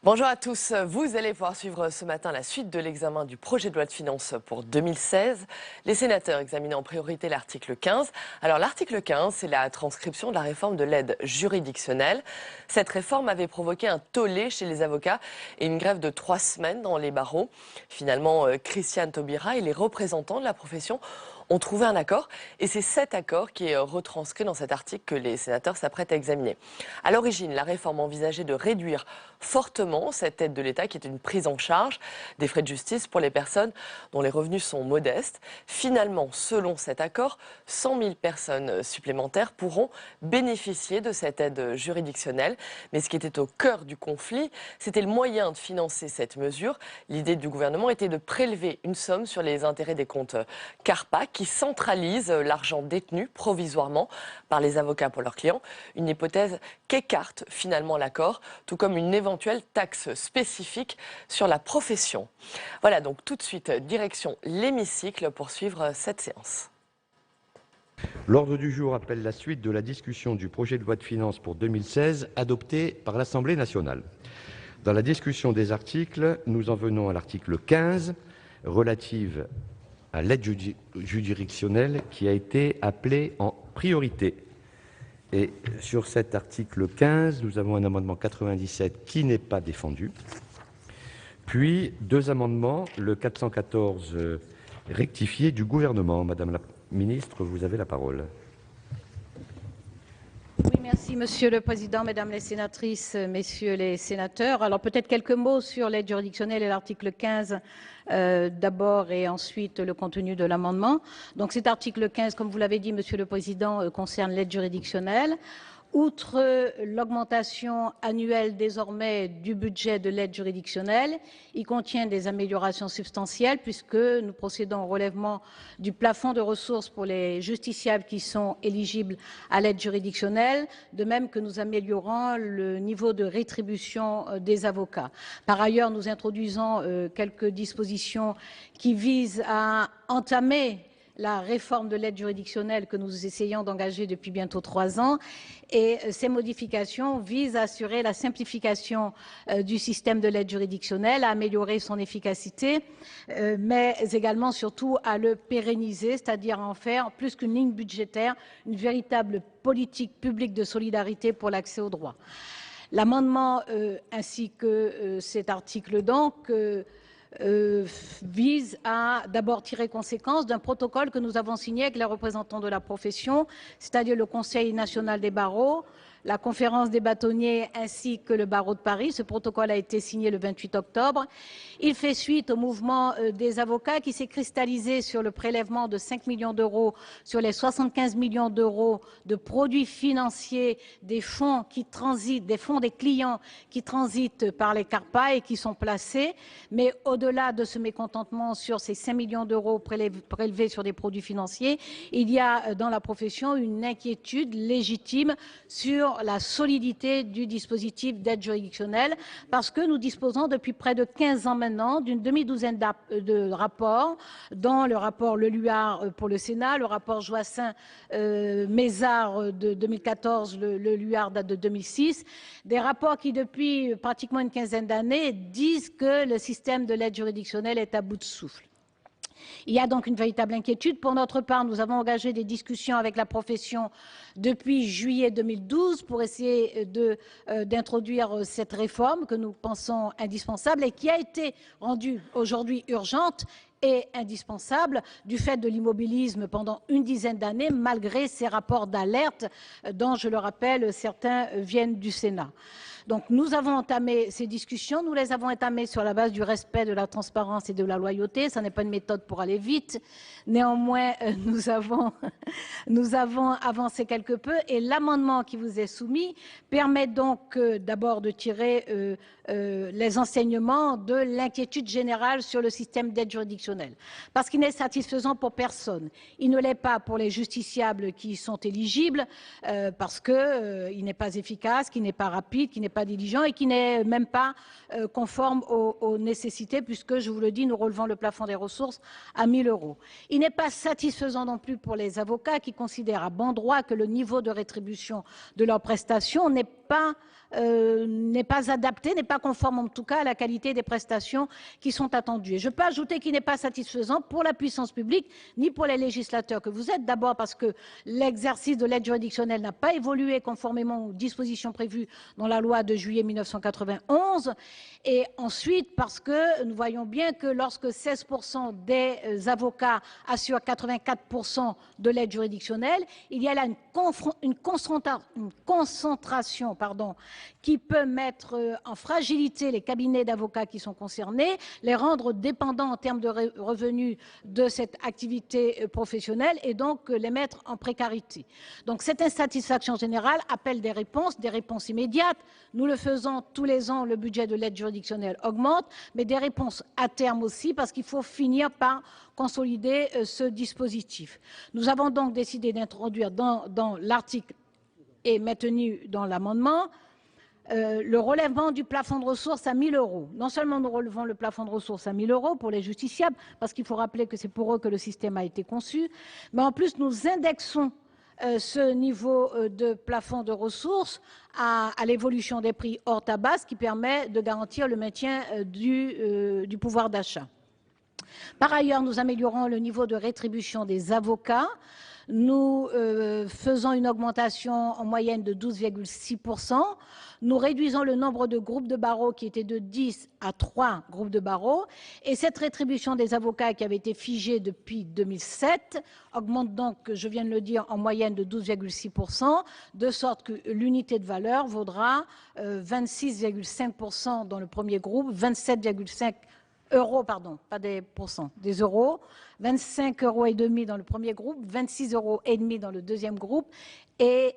Bonjour à tous, vous allez pouvoir suivre ce matin la suite de l'examen du projet de loi de finances pour 2016. Les sénateurs examinaient en priorité l'article 15. Alors l'article 15, c'est la transcription de la réforme de l'aide juridictionnelle. Cette réforme avait provoqué un tollé chez les avocats et une grève de 3 semaines dans les barreaux. Finalement, Christiane Taubira et les représentants de la profession ont trouvé un accord et c'est cet accord qui est retranscrit dans cet article que les sénateurs s'apprêtent à examiner. À l'origine, la réforme envisageait de réduire fortement cette aide de l'État qui est une prise en charge des frais de justice pour les personnes dont les revenus sont modestes. Finalement, selon cet accord, 100 000 personnes supplémentaires pourront bénéficier de cette aide juridictionnelle. Mais ce qui était au cœur du conflit, c'était le moyen de financer cette mesure. L'idée du gouvernement était de prélever une somme sur les intérêts des comptes CARPA qui centralise l'argent détenu provisoirement par les avocats pour leurs clients. Une hypothèse qu'écarte finalement l'accord, tout comme une éventuelle taxe spécifique sur la profession. Voilà donc tout de suite direction l'hémicycle pour suivre cette séance. L'ordre du jour appelle la suite de la discussion du projet de loi de finances pour 2016 adopté par l'Assemblée nationale. Dans la discussion des articles, nous en venons à l'article 15 relative à l'aide juridictionnelle qui a été appelée en priorité. Et sur cet article 15, nous avons un amendement 97 qui n'est pas défendu. Puis deux amendements, le 414 rectifié du gouvernement. Madame la ministre, vous avez la parole. Oui, merci Monsieur le Président, Mesdames les sénatrices, Messieurs les sénateurs. Alors peut-être quelques mots sur l'aide juridictionnelle et l'article 15 d'abord et ensuite le contenu de l'amendement. Donc cet article 15, comme vous l'avez dit Monsieur le Président, concerne l'aide juridictionnelle. Outre l'augmentation annuelle désormais du budget de l'aide juridictionnelle, il contient des améliorations substantielles puisque nous procédons au relèvement du plafond de ressources pour les justiciables qui sont éligibles à l'aide juridictionnelle, de même que nous améliorons le niveau de rétribution des avocats. Par ailleurs, nous introduisons quelques dispositions qui visent à entamer la réforme de l'aide juridictionnelle que nous essayons d'engager depuis bientôt 3 ans. Et ces modifications visent à assurer la simplification du système de l'aide juridictionnelle, à améliorer son efficacité, mais également surtout à le pérenniser, c'est-à-dire à en faire, plus qu'une ligne budgétaire, une véritable politique publique de solidarité pour l'accès au droit. L'amendement ainsi que cet article donc vise à d'abord tirer conséquence d'un protocole que nous avons signé avec les représentants de la profession, c'est-à-dire le Conseil national des barreaux, la conférence des bâtonniers ainsi que le barreau de Paris. Ce protocole a été signé le 28 octobre. Il fait suite au mouvement des avocats qui s'est cristallisé sur le prélèvement de 5 millions d'euros sur les 75 millions d'euros de produits financiers des fonds qui transitent, des fonds des clients qui transitent par les CARPA et qui sont placés. Mais au-delà de ce mécontentement sur ces 5 millions d'euros prélevés sur des produits financiers, il y a dans la profession une inquiétude légitime sur la solidité du dispositif d'aide juridictionnelle parce que nous disposons depuis près de 15 ans maintenant d'une demi-douzaine de rapports, dont le rapport Leluard pour le Sénat, le rapport Joissains-Mézard de 2014, le Luard date de 2006, des rapports qui depuis pratiquement une quinzaine d'années disent que le système de l'aide juridictionnelle est à bout de souffle. Il y a donc une véritable inquiétude. Pour notre part, nous avons engagé des discussions avec la profession depuis juillet 2012 pour essayer d'introduire cette réforme que nous pensons indispensable et qui a été rendue aujourd'hui urgente et indispensable du fait de l'immobilisme pendant une dizaine d'années, malgré ces rapports d'alerte dont, je le rappelle, certains viennent du Sénat. Donc nous avons entamé ces discussions, nous les avons entamées sur la base du respect de la transparence et de la loyauté. Ce n'est pas une méthode pour aller vite. Néanmoins, nous avons avancé quelque peu et l'amendement qui vous est soumis permet donc d'abord de tirer les enseignements de l'inquiétude générale sur le système d'aide juridictionnelle. Parce qu'il n'est satisfaisant pour personne. Il ne l'est pas pour les justiciables qui sont éligibles parce qu'il n'est pas efficace, qu'il n'est pas rapide, qu'il n'est pas pas diligent et qui n'est même pas conforme aux nécessités, puisque, je vous le dis, nous relevons le plafond des ressources à 1 000 €. Il n'est pas satisfaisant non plus pour les avocats qui considèrent à bon droit que le niveau de rétribution de leurs prestations n'est pas adapté, n'est pas conforme en tout cas à la qualité des prestations qui sont attendues. Et je peux ajouter qu'il n'est pas satisfaisant pour la puissance publique ni pour les législateurs que vous êtes. D'abord parce que l'exercice de l'aide juridictionnelle n'a pas évolué conformément aux dispositions prévues dans la loi de juillet 1991. Et ensuite parce que nous voyons bien que lorsque 16% des avocats assurent 84% de l'aide juridictionnelle, il y a là une concentration qui peut mettre en fragilité les cabinets d'avocats qui sont concernés, les rendre dépendants en termes de revenus de cette activité professionnelle et donc les mettre en précarité. Donc cette insatisfaction générale appelle des réponses immédiates. Nous le faisons tous les ans, le budget de l'aide juridictionnelle augmente, mais des réponses à terme aussi, parce qu'il faut finir par consolider ce dispositif. Nous avons donc décidé d'introduire dans l'article et maintenu dans l'amendement le relèvement du plafond de ressources à 1 000 €. Non seulement nous relevons le plafond de ressources à 1 000 € pour les justiciables, parce qu'il faut rappeler que c'est pour eux que le système a été conçu, mais en plus nous indexons ce niveau de plafond de ressources à l'évolution des prix hors tabac, ce qui permet de garantir le maintien du pouvoir d'achat. Par ailleurs, nous améliorons le niveau de rétribution des avocats. Nous faisons une augmentation en moyenne de 12,6%. Nous réduisons le nombre de groupes de barreaux qui était de 10 à 3 groupes de barreaux. Et cette rétribution des avocats qui avait été figée depuis 2007 augmente donc, je viens de le dire, en moyenne de 12,6%, de sorte que l'unité de valeur vaudra 26,5% dans le premier groupe, 27,5 euros, pardon, pas des pourcents, des euros, 25,5 € dans le premier groupe, 26,5 € dans le deuxième groupe, et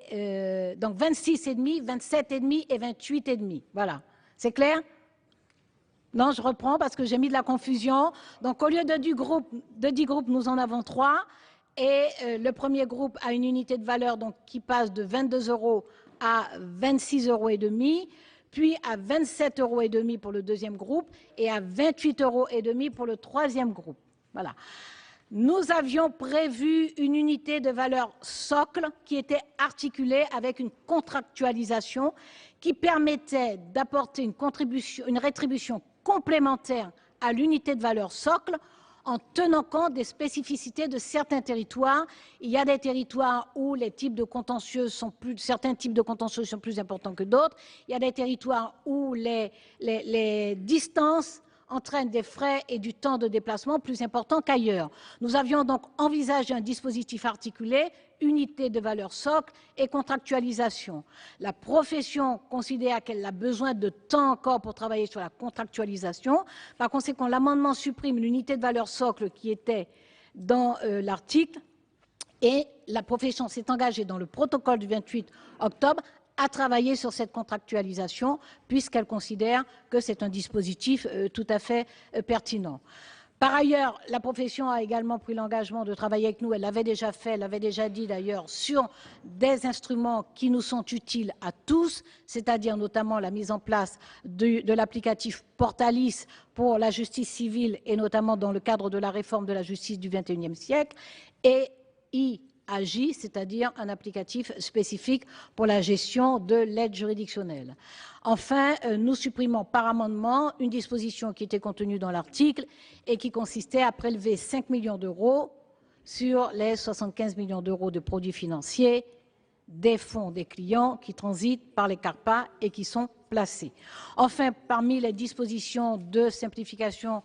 donc 26,5, 27,5 et 28,5. Voilà. C'est clair? Non, je reprends parce que j'ai mis de la confusion. Donc au lieu de 10 groupes, nous en avons 3. Et le premier groupe a une unité de valeur donc, qui passe de 22 € à 26,5 €. Puis à 27,5 € pour le deuxième groupe et à 28,5 € pour le troisième groupe. Voilà. Nous avions prévu une unité de valeur socle qui était articulée avec une contractualisation qui permettait d'apporter une rétribution complémentaire à l'unité de valeur socle en tenant compte des spécificités de certains territoires. Il y a des territoires où les types de contentieux certains types de contentieux sont plus importants que d'autres. Il y a des territoires où les distances entraînent des frais et du temps de déplacement plus importants qu'ailleurs. Nous avions donc envisagé un dispositif articulé, unité de valeur socle et contractualisation. La profession considère qu'elle a besoin de temps encore pour travailler sur la contractualisation. Par conséquent, l'amendement supprime l'unité de valeur socle qui était dans l'article et la profession s'est engagée dans le protocole du 28 octobre à travailler sur cette contractualisation puisqu'elle considère que c'est un dispositif tout à fait pertinent. Par ailleurs, la profession a également pris l'engagement de travailler avec nous, elle l'avait déjà fait, elle l'avait déjà dit d'ailleurs, sur des instruments qui nous sont utiles à tous, c'est-à-dire notamment la mise en place de l'applicatif Portalis pour la justice civile et notamment dans le cadre de la réforme de la justice du XXIe siècle, et AGI, c'est-à-dire un applicatif spécifique pour la gestion de l'aide juridictionnelle. Enfin, nous supprimons par amendement une disposition qui était contenue dans l'article et qui consistait à prélever 5 millions d'euros sur les 75 millions d'euros de produits financiers des fonds des clients qui transitent par les CARPA et qui sont placés. Enfin, parmi les dispositions de simplification,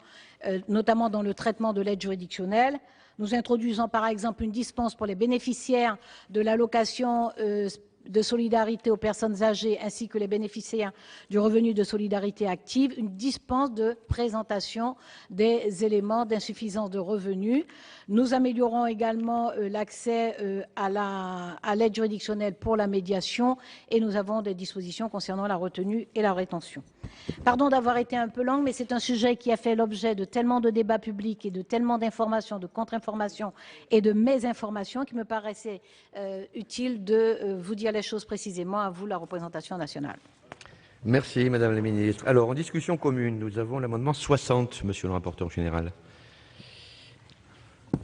notamment dans le traitement de l'aide juridictionnelle, nous introduisons par exemple une dispense pour les bénéficiaires de l'allocation de solidarité aux personnes âgées ainsi que les bénéficiaires du revenu de solidarité active, une dispense de présentation des éléments d'insuffisance de revenus. Nous améliorons également l'accès à l'aide juridictionnelle pour la médiation et nous avons des dispositions concernant la retenue et la rétention. Pardon d'avoir été un peu longue, mais c'est un sujet qui a fait l'objet de tellement de débats publics et de tellement d'informations, de contre-informations et de mésinformations qu'il me paraissait utile de vous dire les choses précisément, à vous, la représentation nationale. Merci, Madame la Ministre. Alors, en discussion commune, nous avons l'amendement 60, Monsieur le rapporteur général.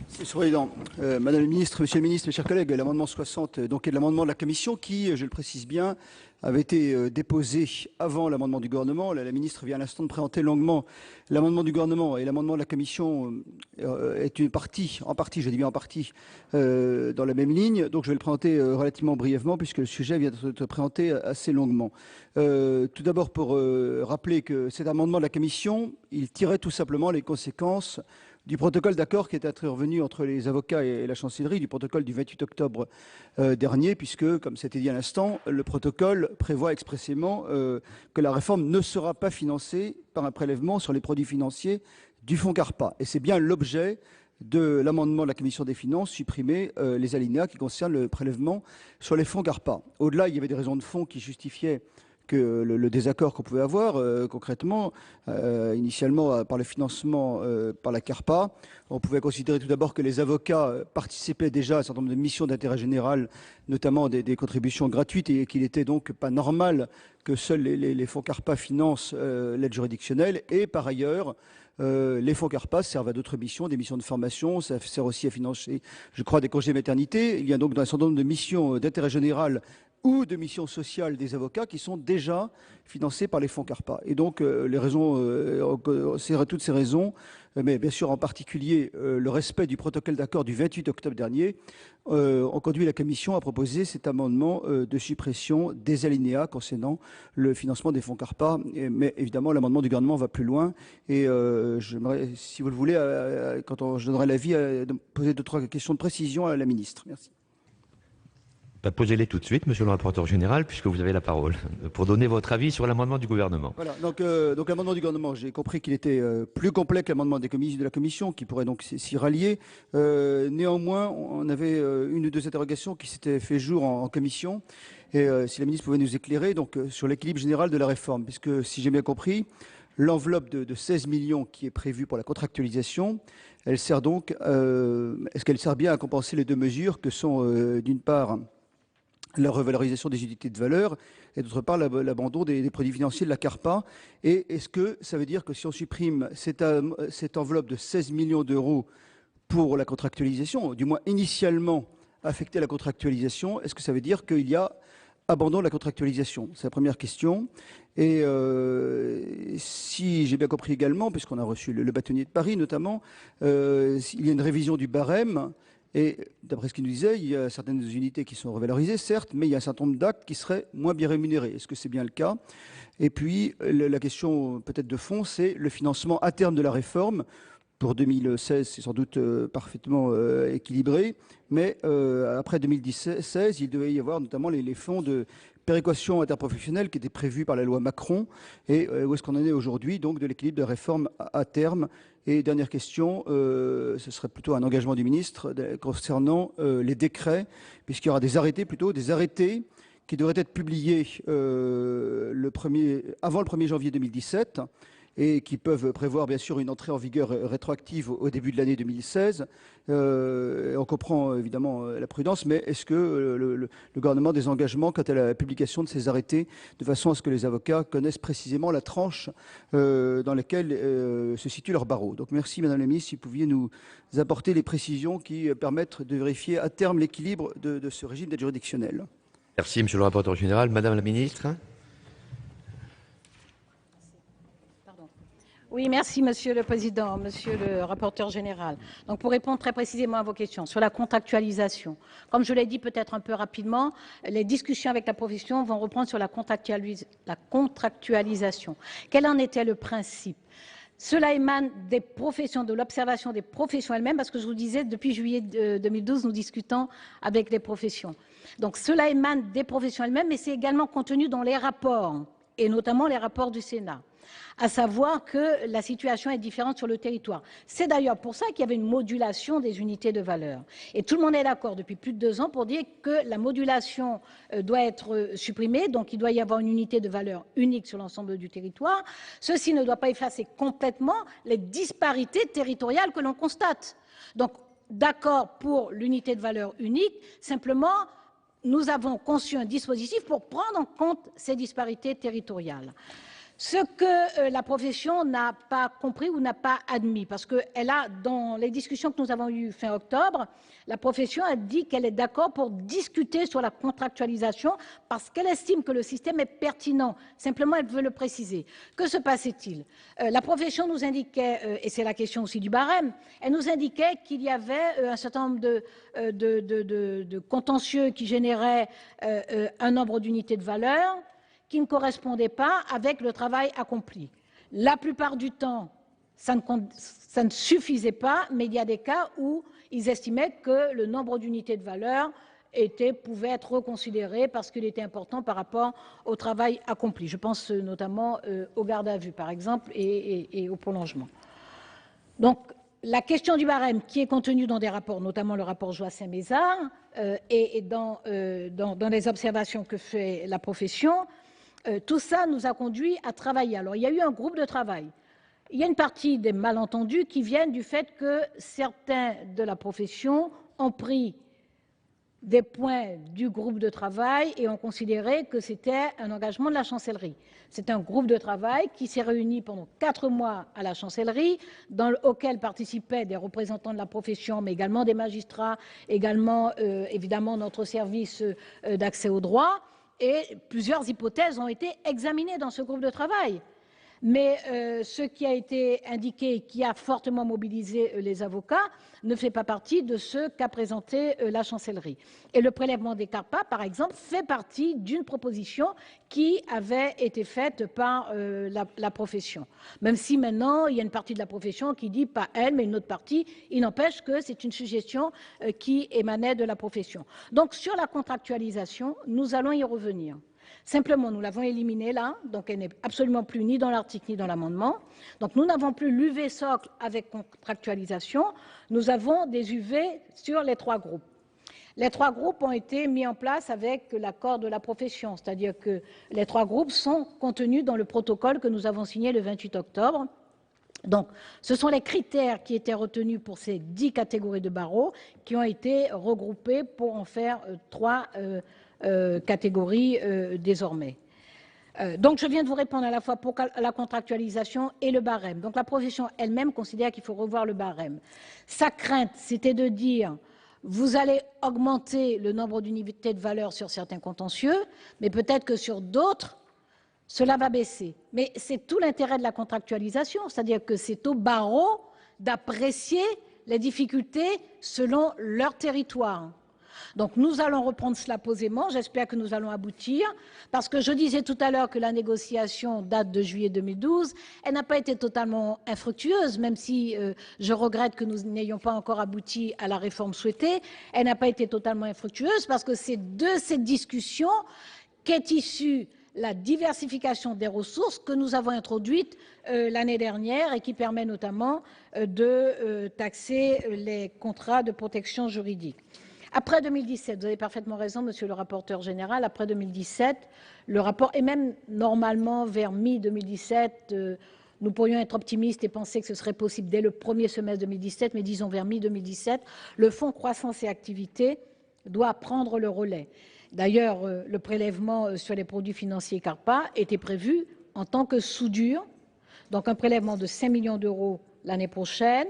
Monsieur le Président, Madame la Ministre, Monsieur le Ministre, mes chers collègues, l'amendement 60 donc, est l'amendement de la Commission qui, je le précise bien, avait été déposé avant l'amendement du gouvernement. La ministre vient à l'instant de présenter longuement l'amendement du gouvernement et l'amendement de la Commission est en partie, je dis bien en partie, dans la même ligne. Donc je vais le présenter relativement brièvement puisque le sujet vient d'être présenté assez longuement. Tout d'abord pour rappeler que cet amendement de la Commission, il tirait tout simplement les conséquences du protocole d'accord qui est intervenu entre les avocats et la chancellerie, du protocole du 28 octobre dernier, puisque, comme c'était dit à l'instant, le protocole prévoit expressément que la réforme ne sera pas financée par un prélèvement sur les produits financiers du fonds CARPA. Et c'est bien l'objet de l'amendement de la Commission des finances, supprimer les alinéas qui concernent le prélèvement sur les fonds CARPA. Au-delà, il y avait des raisons de fond qui justifiaient que le désaccord qu'on pouvait avoir concrètement, initialement par le financement par la CARPA. On pouvait considérer tout d'abord que les avocats participaient déjà à un certain nombre de missions d'intérêt général, notamment des contributions gratuites, et qu'il n'était donc pas normal que seuls les fonds CARPA financent l'aide juridictionnelle. Et par ailleurs, les fonds CARPA servent à d'autres missions, des missions de formation, ça sert aussi à financer, je crois, des congés maternité. Il y a donc un certain nombre de missions d'intérêt général ou de missions sociales des avocats qui sont déjà financées par les fonds CARPA. Et donc, les raisons, toutes ces raisons, mais bien sûr en particulier le respect du protocole d'accord du 28 octobre dernier, ont conduit la Commission à proposer cet amendement de suppression des alinéas concernant le financement des fonds CARPA. Mais évidemment, l'amendement du gouvernement va plus loin. Et j'aimerais, si vous le voulez, je donnerai l'avis, poser 2-3 questions de précision à la ministre. Merci. Posez-les tout de suite, Monsieur le rapporteur général, puisque vous avez la parole, pour donner votre avis sur l'amendement du gouvernement. Voilà, donc l'amendement du gouvernement, j'ai compris qu'il était plus complet que l'amendement de la Commission, qui pourrait donc s'y rallier. Néanmoins, on avait une ou deux interrogations qui s'étaient fait jour en Commission, et si la ministre pouvait nous éclairer donc, sur l'équilibre général de la réforme, puisque si j'ai bien compris, l'enveloppe de 16 millions qui est prévue pour la contractualisation, elle sert donc, est-ce qu'elle sert bien à compenser les deux mesures que sont d'une part la revalorisation des unités de valeur et d'autre part l'abandon des produits financiers de la CARPA. Et est-ce que ça veut dire que si on supprime cette enveloppe de 16 millions d'euros pour la contractualisation, du moins initialement affectée à la contractualisation, est-ce que ça veut dire qu'il y a abandon de la contractualisation? C'est la première question. Et si j'ai bien compris également, puisqu'on a reçu le bâtonnier de Paris notamment, il y a une révision du barème. Et d'après ce qu'il nous disait, il y a certaines unités qui sont revalorisées, certes, mais il y a un certain nombre d'actes qui seraient moins bien rémunérés. Est-ce que c'est bien le cas? Et puis, la question peut-être de fond, c'est le financement à terme de la réforme. Pour 2016, c'est sans doute parfaitement équilibré, mais après 2016, il devait y avoir notamment les fonds de péréquation interprofessionnelle qui étaient prévus par la loi Macron. Et où est-ce qu'on en est aujourd'hui, donc, de l'équilibre de la réforme à terme? Et dernière question, ce serait plutôt un engagement du ministre concernant les décrets, puisqu'il y aura des arrêtés qui devraient être publiés avant le 1er janvier 2017 et qui peuvent prévoir bien sûr une entrée en vigueur rétroactive au début de l'année 2016. On comprend évidemment la prudence, mais est-ce que le gouvernement a des engagements quant à la publication de ces arrêtés, de façon à ce que les avocats connaissent précisément la tranche dans laquelle se situe leur barreau? Donc merci Madame la Ministre, si vous pouviez nous apporter les précisions qui permettent de vérifier à terme l'équilibre de ce régime d'aide juridictionnelle. Merci Monsieur le rapporteur général. Madame la Ministre. Oui, merci Monsieur le Président, Monsieur le rapporteur général. Donc pour répondre très précisément à vos questions sur la contractualisation, comme je l'ai dit peut-être un peu rapidement, les discussions avec la profession vont reprendre sur la contractualisation. Quel en était le principe? Cela émane des professions, de l'observation des professions elles-mêmes, parce que je vous disais, depuis juillet 2012, nous discutons avec les professions. Donc cela émane des professions elles-mêmes, mais c'est également contenu dans les rapports, et notamment les rapports du Sénat, à savoir que la situation est différente sur le territoire. C'est d'ailleurs pour ça qu'il y avait une modulation des unités de valeur. Et tout le monde est d'accord depuis plus de 2 ans pour dire que la modulation doit être supprimée, donc il doit y avoir une unité de valeur unique sur l'ensemble du territoire. Ceci ne doit pas effacer complètement les disparités territoriales que l'on constate. Donc, d'accord pour l'unité de valeur unique, simplement nous avons conçu un dispositif pour prendre en compte ces disparités territoriales. Ce que la profession n'a pas compris ou n'a pas admis, parce que dans les discussions que nous avons eues fin octobre, la profession a dit qu'elle est d'accord pour discuter sur la contractualisation parce qu'elle estime que le système est pertinent. Simplement, elle veut le préciser. Que se passait-il? La profession nous indiquait, et c'est la question aussi du barème, elle nous indiquait qu'il y avait un certain nombre de contentieux qui généraient un nombre d'unités de valeur qui ne correspondait pas avec le travail accompli. La plupart du temps, ça ne suffisait pas, mais il y a des cas où ils estimaient que le nombre d'unités de valeur pouvait être reconsidéré parce qu'il était important par rapport au travail accompli. Je pense notamment aux gardes à vue, par exemple, et au prolongement. Donc, la question du barème, qui est contenue dans des rapports, notamment le rapport Joassin-Mézard, et dans les observations que fait la profession, tout ça nous a conduit à travailler. Alors, il y a eu un groupe de travail. Il y a une partie des malentendus qui viennent du fait que certains de la profession ont pris des points du groupe de travail et ont considéré que c'était un engagement de la chancellerie. C'est un groupe de travail qui s'est réuni pendant 4 mois à la chancellerie, auquel participaient des représentants de la profession, mais également des magistrats, également évidemment notre service d'accès au droit. Et plusieurs hypothèses ont été examinées dans ce groupe de travail. Mais ce qui a été indiqué et qui a fortement mobilisé les avocats ne fait pas partie de ce qu'a présenté la chancellerie. Et le prélèvement des CARPA, par exemple, fait partie d'une proposition qui avait été faite par la profession. Même si maintenant, il y a une partie de la profession qui dit, pas elle, mais une autre partie, il n'empêche que c'est une suggestion qui émanait de la profession. Donc, sur la contractualisation, nous allons y revenir. Simplement, nous l'avons éliminée là, donc elle n'est absolument plus ni dans l'article ni dans l'amendement. Donc nous n'avons plus l'UV socle avec contractualisation, nous avons des UV sur les 3 groupes. Les 3 groupes ont été mis en place avec l'accord de la profession, c'est-à-dire que les 3 groupes sont contenus dans le protocole que nous avons signé le 28 octobre. Donc, ce sont les critères qui étaient retenus pour ces 10 catégories de barreaux qui ont été regroupés pour en faire 3 catégories désormais. Donc, je viens de vous répondre à la fois pour la contractualisation et le barème. Donc, la profession elle-même considère qu'il faut revoir le barème. Sa crainte, c'était de dire vous allez augmenter le nombre d'unités de valeur sur certains contentieux, mais peut-être que sur d'autres, cela va baisser. Mais c'est tout l'intérêt de la contractualisation, c'est-à-dire que c'est aux barreaux d'apprécier les difficultés selon leur territoire. Donc nous allons reprendre cela posément, j'espère que nous allons aboutir, parce que je disais tout à l'heure que la négociation date de juillet 2012, elle n'a pas été totalement infructueuse, même si je regrette que nous n'ayons pas encore abouti à la réforme souhaitée, elle n'a pas été totalement infructueuse, parce que c'est de cette discussion qu'est issue la diversification des ressources que nous avons introduite l'année dernière et qui permet notamment de taxer les contrats de protection juridique. Après 2017, vous avez parfaitement raison, monsieur le rapporteur général, après 2017, le rapport, et même normalement vers mi-2017, nous pourrions être optimistes et penser que ce serait possible dès le premier semestre 2017, mais disons vers mi-2017, le fonds croissance et activité doit prendre le relais. D'ailleurs, le prélèvement sur les produits financiers CARPA était prévu en tant que soudure, donc un prélèvement de 5 millions d'euros l'année prochaine.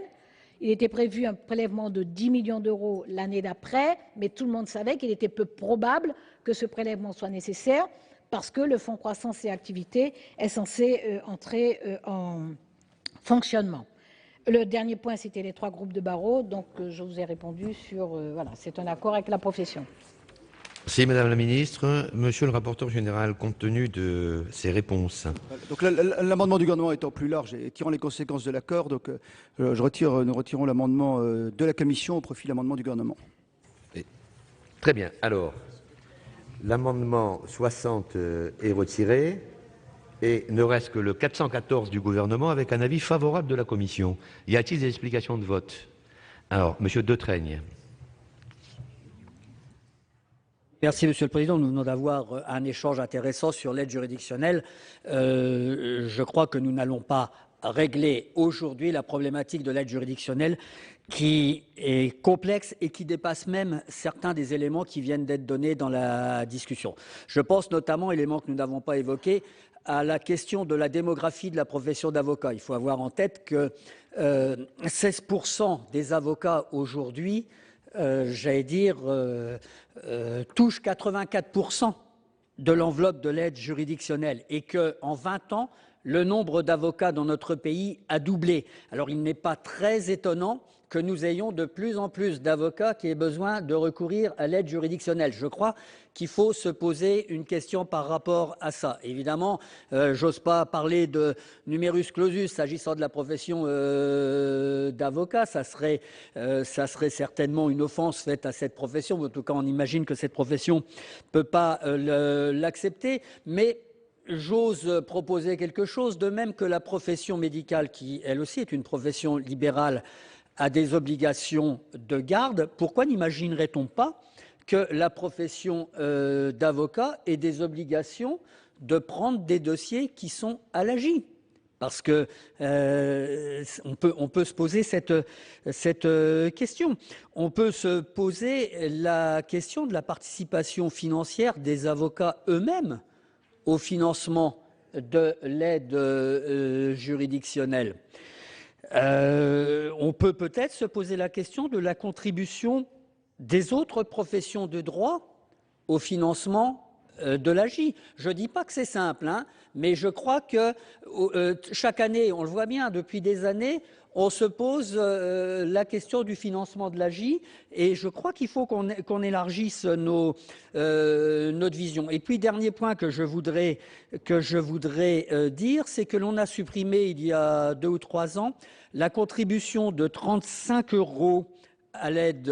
Il était prévu un prélèvement de 10 millions d'euros l'année d'après, mais tout le monde savait qu'il était peu probable que ce prélèvement soit nécessaire parce que le fonds croissance et activité est censé entrer en fonctionnement. Le dernier point, c'était les 3 groupes de barreaux, donc je vous ai répondu sur... voilà, c'est un accord avec la profession. Merci Madame la Ministre. Monsieur le rapporteur général, compte tenu de ces réponses. Donc l'amendement du gouvernement étant plus large et tirant les conséquences de l'accord, donc nous retirons l'amendement de la Commission au profit de l'amendement du gouvernement. Très bien. Alors, l'amendement 60 est retiré et ne reste que le 414 du gouvernement avec un avis favorable de la Commission. Y a-t-il des explications de vote? Alors, Monsieur Detraigne. Merci, Monsieur le Président. Nous venons d'avoir un échange intéressant sur l'aide juridictionnelle. Je crois que nous n'allons pas régler aujourd'hui la problématique de l'aide juridictionnelle qui est complexe et qui dépasse même certains des éléments qui viennent d'être donnés dans la discussion. Je pense notamment, élément que nous n'avons pas évoqué, à la question de la démographie de la profession d'avocat. Il faut avoir en tête que 16% des avocats aujourd'hui, touchent 84% de l'enveloppe de l'aide juridictionnelle et qu'en 20 ans, le nombre d'avocats dans notre pays a doublé. Alors il n'est pas très étonnant que nous ayons de plus en plus d'avocats qui aient besoin de recourir à l'aide juridictionnelle. Je crois qu'il faut se poser une question par rapport à ça. Évidemment, j'ose pas parler de numerus clausus s'agissant de la profession d'avocat. Ça serait certainement une offense faite à cette profession. En tout cas, on imagine que cette profession ne peut pas l'accepter. Mais j'ose proposer quelque chose, de même que la profession médicale, qui elle aussi est une profession libérale, a des obligations de garde. Pourquoi n'imaginerait-on pas que la profession d'avocat ait des obligations de prendre des dossiers qui sont à l'AJ? Parce que on peut se poser cette question. On peut se poser la question de la participation financière des avocats eux-mêmes au financement de l'aide juridictionnelle. On peut peut-être se poser la question de la contribution des autres professions de droit au financement de l'AJ. Je ne dis pas que c'est simple, mais je crois que chaque année, on le voit bien depuis des années, on se pose la question du financement de l'AJ et je crois qu'il faut qu'on élargisse notre vision. Et puis, dernier point que je voudrais dire, c'est que l'on a supprimé il y a 2 ou 3 ans la contribution de 35 € à l'aide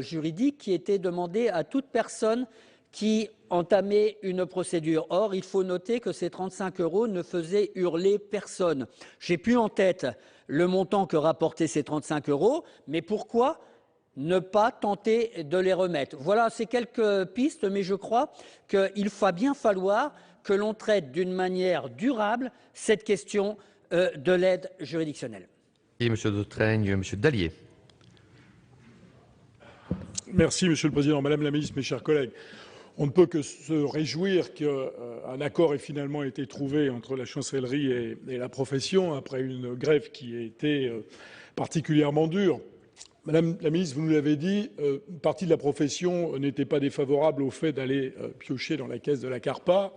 juridique qui était demandée à toute personne qui entamait une procédure. Or, il faut noter que ces 35 € ne faisaient hurler personne. J'ai plus en tête le montant que rapportaient ces 35 €, mais pourquoi ne pas tenter de les remettre? Voilà, c'est quelques pistes, mais je crois qu'il va bien falloir que l'on traite d'une manière durable cette question de l'aide juridictionnelle. Et M. Dautraigne, M. Dallier. Merci, Monsieur le Président. Madame la Ministre, mes chers collègues, on ne peut que se réjouir qu'un accord ait finalement été trouvé entre la Chancellerie et la profession après une grève qui a été particulièrement dure. Madame la Ministre, vous nous l'avez dit, une partie de la profession n'était pas défavorable au fait d'aller piocher dans la caisse de la CARPA.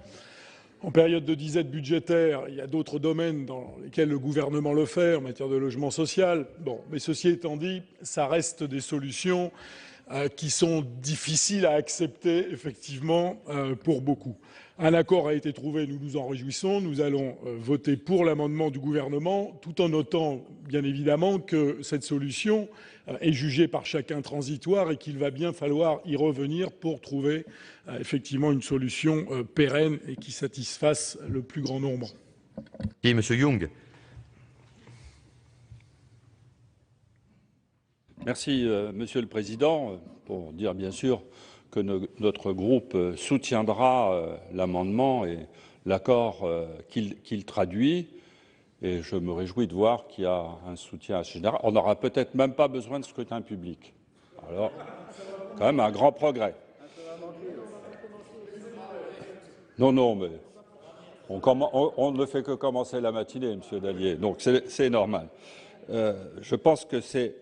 En période de disette budgétaire, il y a d'autres domaines dans lesquels le gouvernement le fait, en matière de logement social. Bon, mais ceci étant dit, ça reste des solutions qui sont difficiles à accepter, effectivement, pour beaucoup. Un accord a été trouvé, nous nous en réjouissons. Nous allons voter pour l'amendement du gouvernement, tout en notant, bien évidemment, que cette solution est jugée par chacun transitoire et qu'il va bien falloir y revenir pour trouver effectivement une solution pérenne et qui satisfasse le plus grand nombre. Et M. Young. Merci, Monsieur le Président, pour dire bien sûr que notre groupe soutiendra l'amendement et l'accord qu'il traduit. Et je me réjouis de voir qu'il y a un soutien assez général. On n'aura peut-être même pas besoin de scrutin public. Alors, quand même un grand progrès. Non, mais on ne fait que commencer la matinée, Monsieur Dallier, donc c'est normal. Je pense que c'est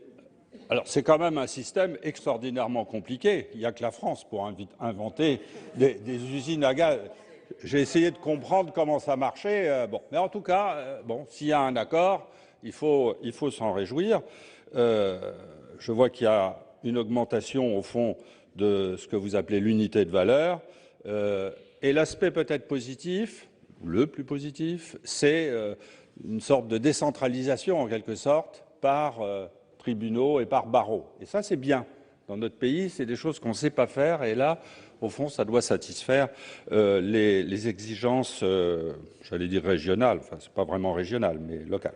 quand même un système extraordinairement compliqué. Il n'y a que la France pour inventer des usines à gaz. J'ai essayé de comprendre comment ça marchait. Mais en tout cas, s'il y a un accord, il faut s'en réjouir. Je vois qu'il y a une augmentation, au fond, de ce que vous appelez l'unité de valeur. Et l'aspect peut-être positif, le plus positif, c'est une sorte de décentralisation, en quelque sorte, par tribunaux et par barreaux. Et ça, c'est bien. Dans notre pays, c'est des choses qu'on ne sait pas faire. Et là, au fond, ça doit satisfaire les exigences, j'allais dire régionales, enfin, c'est pas vraiment régional, mais local.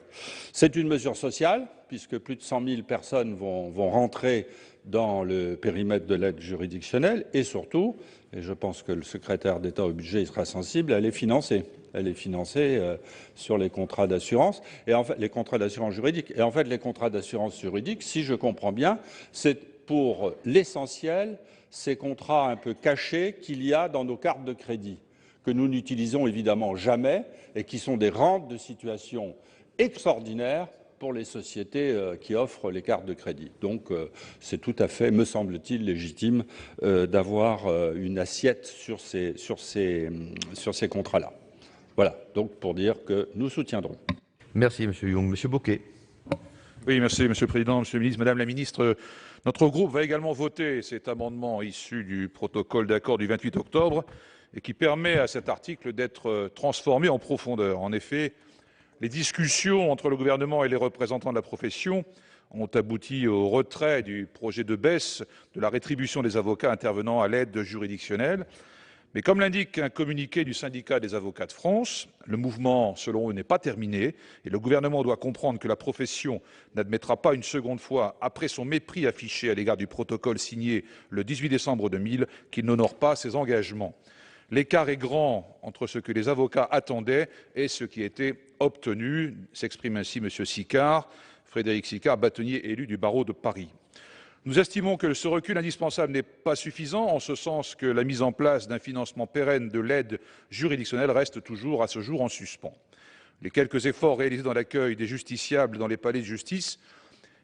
C'est une mesure sociale, puisque plus de 100 000 personnes vont rentrer dans le périmètre de l'aide juridictionnelle, et surtout, et je pense que le secrétaire d'État au budget y sera sensible, elle est financée. Elle est financée sur les contrats d'assurance, et en fait, les contrats d'assurance juridique. Et en fait, les contrats d'assurance juridique, si je comprends bien, c'est pour l'essentiel ces contrats un peu cachés qu'il y a dans nos cartes de crédit, que nous n'utilisons évidemment jamais et qui sont des rentes de situation extraordinaires pour les sociétés qui offrent les cartes de crédit. Donc c'est tout à fait, me semble-t-il, légitime d'avoir une assiette sur ces contrats-là. Voilà, donc pour dire que nous soutiendrons. Merci, M. Young. M. Bocquet. Oui, merci, Monsieur le Président, Monsieur le Ministre, Madame la Ministre. Notre groupe va également voter cet amendement issu du protocole d'accord du 28 octobre et qui permet à cet article d'être transformé en profondeur. En effet, les discussions entre le gouvernement et les représentants de la profession ont abouti au retrait du projet de baisse de la rétribution des avocats intervenant à l'aide juridictionnelle. Mais comme l'indique un communiqué du syndicat des avocats de France, le mouvement, selon eux, n'est pas terminé et le gouvernement doit comprendre que la profession n'admettra pas une seconde fois, après son mépris affiché à l'égard du protocole signé le 18 décembre 2000, qu'il n'honore pas ses engagements. L'écart est grand entre ce que les avocats attendaient et ce qui a été obtenu, s'exprime ainsi M. Sicard, Frédéric Sicard, bâtonnier élu du barreau de Paris. Nous estimons que ce recul indispensable n'est pas suffisant, en ce sens que la mise en place d'un financement pérenne de l'aide juridictionnelle reste toujours à ce jour en suspens. Les quelques efforts réalisés dans l'accueil des justiciables dans les palais de justice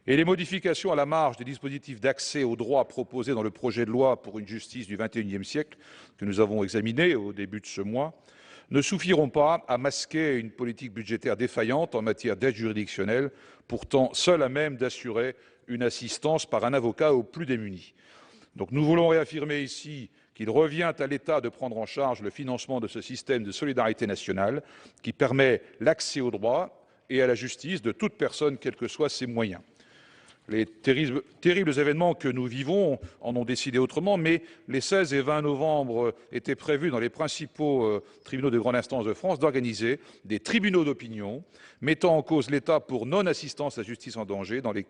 et les modifications à la marge des dispositifs d'accès aux droits proposés dans le projet de loi pour une justice du XXIe siècle que nous avons examiné au début de ce mois ne suffiront pas à masquer une politique budgétaire défaillante en matière d'aide juridictionnelle, pourtant seule à même d'assurer une assistance par un avocat aux plus démunis. Donc nous voulons réaffirmer ici qu'il revient à l'État de prendre en charge le financement de ce système de solidarité nationale qui permet l'accès au droit et à la justice de toute personne, quels que soient ses moyens. Les terribles événements que nous vivons en ont décidé autrement, mais les 16 et 20 novembre étaient prévus dans les principaux tribunaux de grande instance de France d'organiser des tribunaux d'opinion mettant en cause l'État pour non-assistance à justice en danger, dans le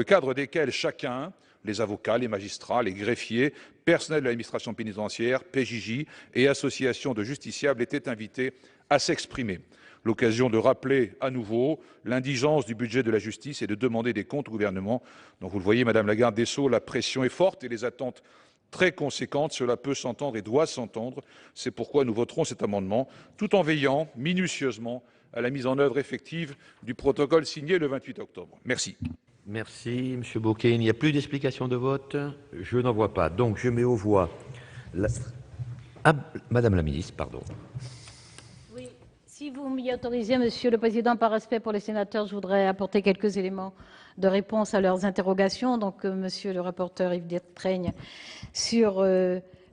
cadre desquels chacun, les avocats, les magistrats, les greffiers, personnel de l'administration pénitentiaire, PJJ et associations de justiciables étaient invités à s'exprimer. L'occasion de rappeler à nouveau l'indigence du budget de la justice et de demander des comptes au gouvernement. Donc vous le voyez, Madame la garde des Sceaux, la pression est forte et les attentes très conséquentes. Cela peut s'entendre et doit s'entendre. C'est pourquoi nous voterons cet amendement, tout en veillant minutieusement à la mise en œuvre effective du protocole signé le 28 octobre. Merci. Merci, M. Bocquet. Il n'y a plus d'explication de vote. Je n'en vois pas. Donc je mets aux voix. Madame la ministre, pardon. Si vous m'y autorisez, Monsieur le Président, par respect pour les sénateurs, je voudrais apporter quelques éléments de réponse à leurs interrogations. Donc, Monsieur le rapporteur Yves Détraigne, sur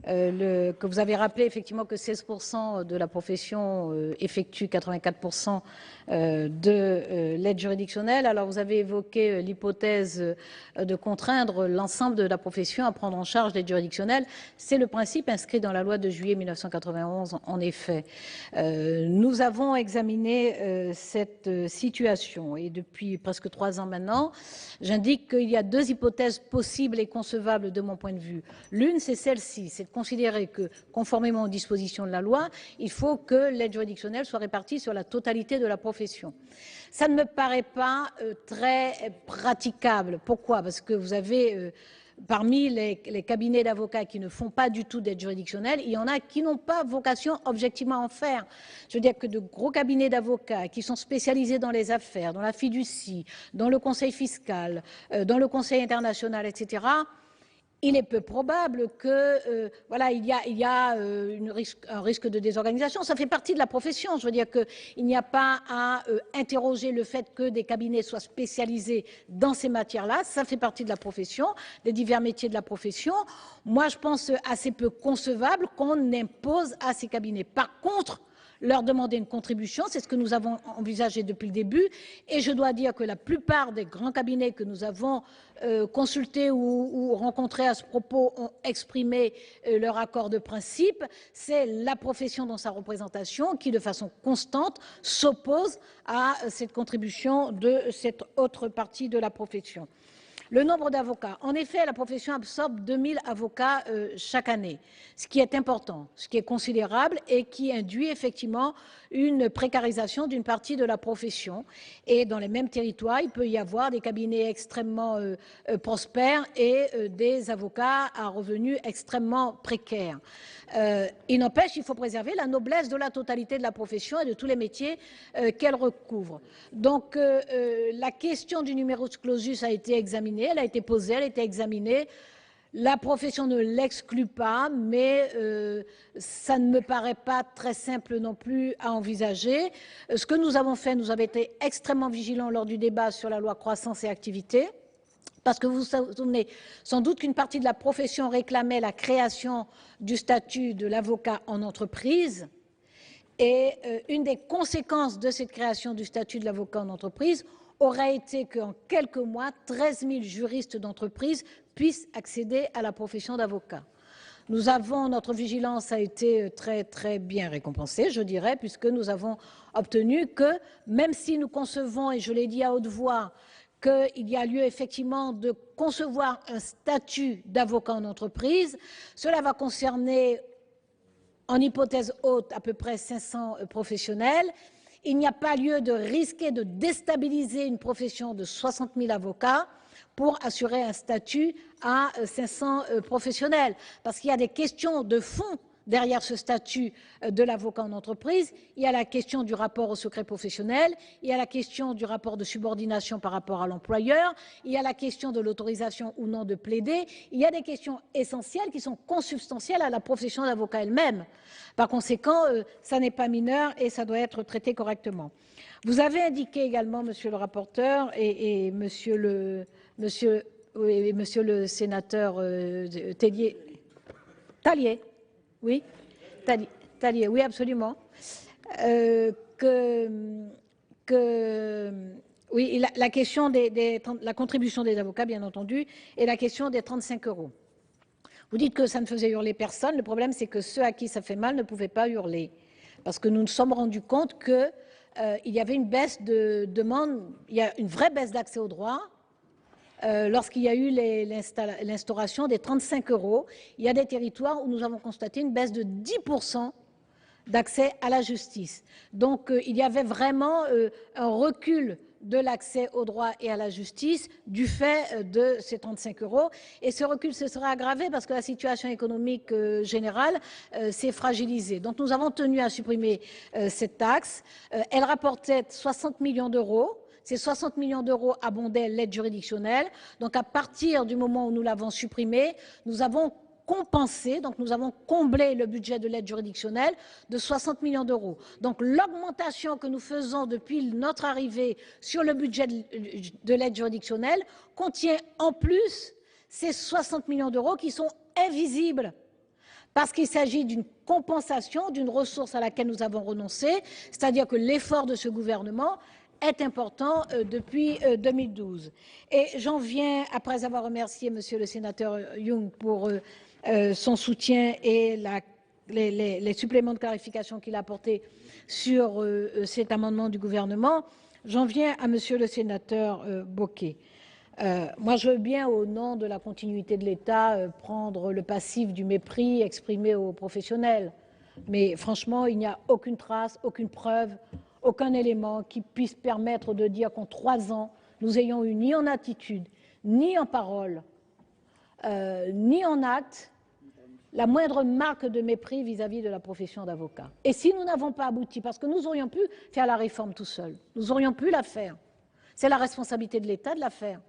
que vous avez rappelé effectivement que 16% de la profession effectue 84% de l'aide juridictionnelle. Alors vous avez évoqué l'hypothèse de contraindre l'ensemble de la profession à prendre en charge l'aide juridictionnelle. C'est le principe inscrit dans la loi de juillet 1991, en effet. Nous avons examiné cette situation et depuis presque 3 ans maintenant, j'indique qu'il y a 2 hypothèses possibles et concevables de mon point de vue. L'une, c'est celle-ci, c'est de considérer que, conformément aux dispositions de la loi, il faut que l'aide juridictionnelle soit répartie sur la totalité de la profession. Ça ne me paraît pas très praticable. Pourquoi? Parce que vous avez parmi les cabinets d'avocats qui ne font pas du tout d'aide juridictionnelle, il y en a qui n'ont pas vocation objectivement à en faire. Je veux dire que de gros cabinets d'avocats qui sont spécialisés dans les affaires, dans la fiducie, dans le conseil fiscal, dans le conseil international, etc., il est peu probable que, voilà, il y a un risque de désorganisation. Ça fait partie de la profession. Je veux dire qu'il n'y a pas à interroger le fait que des cabinets soient spécialisés dans ces matières-là. Ça fait partie de la profession, des divers métiers de la profession. Moi, je pense assez peu concevable qu'on impose à ces cabinets. Par contre, leur demander une contribution, c'est ce que nous avons envisagé depuis le début. Et je dois dire que la plupart des grands cabinets que nous avons consultés ou rencontrés à ce propos ont exprimé leur accord de principe. C'est la profession dans sa représentation qui, de façon constante, s'oppose à cette contribution de cette autre partie de la profession. Le nombre d'avocats. En effet, la profession absorbe 2000 avocats chaque année, ce qui est important, ce qui est considérable et qui induit effectivement une précarisation d'une partie de la profession. Et dans les mêmes territoires, il peut y avoir des cabinets extrêmement prospères et des avocats à revenus extrêmement précaires. Il n'empêche, il faut préserver la noblesse de la totalité de la profession et de tous les métiers qu'elle recouvre. Donc, la question du numerus clausus a été examinée, elle a été posée, elle a été examinée. La profession ne l'exclut pas, mais ça ne me paraît pas très simple non plus à envisager. Ce que nous avons fait, nous avons été extrêmement vigilants lors du débat sur la loi croissance et activité. Parce que vous vous souvenez sans doute qu'une partie de la profession réclamait la création du statut de l'avocat en entreprise. Et une des conséquences de cette création du statut de l'avocat en entreprise aurait été qu'en quelques mois, 13 000 juristes d'entreprise puissent accéder à la profession d'avocat. Notre vigilance a été très, très bien récompensée, je dirais, puisque nous avons obtenu que, même si nous concevons, et je l'ai dit à haute voix, qu'il y a lieu effectivement de concevoir un statut d'avocat en entreprise. Cela va concerner, en hypothèse haute, à peu près 500 professionnels. Il n'y a pas lieu de risquer de déstabiliser une profession de 60 000 avocats pour assurer un statut à 500 professionnels. Parce qu'il y a des questions de fond derrière ce statut de l'avocat en entreprise. Il y a la question du rapport au secret professionnel, il y a la question du rapport de subordination par rapport à l'employeur, il y a la question de l'autorisation ou non de plaider, il y a des questions essentielles qui sont consubstantielles à la profession d'avocat elle-même. Par conséquent, ça n'est pas mineur et ça doit être traité correctement. Vous avez indiqué également, monsieur le rapporteur et monsieur le sénateur Tallier, oui, Tallier, oui, absolument. Oui, la question la contribution des avocats, bien entendu, et la question des 35 €. Vous dites que ça ne faisait hurler personne. Le problème, c'est que ceux à qui ça fait mal ne pouvaient pas hurler. Parce que nous nous sommes rendus compte qu'il y avait une baisse de demande, il y a une vraie baisse d'accès au droit. Lorsqu'il y a eu l'instauration des 35 €, il y a des territoires où nous avons constaté une baisse de 10% d'accès à la justice. Donc il y avait vraiment un recul de l'accès au droit et à la justice du fait de ces 35 €. Et ce recul se sera aggravé parce que la situation économique générale s'est fragilisée. Donc nous avons tenu à supprimer cette taxe. Elle rapportait 60 millions d'euros. Ces 60 millions d'euros abondaient l'aide juridictionnelle. Donc à partir du moment où nous l'avons supprimée, nous avons compensé, donc nous avons comblé le budget de l'aide juridictionnelle de 60 millions d'euros. Donc l'augmentation que nous faisons depuis notre arrivée sur le budget de l'aide juridictionnelle contient en plus ces 60 millions d'euros qui sont invisibles. Parce qu'il s'agit d'une compensation, d'une ressource à laquelle nous avons renoncé, c'est-à-dire que l'effort de ce gouvernement est important depuis 2012. Et j'en viens, après avoir remercié monsieur le sénateur Young pour son soutien et les suppléments de clarification qu'il a apportés sur cet amendement du gouvernement, j'en viens à monsieur le sénateur Bocquet. Moi, je veux bien, au nom de la continuité de l'État, prendre le passif du mépris exprimé aux professionnels. Mais franchement, il n'y a aucune trace, aucune preuve, aucun élément qui puisse permettre de dire qu'en 3 ans, nous ayons eu ni en attitude, ni en parole, ni en acte, la moindre marque de mépris vis-à-vis de la profession d'avocat. Et si nous n'avons pas abouti, parce que nous aurions pu faire la réforme tout seuls, nous aurions pu la faire. C'est la responsabilité de l'État de la faire.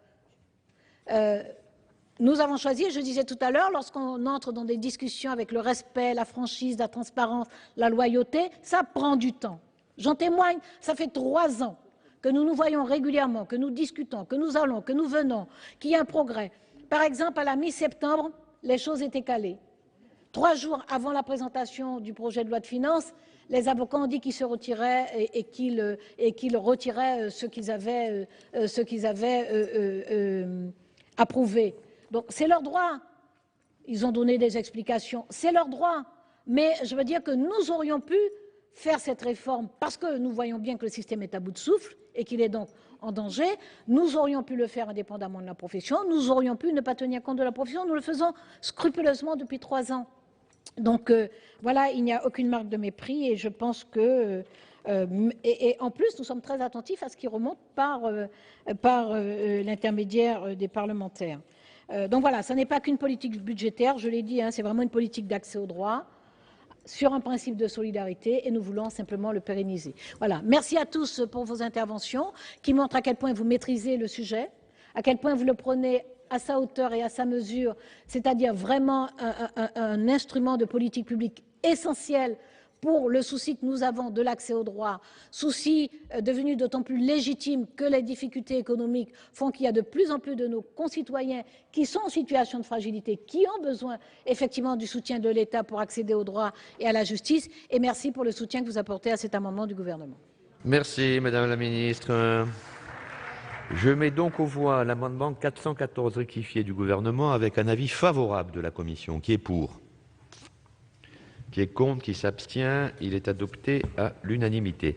Nous avons choisi, je disais tout à l'heure, lorsqu'on entre dans des discussions avec le respect, la franchise, la transparence, la loyauté, ça prend du temps. J'en témoigne, ça fait 3 ans que nous nous voyons régulièrement, que nous discutons, que nous allons, que nous venons, qu'il y a un progrès. Par exemple, à la mi-septembre, les choses étaient calées. 3 jours avant la présentation du projet de loi de finances, les avocats ont dit qu'ils se retiraient et qu'ils retiraient ce qu'ils avaient approuvé. Donc c'est leur droit. Ils ont donné des explications. C'est leur droit. Mais je veux dire que nous aurions pu faire cette réforme parce que nous voyons bien que le système est à bout de souffle et qu'il est donc en danger. Nous aurions pu le faire indépendamment de la profession, nous aurions pu ne pas tenir compte de la profession, nous le faisons scrupuleusement depuis 3 ans. Donc voilà, il n'y a aucune marque de mépris et je pense que... et en plus, nous sommes très attentifs à ce qui remonte par l'intermédiaire des parlementaires. Donc voilà, ce n'est pas qu'une politique budgétaire, je l'ai dit, hein, c'est vraiment une politique d'accès au droit sur un principe de solidarité et nous voulons simplement le pérenniser. Voilà, merci à tous pour vos interventions qui montrent à quel point vous maîtrisez le sujet, à quel point vous le prenez à sa hauteur et à sa mesure, c'est-à-dire vraiment un instrument de politique publique essentiel pour le souci que nous avons de l'accès au droit, souci devenu d'autant plus légitime que les difficultés économiques font qu'il y a de plus en plus de nos concitoyens qui sont en situation de fragilité, qui ont besoin effectivement du soutien de l'État pour accéder au droit et à la justice. Et merci pour le soutien que vous apportez à cet amendement du gouvernement. Merci, Madame la Ministre. Je mets donc aux voix l'amendement 414 rectifié du gouvernement avec un avis favorable de la commission. Qui est pour ? Qui est contre, qui s'abstient, il est adopté à l'unanimité.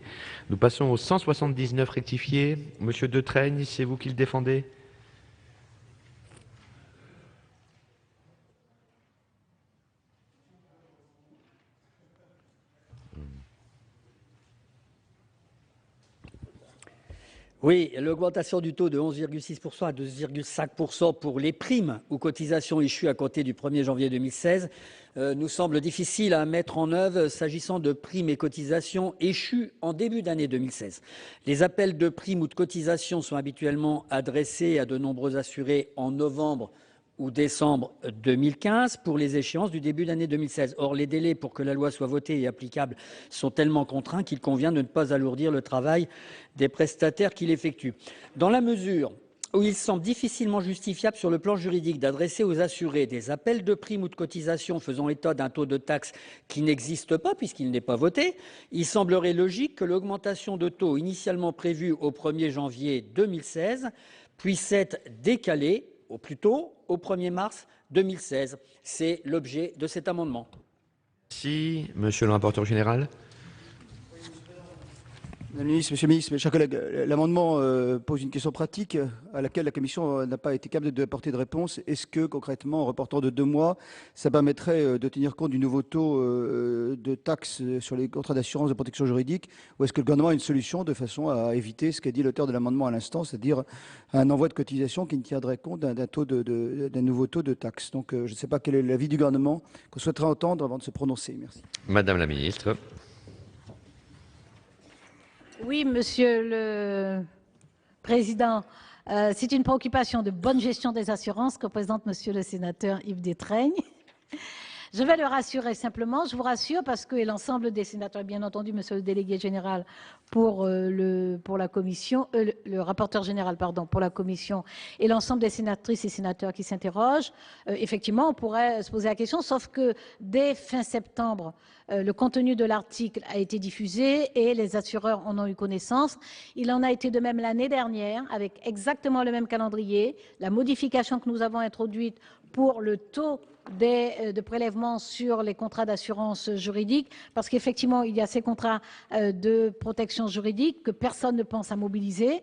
Nous passons au 179 rectifié. Monsieur Detreigne, c'est vous qui le défendez ? Oui, l'augmentation du taux de 11,6% à 2,5% pour les primes ou cotisations échues à compter du 1er janvier 2016 nous semble difficile à mettre en œuvre s'agissant de primes et cotisations échues en début d'année 2016. Les appels de primes ou de cotisations sont habituellement adressés à de nombreux assurés en novembre ou décembre 2015 pour les échéances du début d'année 2016. Or, les délais pour que la loi soit votée et applicable sont tellement contraints qu'il convient de ne pas alourdir le travail des prestataires qui l'effectuent. Dans la mesure où il semble difficilement justifiable sur le plan juridique d'adresser aux assurés des appels de primes ou de cotisations faisant état d'un taux de taxe qui n'existe pas puisqu'il n'est pas voté, il semblerait logique que l'augmentation de taux initialement prévue au 1er janvier 2016 puisse être décalée au plus tôt au 1er mars 2016. C'est l'objet de cet amendement. Merci. Monsieur le rapporteur général. Madame la ministre, monsieur le ministre, mes chers collègues, l'amendement pose une question pratique à laquelle la Commission n'a pas été capable d'apporter de réponse. Est-ce que, concrètement, en reportant de 2 mois, ça permettrait de tenir compte du nouveau taux de taxe sur les contrats d'assurance de protection juridique, ou est-ce que le gouvernement a une solution de façon à éviter ce qu'a dit l'auteur de l'amendement à l'instant, c'est-à-dire un envoi de cotisation qui ne tiendrait compte d'un nouveau taux de taxe? Donc, je ne sais pas quel est l'avis du gouvernement qu'on souhaiterait entendre avant de se prononcer. Merci. Madame la ministre. Oui, Monsieur le Président, c'est une préoccupation de bonne gestion des assurances que présente Monsieur le sénateur Yves Detreigne. Je vais le rassurer simplement, je vous rassure parce que l'ensemble des sénateurs, bien entendu, Monsieur le délégué général pour la commission, le rapporteur général, pardon, pour la commission et l'ensemble des sénatrices et sénateurs qui s'interrogent, effectivement, on pourrait se poser la question, sauf que dès fin septembre, le contenu de l'article a été diffusé et les assureurs en ont eu connaissance. Il en a été de même l'année dernière avec exactement le même calendrier. La modification que nous avons introduite pour le taux de prélèvement sur les contrats d'assurance juridique, parce qu'effectivement, il y a ces contrats de protection juridique que personne ne pense à mobiliser,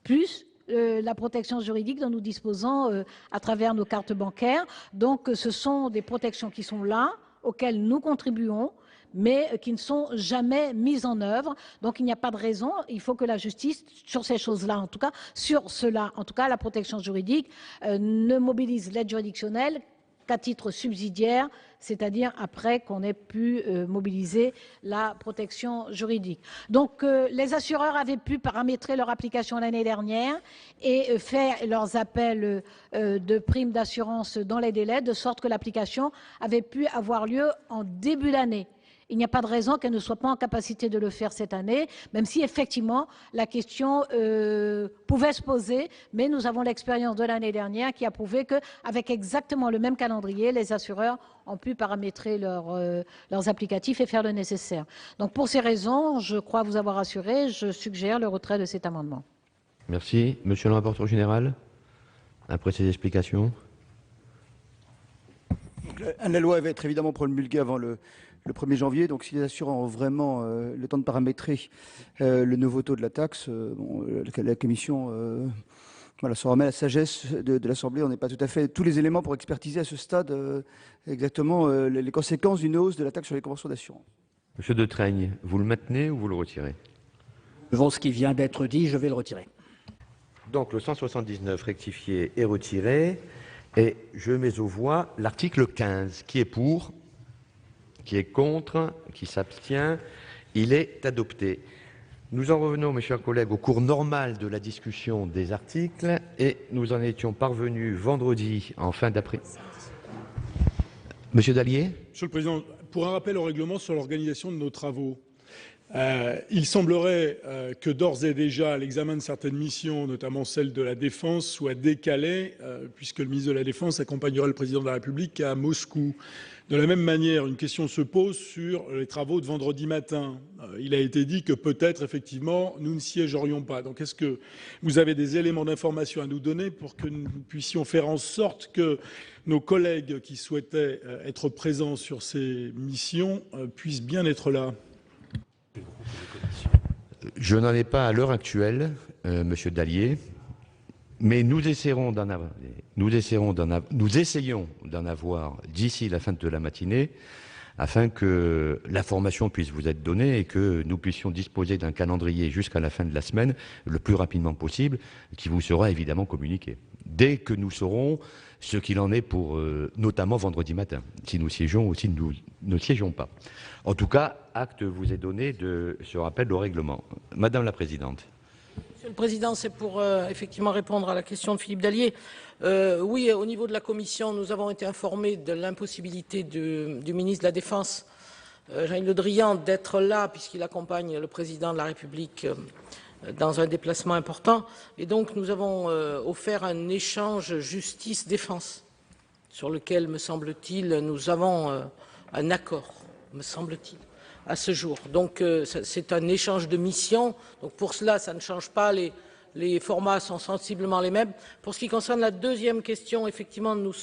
plus la protection juridique dont nous disposons à travers nos cartes bancaires. Donc, ce sont des protections qui sont là, auxquelles nous contribuons, mais qui ne sont jamais mises en œuvre. Donc, il n'y a pas de raison. Il faut que la justice, sur ces choses-là, en tout cas, sur cela, en tout cas, la protection juridique, ne mobilise l'aide juridictionnelle qu'à titre subsidiaire, c'est-à-dire après qu'on ait pu mobiliser la protection juridique. Donc, les assureurs avaient pu paramétrer leur application l'année dernière et faire leurs appels de primes d'assurance dans les délais, de sorte que l'application avait pu avoir lieu en début d'année. Il n'y a pas de raison qu'elle ne soit pas en capacité de le faire cette année, même si effectivement la question pouvait se poser, mais nous avons l'expérience de l'année dernière qui a prouvé qu'avec exactement le même calendrier, les assureurs ont pu paramétrer leurs applicatifs et faire le nécessaire. Donc pour ces raisons, je crois vous avoir assuré, je suggère le retrait de cet amendement. Merci. Monsieur le rapporteur général, après ces explications. La loi va être évidemment promulguée avant le le 1er janvier. Donc si les assureurs ont vraiment le temps de paramétrer le nouveau taux de la taxe, la Commission voilà, se remet à la sagesse de l'Assemblée. On n'est pas tout à fait tous les éléments pour expertiser à ce stade exactement les conséquences d'une hausse de la taxe sur les conventions d'assurance. Monsieur Detraigne, vous le maintenez ou vous le retirez? Devant ce qui vient d'être dit, je vais le retirer. Donc le 179 rectifié est retiré et je mets aux voix l'article 15. Qui est pour? Qui est contre? Qui s'abstient? Il est adopté. Nous en revenons, mes chers collègues, au cours normal de la discussion des articles et nous en étions parvenus vendredi en fin d'après-midi. Monsieur Dallier? Monsieur le Président, pour un rappel au règlement sur l'organisation de nos travaux, il semblerait que d'ores et déjà l'examen de certaines missions, notamment celle de la Défense, soit décalé, puisque le ministre de la Défense accompagnera le Président de la République à Moscou. De la même manière, une question se pose sur les travaux de vendredi matin. Il a été dit que peut-être, effectivement, nous ne siégerions pas. Donc, est-ce que vous avez des éléments d'information à nous donner pour que nous puissions faire en sorte que nos collègues qui souhaitaient être présents sur ces missions puissent bien être là? Je n'en ai pas à l'heure actuelle, Monsieur Dallier, mais nous essayons d'en avoir d'ici la fin de la matinée, afin que l'information puisse vous être donnée et que nous puissions disposer d'un calendrier jusqu'à la fin de la semaine, le plus rapidement possible, qui vous sera évidemment communiqué. Dès que nous saurons ce qu'il en est pour, notamment vendredi matin, si nous siégeons ou si nous ne siégeons pas. En tout cas, acte vous est donné de ce rappel au règlement. Madame la Présidente. Monsieur le Président, c'est pour effectivement répondre à la question de Philippe Dallier. Oui, au niveau de la Commission, nous avons été informés de l'impossibilité du ministre de la Défense, Jean-Yves Le Drian, d'être là, puisqu'il accompagne le Président de la République dans un déplacement important. Et donc, nous avons offert un échange justice-défense, sur lequel, me semble-t-il, nous avons un accord, me semble-t-il, à ce jour. Donc, c'est un échange de missions. Donc, pour cela, ça ne change pas. Les formats sont sensiblement les mêmes. Pour ce qui concerne la deuxième question, effectivement, nous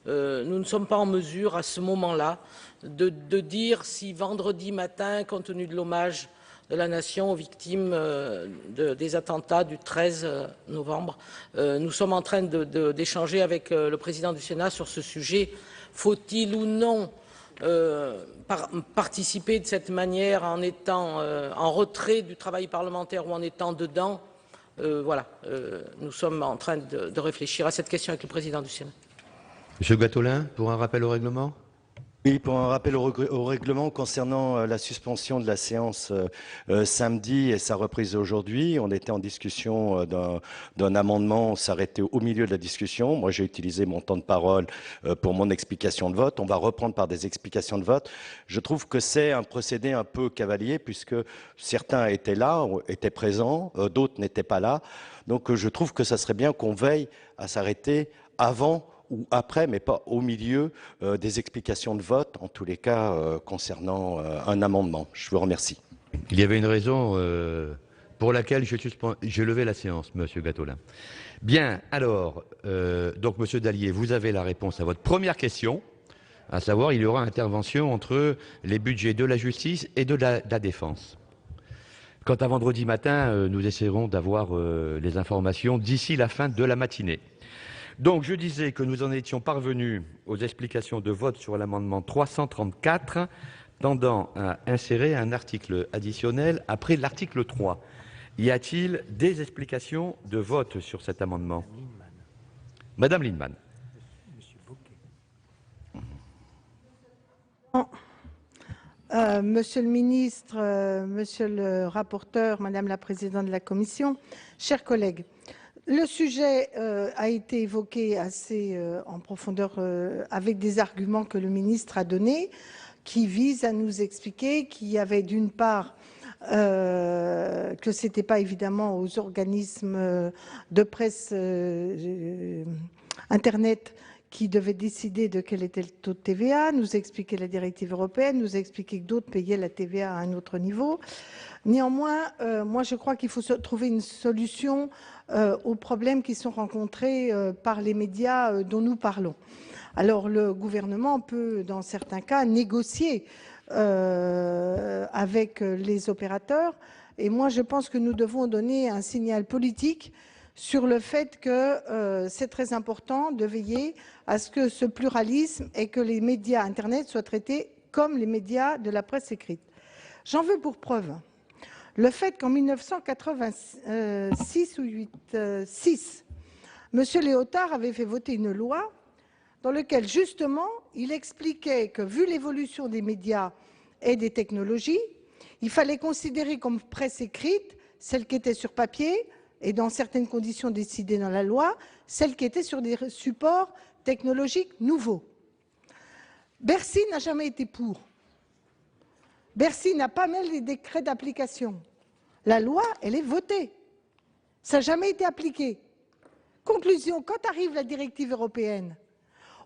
ne sommes pas en mesure, à ce moment-là, de dire si vendredi matin, compte tenu de l'hommage de la nation aux victimes des attentats du 13 novembre, nous sommes en train d'échanger avec le président du Sénat sur ce sujet. Faut-il ou non participer de cette manière en étant en retrait du travail parlementaire ou en étant dedans? Voilà, nous sommes en train de réfléchir à cette question avec le président du Sénat. Monsieur Gattolin, pour un rappel au règlement. Oui, pour un rappel au règlement concernant la suspension de la séance samedi et sa reprise aujourd'hui, on était en discussion d'un amendement, on s'arrêtait au milieu de la discussion. Moi, j'ai utilisé mon temps de parole pour mon explication de vote. On va reprendre par des explications de vote. Je trouve que c'est un procédé un peu cavalier puisque certains étaient là, étaient présents, d'autres n'étaient pas là. Donc, je trouve que ça serait bien qu'on veille à s'arrêter avant ou après, mais pas au milieu des explications de vote, en tous les cas concernant un amendement. Je vous remercie. Il y avait une raison pour laquelle j'ai levé la séance, Monsieur Gattolin. Bien, alors, donc Monsieur Dallier, vous avez la réponse à votre première question, à savoir il y aura intervention entre les budgets de la justice et de la défense. Quant à vendredi matin, nous essaierons d'avoir les informations d'ici la fin de la matinée. Donc, je disais que nous en étions parvenus aux explications de vote sur l'amendement 334, tendant à insérer un article additionnel après l'article 3. Y a-t-il des explications de vote sur cet amendement? Madame Lienemann. Monsieur le ministre, monsieur le rapporteur, madame la présidente de la commission, chers collègues, le sujet a été évoqué assez en profondeur avec des arguments que le ministre a donnés qui visent à nous expliquer qu'il y avait d'une part que ce n'était pas évidemment aux organismes de presse Internet qui devait décider de quel était le taux de TVA, nous expliquer la directive européenne, nous expliquer que d'autres payaient la TVA à un autre niveau. Néanmoins, moi je crois qu'il faut trouver une solution aux problèmes qui sont rencontrés par les médias dont nous parlons. Alors le gouvernement peut, dans certains cas, négocier avec les opérateurs, et moi je pense que nous devons donner un signal politique sur le fait que c'est très important de veiller à ce que ce pluralisme et que les médias Internet soient traités comme les médias de la presse écrite. J'en veux pour preuve le fait qu'en 1986 ou 86, M. Léotard avait fait voter une loi dans laquelle, justement, il expliquait que, vu l'évolution des médias et des technologies, il fallait considérer comme presse écrite celle qui était sur papier et, dans certaines conditions décidées dans la loi, celle qui était sur des supports technologiques nouveaux. Bercy n'a jamais été pour. Bercy n'a pas mis les décrets d'application. La loi, elle est votée. Ça n'a jamais été appliqué. Conclusion, quand arrive la directive européenne,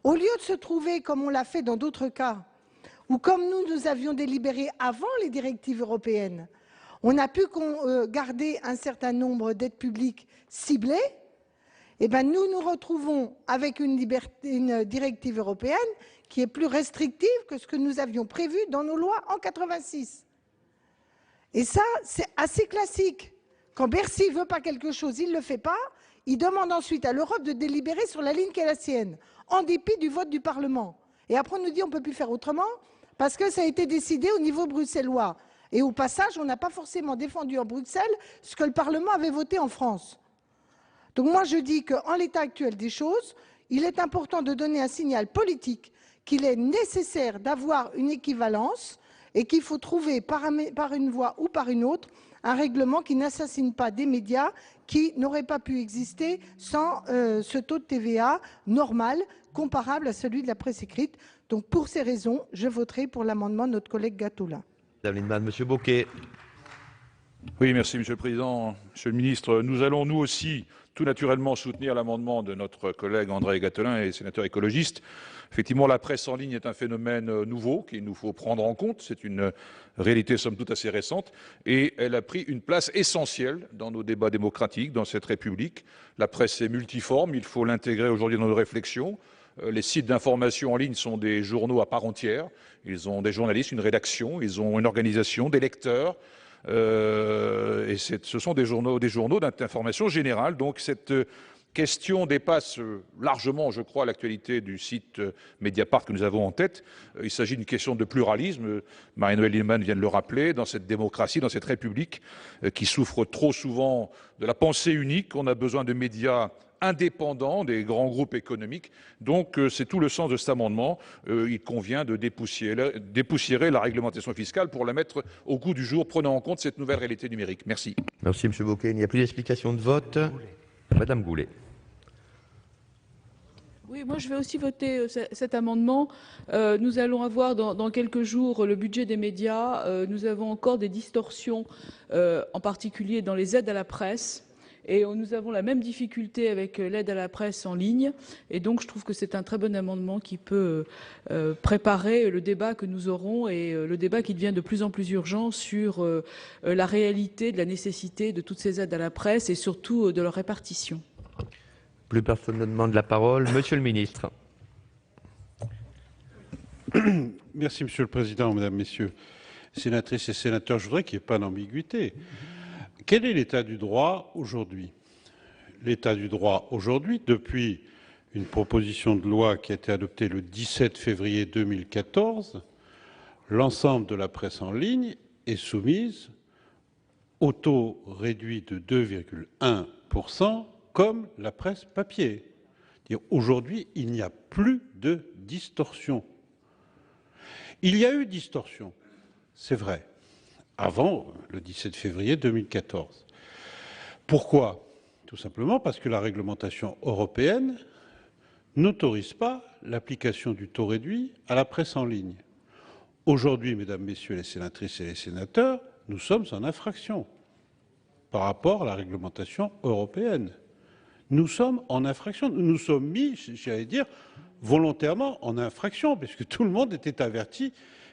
au lieu de se trouver, comme on l'a fait dans d'autres cas, ou comme nous avions délibéré avant les directives européennes, on a pu garder un certain nombre d'aides publiques ciblées, et bien nous nous retrouvons avec une directive européenne qui est plus restrictive que ce que nous avions prévu dans nos lois en 86. Et ça, c'est assez classique. Quand Bercy ne veut pas quelque chose, il ne le fait pas, il demande ensuite à l'Europe de délibérer sur la ligne qui est la sienne, en dépit du vote du Parlement. Et après, on nous dit on ne peut plus faire autrement, parce que ça a été décidé au niveau bruxellois. Et au passage, on n'a pas forcément défendu en Bruxelles ce que le Parlement avait voté en France. Donc moi, je dis qu'en l'état actuel des choses, il est important de donner un signal politique qu'il est nécessaire d'avoir une équivalence et qu'il faut trouver par une voie ou par une autre un règlement qui n'assassine pas des médias qui n'auraient pas pu exister sans ce taux de TVA normal, comparable à celui de la presse écrite. Donc pour ces raisons, je voterai pour l'amendement de notre collègue Gattolin. Madame Lindemann, Monsieur Bocquet. Oui, merci Monsieur le Président. Monsieur le Ministre, nous allons nous aussi tout naturellement soutenir l'amendement de notre collègue André Gattolin et sénateur écologiste. Effectivement, la presse en ligne est un phénomène nouveau qu'il nous faut prendre en compte. C'est une réalité somme toute assez récente et elle a pris une place essentielle dans nos débats démocratiques, dans cette République. La presse est multiforme, il faut l'intégrer aujourd'hui dans nos réflexions. Les sites d'information en ligne sont des journaux à part entière. Ils ont des journalistes, une rédaction, ils ont une organisation, des lecteurs. Et ce sont des journaux d'information générale. Donc cette question dépasse largement, je crois, l'actualité du site Mediapart que nous avons en tête. Il s'agit d'une question de pluralisme. Marie-Noëlle Lienemann vient de le rappeler. Dans cette démocratie, dans cette République qui souffre trop souvent de la pensée unique, on a besoin de médias indépendants des grands groupes économiques. Donc c'est tout le sens de cet amendement. Il convient de dépoussiérer la réglementation fiscale pour la mettre au goût du jour, prenant en compte cette nouvelle réalité numérique. Merci. Merci Monsieur Bocquet. Il n'y a plus d'explication de vote. Madame Goulet. Oui, moi je vais aussi voter cet amendement. Nous allons avoir dans quelques jours le budget des médias. Nous avons encore des distorsions, en particulier dans les aides à la presse. Et nous avons la même difficulté avec l'aide à la presse en ligne. Et donc, je trouve que c'est un très bon amendement qui peut préparer le débat que nous aurons et le débat qui devient de plus en plus urgent sur la réalité de la nécessité de toutes ces aides à la presse et surtout de leur répartition. Plus personne ne demande la parole. Monsieur le ministre. Merci, Monsieur le Président, Mesdames, Messieurs, sénatrices et sénateurs. Je voudrais qu'il n'y ait pas d'ambiguïté. Quel est l'état du droit aujourd'hui? L'état du droit aujourd'hui, depuis une proposition de loi qui a été adoptée le 17 février 2014, l'ensemble de la presse en ligne est soumise au taux réduit de 2,1% comme la presse papier. Aujourd'hui, il n'y a plus de distorsion. Il y a eu distorsion, c'est vrai, avant le 17 février 2014. Pourquoi? Tout simplement parce que la réglementation européenne n'autorise pas l'application du taux réduit à la presse en ligne. Aujourd'hui, Mesdames, Messieurs les sénatrices et les sénateurs, nous sommes en infraction par rapport à la réglementation européenne. nous sommes en infraction. Nous nous sommes mis, j'allais dire, volontairement en infraction, puisque tout le monde était averti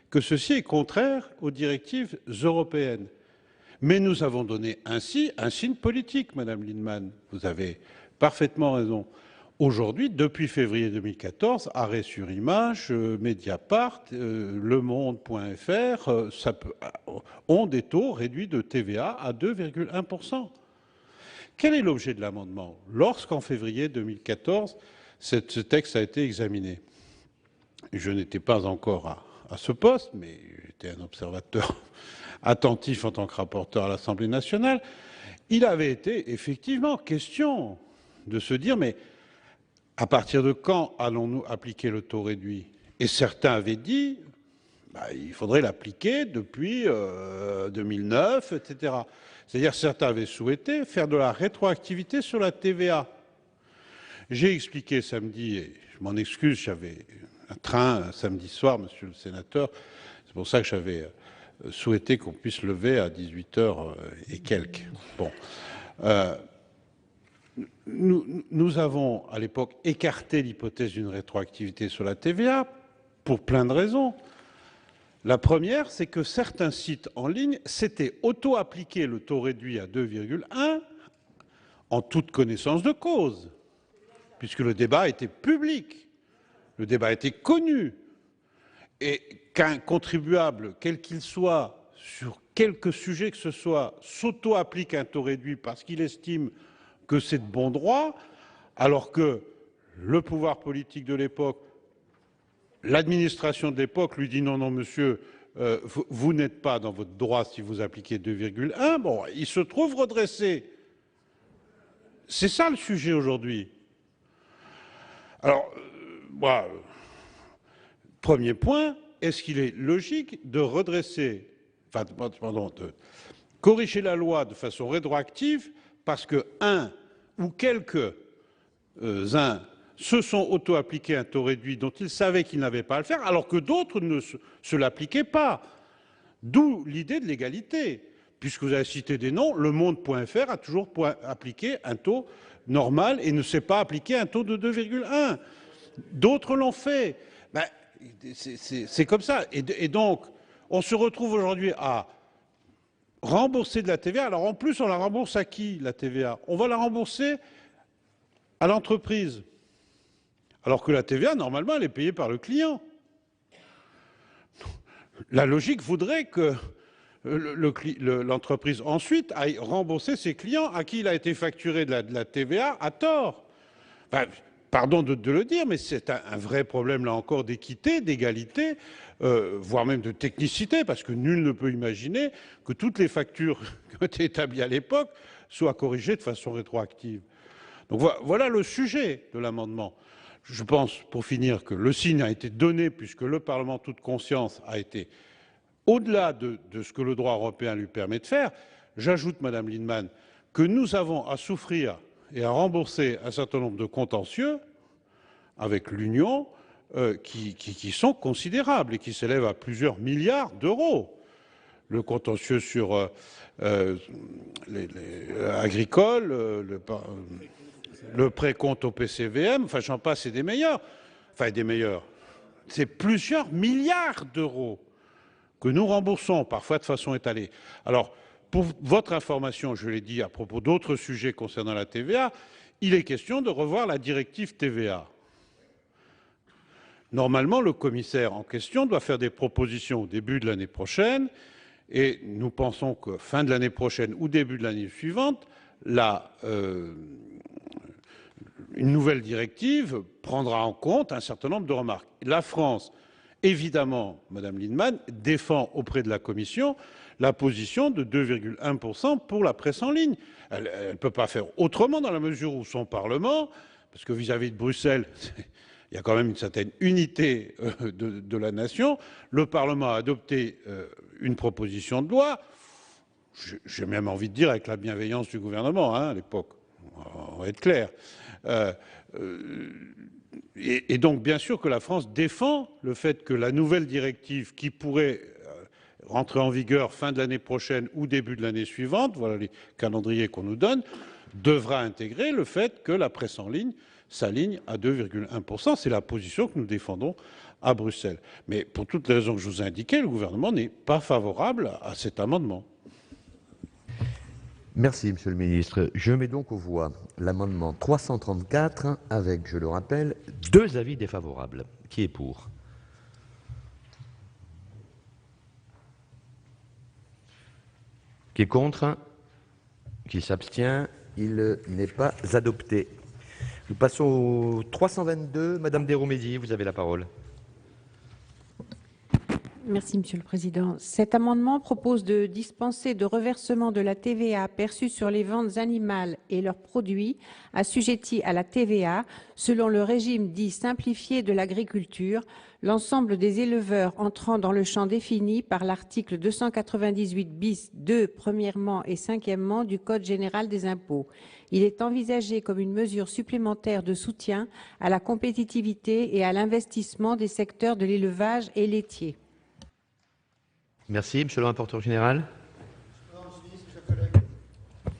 que ceci est contraire aux directives européennes. Mais nous avons donné ainsi un signe politique, Madame Lienemann. Vous avez parfaitement raison. Aujourd'hui, depuis février 2014, arrêt sur image, Mediapart, lemonde.fr ont des taux réduits de TVA à 2,1%. Quel est l'objet de l'amendement? Lorsqu'en février 2014, ce texte a été examiné, je n'étais pas encore à ce poste, mais j'étais un observateur attentif en tant que rapporteur à l'Assemblée nationale, il avait été effectivement question de se dire, mais à partir de quand allons-nous appliquer le taux réduit? Et certains avaient dit, il faudrait l'appliquer depuis 2009, etc. C'est-à-dire certains avaient souhaité faire de la rétroactivité sur la TVA. J'ai expliqué samedi, et je m'en excuse, j'avais un train un samedi soir, monsieur le sénateur, c'est pour ça que j'avais souhaité qu'on puisse lever à 18h et quelques. Bon. Nous avons, à l'époque, écarté l'hypothèse d'une rétroactivité sur la TVA pour plein de raisons. La première, c'est que certains sites en ligne s'étaient auto-appliqués le taux réduit à 2,1 en toute connaissance de cause, puisque le débat était public, le débat était connu, et qu'un contribuable, quel qu'il soit, sur quelque sujet que ce soit, s'auto-applique un taux réduit parce qu'il estime que c'est de bon droit, alors que le pouvoir politique de l'époque, l'administration de l'époque lui dit non, non, monsieur, vous n'êtes pas dans votre droit si vous appliquez 2,1. Bon, il se trouve redressé. C'est ça le sujet aujourd'hui. Alors, moi, premier point, est-ce qu'il est logique de redresser, pardon, de corriger la loi de façon rétroactive parce que un ou quelques-uns se sont auto-appliqués un taux réduit dont ils savaient qu'ils n'avaient pas à le faire, alors que d'autres ne se l'appliquaient pas. D'où l'idée de l'égalité. Puisque vous avez cité des noms, lemonde.fr a toujours appliqué un taux normal et ne s'est pas appliqué un taux de 2,1. D'autres l'ont fait. C'est comme ça. Et donc, on se retrouve aujourd'hui à rembourser de la TVA. Alors en plus, on la rembourse à qui, la TVA? On va la rembourser à l'entreprise. Alors que la TVA, normalement, elle est payée par le client. La logique voudrait que l'entreprise ensuite aille rembourser ses clients à qui il a été facturé de la TVA à tort. Enfin, pardon de le dire, mais c'est un vrai problème, là encore, d'équité, d'égalité, voire même de technicité, parce que nul ne peut imaginer que toutes les factures qui ont été établies à l'époque soient corrigées de façon rétroactive. Donc voilà le sujet de l'amendement. Je pense, pour finir, que le signe a été donné puisque le Parlement, toute conscience, a été au-delà de ce que le droit européen lui permet de faire. J'ajoute, Madame Lienemann, que nous avons à souffrir et à rembourser un certain nombre de contentieux avec l'Union qui sont considérables et qui s'élèvent à plusieurs milliards d'euros. Le contentieux sur agricole, le précompte au PCVM, enfin j'en passe, et des meilleurs. Enfin des meilleurs. C'est plusieurs milliards d'euros que nous remboursons, parfois de façon étalée. Alors, pour votre information, je l'ai dit à propos d'autres sujets concernant la TVA, il est question de revoir la directive TVA. Normalement, le commissaire en question doit faire des propositions au début de l'année prochaine, et nous pensons que fin de l'année prochaine ou début de l'année suivante, une nouvelle directive prendra en compte un certain nombre de remarques. La France, évidemment, Madame Lienemann, défend auprès de la Commission la position de 2,1% pour la presse en ligne. Elle ne peut pas faire autrement dans la mesure où son Parlement, parce que vis-à-vis de Bruxelles, il y a quand même une certaine unité de la nation, le Parlement a adopté une proposition de loi, j'ai même envie de dire avec la bienveillance du gouvernement à l'époque, on va être clair. Et donc, bien sûr que la France défend le fait que la nouvelle directive qui pourrait rentrer en vigueur fin de l'année prochaine ou début de l'année suivante, voilà les calendriers qu'on nous donne, devra intégrer le fait que la presse en ligne s'aligne à 2,1%. C'est la position que nous défendons à Bruxelles. Mais pour toutes les raisons que je vous ai indiquées, le gouvernement n'est pas favorable à cet amendement. Merci, Monsieur le Ministre. Je mets donc aux voix l'amendement 334 avec, je le rappelle, 2 avis défavorables. Qui est pour? Qui est contre? Qui s'abstient? Il n'est pas adopté. Nous passons au 322. Madame Deromedi, vous avez la parole. Merci, Monsieur le Président. Cet amendement propose de dispenser de reversement de la TVA perçue sur les ventes animales et leurs produits assujettis à la TVA selon le régime dit simplifié de l'agriculture, l'ensemble des éleveurs entrant dans le champ défini par l'article 298 bis 2 premièrement et cinquièmement du Code général des impôts. Il est envisagé comme une mesure supplémentaire de soutien à la compétitivité et à l'investissement des secteurs de l'élevage et laitier. Merci, Monsieur le rapporteur général.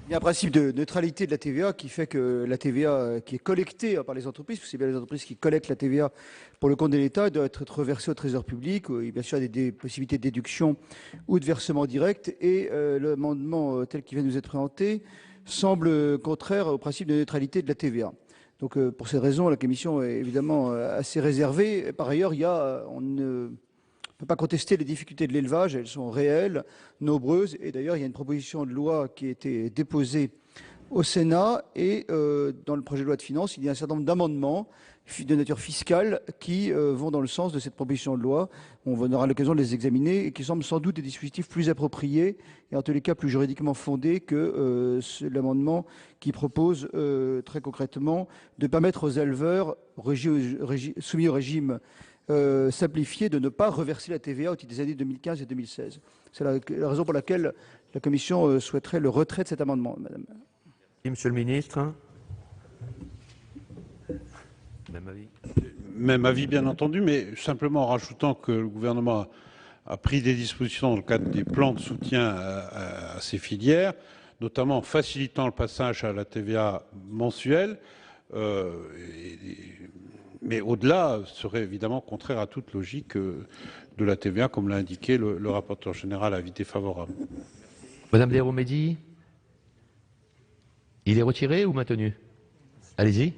Il y a un principe de neutralité de la TVA qui fait que la TVA qui est collectée par les entreprises, parce que c'est bien les entreprises qui collectent la TVA pour le compte de l'État, doit être reversée au Trésor public. Il y a bien sûr des possibilités de déduction ou de versement direct. Et l'amendement tel qu'il vient de nous être présenté semble contraire au principe de neutralité de la TVA. Donc pour ces raisons, la Commission est évidemment assez réservée. Par ailleurs, on ne peut pas contester les difficultés de l'élevage, elles sont réelles, nombreuses, et d'ailleurs il y a une proposition de loi qui a été déposée au Sénat, et dans le projet de loi de finances, il y a un certain nombre d'amendements de nature fiscale qui vont dans le sens de cette proposition de loi. On aura l'occasion de les examiner, et qui semblent sans doute des dispositifs plus appropriés, et en tous les cas plus juridiquement fondés que l'amendement qui propose très concrètement de permettre aux éleveurs soumis au régime simplifié de ne pas reverser la TVA au titre des années 2015 et 2016. C'est la raison pour laquelle la Commission souhaiterait le retrait de cet amendement, Madame. Monsieur le Ministre. Même avis. Même avis, bien entendu, mais simplement en rajoutant que le gouvernement a pris des dispositions dans le cadre des plans de soutien à ces filières, notamment en facilitant le passage à la TVA mensuelle. Mais au-delà, serait évidemment contraire à toute logique de la TVA, comme l'a indiqué le rapporteur général, avis défavorable. Madame Deromedi, il est retiré ou maintenu? Allez-y.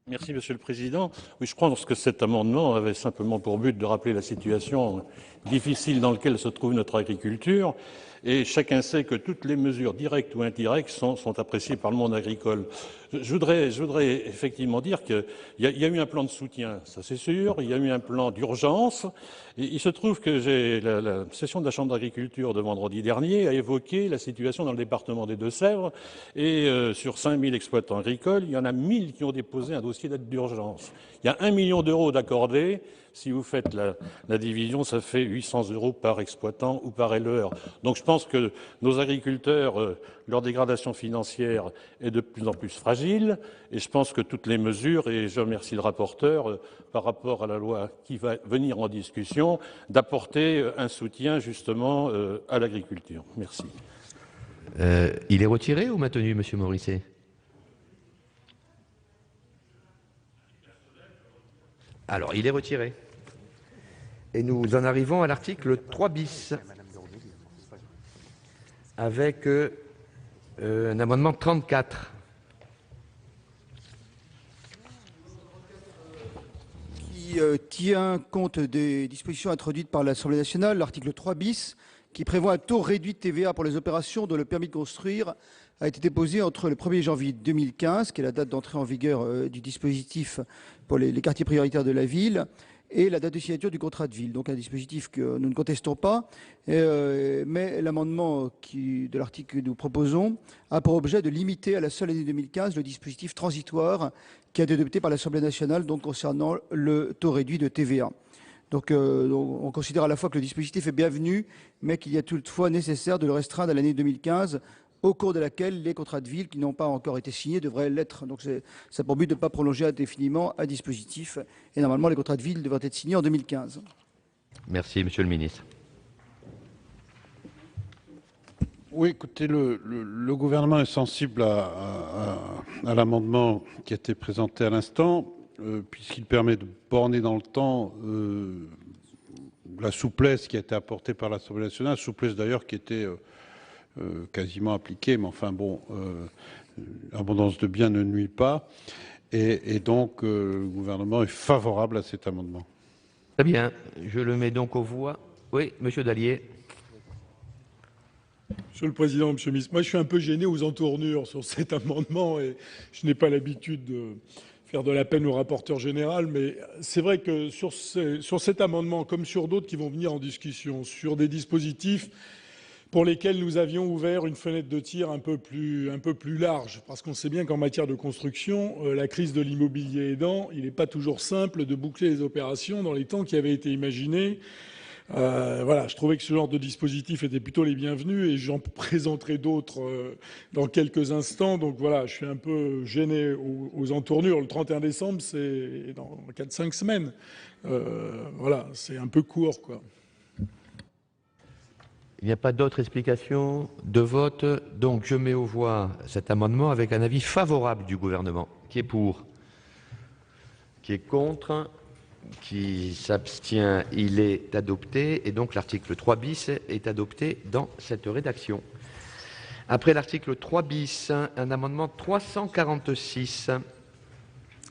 Merci, Monsieur le Président. Oui, je pense que cet amendement avait simplement pour but de rappeler la situation difficile dans laquelle se trouve notre agriculture. Et chacun sait que toutes les mesures directes ou indirectes sont appréciées par le monde agricole. Je voudrais effectivement dire qu'il y a eu un plan de soutien, ça c'est sûr, il y a eu un plan d'urgence. Il se trouve que la session de la Chambre d'agriculture de vendredi dernier a évoqué la situation dans le département des Deux-Sèvres. Et sur 5000 exploitants agricoles, il y en a 1000 qui ont déposé un dossier d'aide d'urgence. Il y a 1 million d'euros d'accordés. Si vous faites la division, ça fait 800 euros par exploitant ou par éleveur. Donc je pense que nos agriculteurs, leur dégradation financière est de plus en plus fragile. Et je pense que toutes les mesures, et je remercie le rapporteur par rapport à la loi qui va venir en discussion, d'apporter un soutien justement à l'agriculture. Merci. Il est retiré ou maintenu, Monsieur Morisset? Alors, il est retiré. Et nous en arrivons à l'article 3 bis, avec un amendement 34. Qui tient compte des dispositions introduites par l'Assemblée nationale, l'article 3 bis, qui prévoit un taux réduit de TVA pour les opérations dont le permis de construire a été déposé entre le 1er janvier 2015, qui est la date d'entrée en vigueur du dispositif pour les quartiers prioritaires de la ville, et la date de signature du contrat de ville. Donc un dispositif que nous ne contestons pas, mais l'amendement de l'article que nous proposons a pour objet de limiter à la seule année 2015 le dispositif transitoire qui a été adopté par l'Assemblée nationale, donc concernant le taux réduit de TVA. Donc on considère à la fois que le dispositif est bienvenu, mais qu'il y a toutefois nécessaire de le restreindre à l'année 2015, au cours de laquelle les contrats de ville qui n'ont pas encore été signés devraient l'être. Donc c'est pour but de ne pas prolonger indéfiniment un dispositif. Et normalement, les contrats de ville devraient être signés en 2015. Merci, Monsieur le Ministre. Oui, écoutez, le gouvernement est sensible à l'amendement qui a été présenté à l'instant, puisqu'il permet de borner dans le temps la souplesse qui a été apportée par l'Assemblée nationale, souplesse d'ailleurs qui était quasiment appliquée, mais enfin bon, abondance de biens ne nuit pas, et donc le gouvernement est favorable à cet amendement. Très bien, je le mets donc aux voix. Oui, Monsieur Dallier. Monsieur le Président, Monsieur le Ministre, moi je suis un peu gêné aux entournures sur cet amendement et je n'ai pas l'habitude de faire de la peine au rapporteur général, mais c'est vrai que sur cet amendement, comme sur d'autres qui vont venir en discussion, sur des dispositifs pour lesquels nous avions ouvert une fenêtre de tir un peu plus large, parce qu'on sait bien qu'en matière de construction, la crise de l'immobilier aidant, il n'est pas toujours simple de boucler les opérations dans les temps qui avaient été imaginés. Voilà, je trouvais que ce genre de dispositif était plutôt les bienvenus et j'en présenterai d'autres dans quelques instants. Donc voilà, je suis un peu gêné aux entournures. Le 31 décembre, c'est dans 4-5 semaines. Voilà, c'est un peu court, quoi. Il n'y a pas d'autres explications de vote. Donc je mets aux voix cet amendement avec un avis favorable du gouvernement. Qui est pour? Qui est contre? Qui s'abstient? Il est adopté. Et donc l'article 3 bis est adopté dans cette rédaction. Après l'article 3 bis, un amendement 346.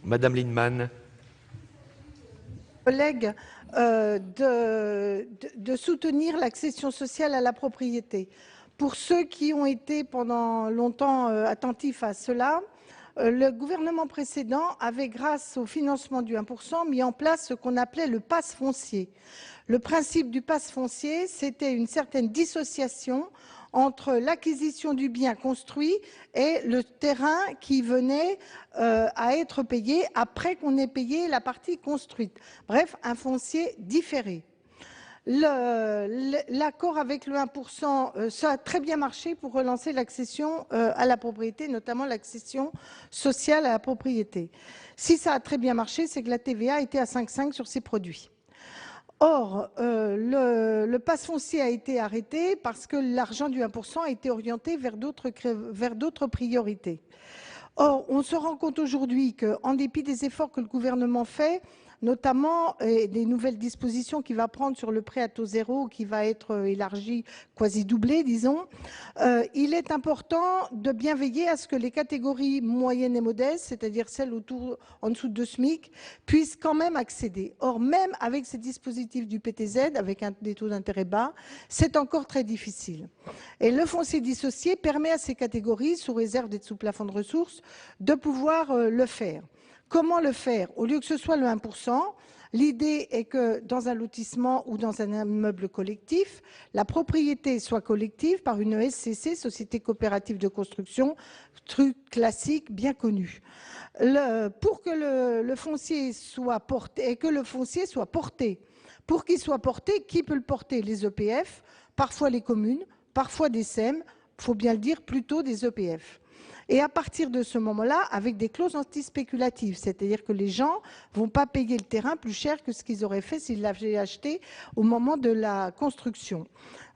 Madame Lienemann. Collègues, de soutenir l'accession sociale à la propriété. Pour ceux qui ont été pendant longtemps attentifs à cela, le gouvernement précédent avait, grâce au financement du 1%, mis en place ce qu'on appelait le pass foncier. Le principe du pass foncier, c'était une certaine dissociation entre l'acquisition du bien construit et le terrain qui venait à être payé après qu'on ait payé la partie construite. Bref, un foncier différé. L'accord avec le 1%, ça a très bien marché pour relancer l'accession à la propriété, notamment l'accession sociale à la propriété. Si ça a très bien marché, c'est que la TVA était à 5,5 sur ces produits. Or, le pass foncier a été arrêté parce que l'argent du 1% a été orienté vers d'autres priorités. Or, on se rend compte aujourd'hui qu'en dépit des efforts que le gouvernement fait, notamment des nouvelles dispositions qu'il va prendre sur le prêt à taux zéro, qui va être élargi, quasi doublé, disons, il est important de bien veiller à ce que les catégories moyennes et modestes, c'est-à-dire celles en dessous de 2 SMIC, puissent quand même accéder. Or, même avec ces dispositifs du PTZ, avec des taux d'intérêt bas, c'est encore très difficile. Et le foncier dissocié permet à ces catégories, sous réserve d'être sous plafond de ressources, de pouvoir le faire. Comment le faire? Au lieu que ce soit le 1%, l'idée est que dans un lotissement ou dans un immeuble collectif, la propriété soit collective par une SCC, Société coopérative de construction, truc classique bien connu. Pour que le foncier soit porté, et que le foncier soit porté, pour qu'il soit porté, qui peut le porter? Les EPF, parfois les communes, parfois des SEM, il faut bien le dire, plutôt des EPF. Et à partir de ce moment-là, avec des clauses anti-spéculatives, c'est-à-dire que les gens ne vont pas payer le terrain plus cher que ce qu'ils auraient fait s'ils l'avaient acheté au moment de la construction.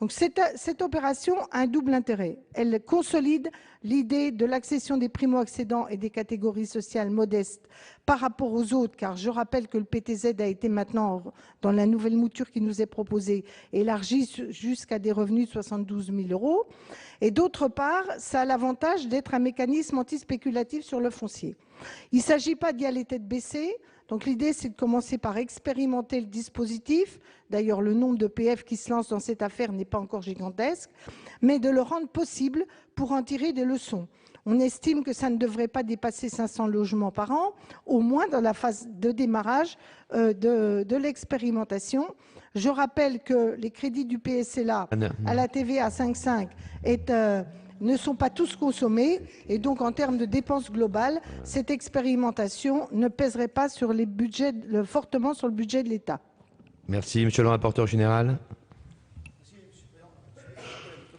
Donc cette opération a un double intérêt. Elle consolide l'idée de l'accession des primo-accédants et des catégories sociales modestes par rapport aux autres, car je rappelle que le PTZ a été maintenant, dans la nouvelle mouture qui nous est proposée, élargi jusqu'à des revenus de 72 000 €. Et d'autre part, ça a l'avantage d'être un mécanisme anti-spéculatif sur le foncier. Il ne s'agit pas d'y aller tête baissée. Donc l'idée, c'est de commencer par expérimenter le dispositif. D'ailleurs, le nombre de PF qui se lancent dans cette affaire n'est pas encore gigantesque, mais de le rendre possible pour en tirer des leçons. On estime que ça ne devrait pas dépasser 500 logements par an, au moins dans la phase de démarrage de l'expérimentation. Je rappelle que les crédits du PSLA à la TVA à 5,5 ne sont pas tous consommés, et donc en termes de dépenses globales, cette expérimentation ne pèserait pas sur les budgets, fortement sur le budget de l'État. Merci, monsieur le rapporteur général.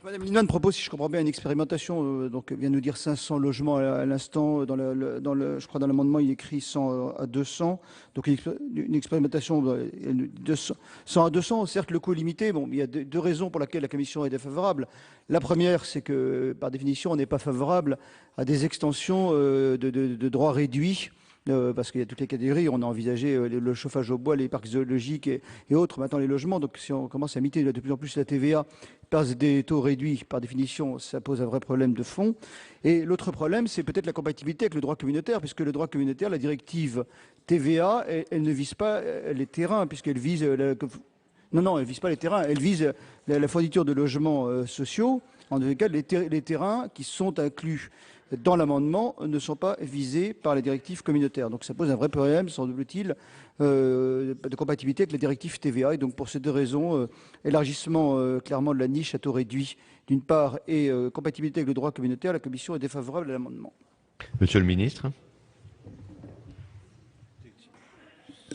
Madame Lienemann propose, si je comprends bien, une expérimentation. Donc, vient de nous dire 500 logements à l'instant. Je crois dans l'amendement, il écrit 100 à 200. Donc, une expérimentation de 100 à 200. Certes, le coût est limité. Bon, il y a deux raisons pour lesquelles la Commission est défavorable. La première, c'est que, par définition, on n'est pas favorable à des extensions de droits réduits. Parce qu'il y a toutes les catégories, on a envisagé le chauffage au bois, les parcs zoologiques et autres, maintenant les logements. Donc si on commence à imiter de plus en plus la TVA par des taux réduits, par définition, ça pose un vrai problème de fond. Et l'autre problème, c'est peut-être la compatibilité avec le droit communautaire, puisque le droit communautaire, la directive TVA, elle ne vise pas les terrains, puisqu'elle vise... Non, elle ne vise pas les terrains, elle vise la fourniture de logements sociaux. En tout cas, les terrains qui sont inclus dans l'amendement ne sont pas visés par les directives communautaires. Donc ça pose un vrai problème, semble-t-il, de compatibilité avec les directives TVA. Et donc pour ces deux raisons, élargissement clairement de la niche à taux réduit d'une part et compatibilité avec le droit communautaire, la Commission est défavorable à l'amendement. Monsieur le ministre.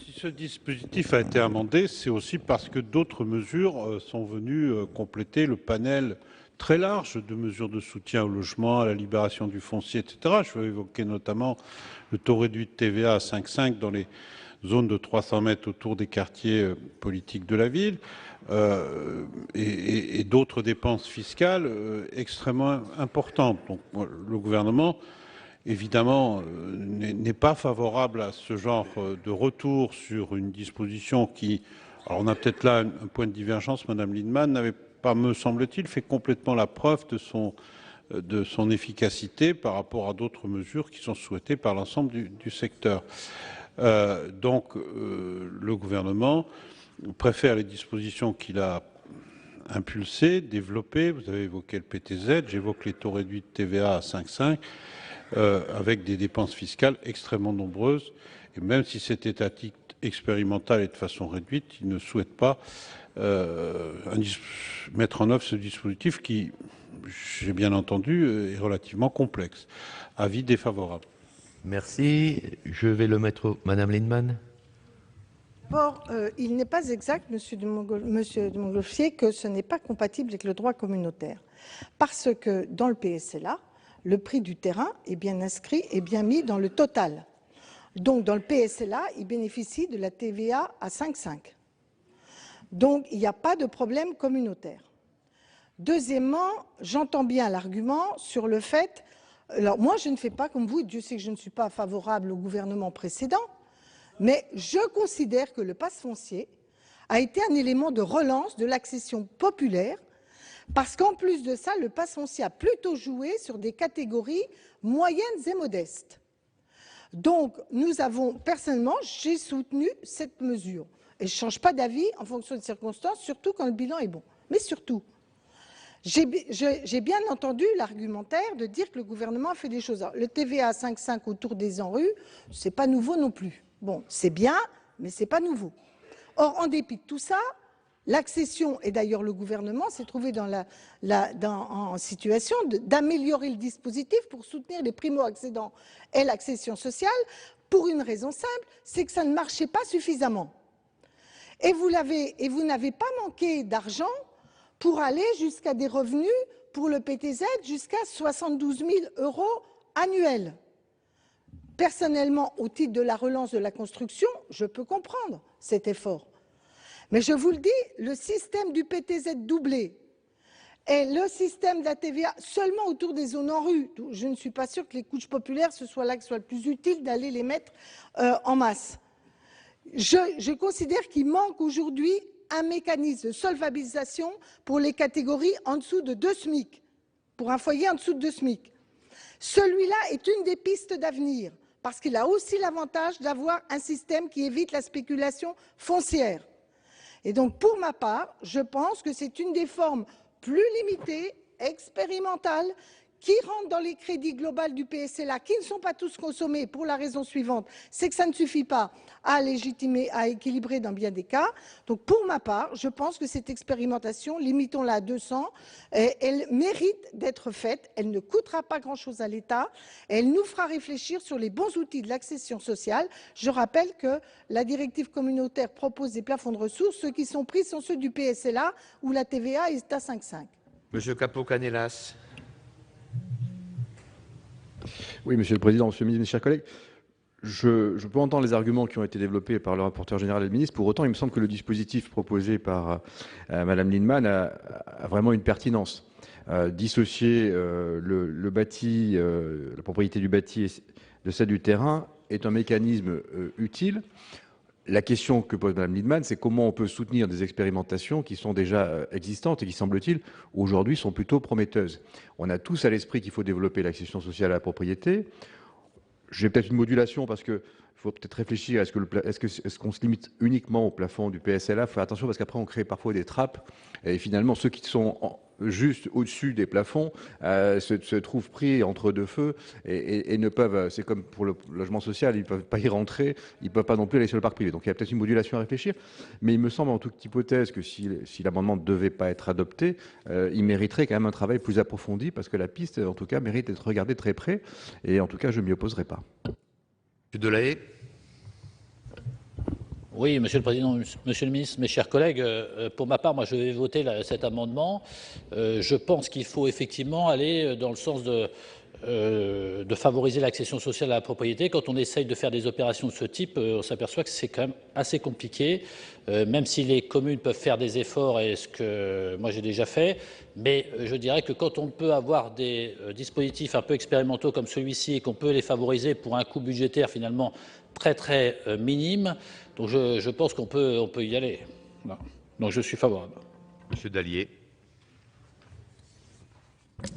Si ce dispositif a été amendé, c'est aussi parce que d'autres mesures sont venues compléter le panel très large de mesures de soutien au logement, à la libération du foncier, etc. Je veux évoquer notamment le taux réduit de TVA à 5,5 dans les zones de 300 mètres autour des quartiers politiques de la ville et d'autres dépenses fiscales extrêmement importantes. Donc le gouvernement, évidemment, n'est pas favorable à ce genre de retour sur une disposition qui, alors on a peut-être là un point de divergence, Madame Lienemann, n'avait pas, me semble-t-il, fait complètement la preuve de son efficacité par rapport à d'autres mesures qui sont souhaitées par l'ensemble du secteur. Donc, le gouvernement préfère les dispositions qu'il a impulsées, développées. Vous avez évoqué le PTZ, j'évoque les taux réduits de TVA à 5,5, avec des dépenses fiscales extrêmement nombreuses. Et même si c'est étatique, expérimental et de façon réduite, il ne souhaite pas mettre en œuvre ce dispositif qui, j'ai bien entendu, est relativement complexe. Avis défavorable. Merci. Je vais le mettre... Madame Lienemann. D'abord, il n'est pas exact, Monsieur de Montgolfier, que ce n'est pas compatible avec le droit communautaire. Parce que dans le PSLA, le prix du terrain est bien inscrit et bien mis dans le total. Donc, dans le PSLA, il bénéficie de la TVA à 5,5. Donc, il n'y a pas de problème communautaire. Deuxièmement, j'entends bien l'argument sur le fait... Alors, moi, je ne fais pas comme vous, Dieu sait que je ne suis pas favorable au gouvernement précédent, mais je considère que le pass foncier a été un élément de relance de l'accession populaire, parce qu'en plus de ça, le pass foncier a plutôt joué sur des catégories moyennes et modestes. Donc, nous avons, personnellement, j'ai soutenu cette mesure. Et je ne change pas d'avis en fonction des circonstances, surtout quand le bilan est bon. Mais surtout, j'ai bien entendu l'argumentaire de dire que le gouvernement a fait des choses. Alors, le TVA à 5,5 autour des ANRU, ce n'est pas nouveau non plus. Bon, c'est bien, mais ce n'est pas nouveau. Or, en dépit de tout ça, l'accession, et d'ailleurs le gouvernement s'est trouvé en situation d'améliorer le dispositif pour soutenir les primo-accédants et l'accession sociale, pour une raison simple, c'est que ça ne marchait pas suffisamment. Et vous n'avez pas manqué d'argent pour aller jusqu'à des revenus pour le PTZ jusqu'à 72 000 € annuels. Personnellement, au titre de la relance de la construction, je peux comprendre cet effort. Mais je vous le dis, le système du PTZ doublé et le système de la TVA seulement autour des zones en rue, je ne suis pas sûre que les couches populaires, ce soit là que ce soit le plus utile d'aller les mettre en masse. Je considère qu'il manque aujourd'hui un mécanisme de solvabilisation pour les catégories en dessous de 2 SMIC, pour un foyer en dessous de 2 SMIC. Celui-là est une des pistes d'avenir, parce qu'il a aussi l'avantage d'avoir un système qui évite la spéculation foncière. Et donc, pour ma part, je pense que c'est une des formes plus limitées, expérimentales, qui rentrent dans les crédits globaux du PSLA, qui ne sont pas tous consommés pour la raison suivante, c'est que ça ne suffit pas à légitimer, à équilibrer dans bien des cas. Donc, pour ma part, je pense que cette expérimentation, limitons-la à 200, elle mérite d'être faite, elle ne coûtera pas grand-chose à l'État, elle nous fera réfléchir sur les bons outils de l'accession sociale. Je rappelle que la directive communautaire propose des plafonds de ressources, ceux qui sont pris sont ceux du PSLA, où la TVA est à 5,5. Monsieur Capo-Canellas. Oui, Monsieur le Président, Monsieur le Ministre, mes chers collègues, je peux entendre les arguments qui ont été développés par le rapporteur général et le ministre. Pour autant, il me semble que le dispositif proposé par Madame Lienemann a vraiment une pertinence. Dissocier le bâti, la propriété du bâti de celle du terrain est un mécanisme utile. La question que pose Mme Lienemann, c'est comment on peut soutenir des expérimentations qui sont déjà existantes et qui, semble-t-il, aujourd'hui sont plutôt prometteuses. On a tous à l'esprit qu'il faut développer l'accession sociale à la propriété. J'ai peut-être une modulation parce qu'il faut peut-être réfléchir, est-ce qu'on se limite uniquement au plafond du PSLA? Il faut faire attention parce qu'après on crée parfois des trappes et finalement ceux qui sont juste au-dessus des plafonds se trouvent pris entre deux feux et ne peuvent, c'est comme pour le logement social, ils ne peuvent pas y rentrer, ils ne peuvent pas non plus aller sur le parc privé. Donc il y a peut-être une modulation à réfléchir, mais il me semble en toute hypothèse que si l'amendement ne devait pas être adopté, il mériterait quand même un travail plus approfondi parce que la piste, en tout cas, mérite d'être regardée de très près et en tout cas, je ne m'y opposerai pas. M. Delahaye. Oui, Monsieur le Président, Monsieur le Ministre, mes chers collègues, pour ma part, moi, je vais voter cet amendement. Je pense qu'il faut effectivement aller dans le sens de favoriser l'accession sociale à la propriété. Quand on essaye de faire des opérations de ce type, on s'aperçoit que c'est quand même assez compliqué, même si les communes peuvent faire des efforts, et ce que moi j'ai déjà fait, mais je dirais que quand on peut avoir des dispositifs un peu expérimentaux comme celui-ci et qu'on peut les favoriser pour un coût budgétaire finalement très minime, donc je pense qu'on peut y aller. Non. Donc je suis favorable. Monsieur Dallier.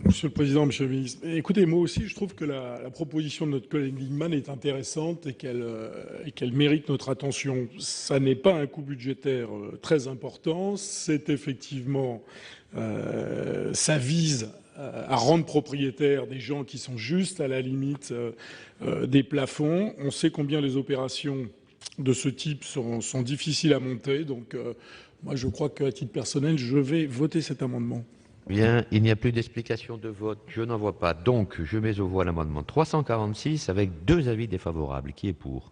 Monsieur le Président, Monsieur le Ministre, écoutez, moi aussi, je trouve que la proposition de notre collègue Lienemann est intéressante et qu'elle mérite notre attention. Ça n'est pas un coût budgétaire très important, c'est effectivement, ça vise à rendre propriétaires des gens qui sont juste à la limite des plafonds. On sait combien les opérations de ce type sont difficiles à monter, donc moi je crois qu'à titre personnel, je vais voter cet amendement. Bien, il n'y a plus d'explication de vote. Je n'en vois pas. Donc, je mets aux voix l'amendement 346 avec 2 avis défavorables. Qui est pour?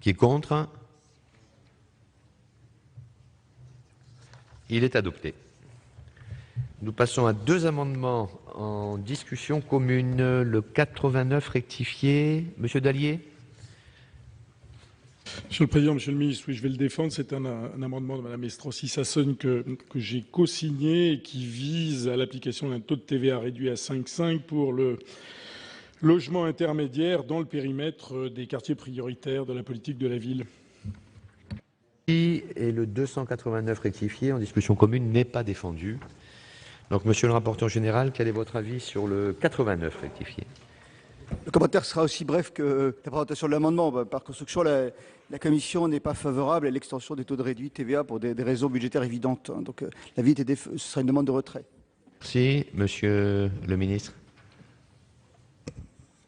Qui est contre? Il est adopté. Nous passons à 2 amendements en discussion commune. Le 89 rectifié. Monsieur Dallier. Monsieur le Président, Monsieur le Ministre, oui, je vais le défendre. C'est un amendement de Mme Estrosi Sassone que j'ai co-signé et qui vise à l'application d'un taux de TVA réduit à 5,5 pour le logement intermédiaire dans le périmètre des quartiers prioritaires de la politique de la ville. Et le 289 rectifié en discussion commune n'est pas défendu. Donc, Monsieur le rapporteur général, quel est votre avis sur le 89 rectifié? Le commentaire sera aussi bref que la présentation de l'amendement. Par construction, la Commission n'est pas favorable à l'extension des taux de réduit TVA pour des raisons budgétaires évidentes. Donc, l'avis ce sera une demande de retrait. Merci, Monsieur le ministre.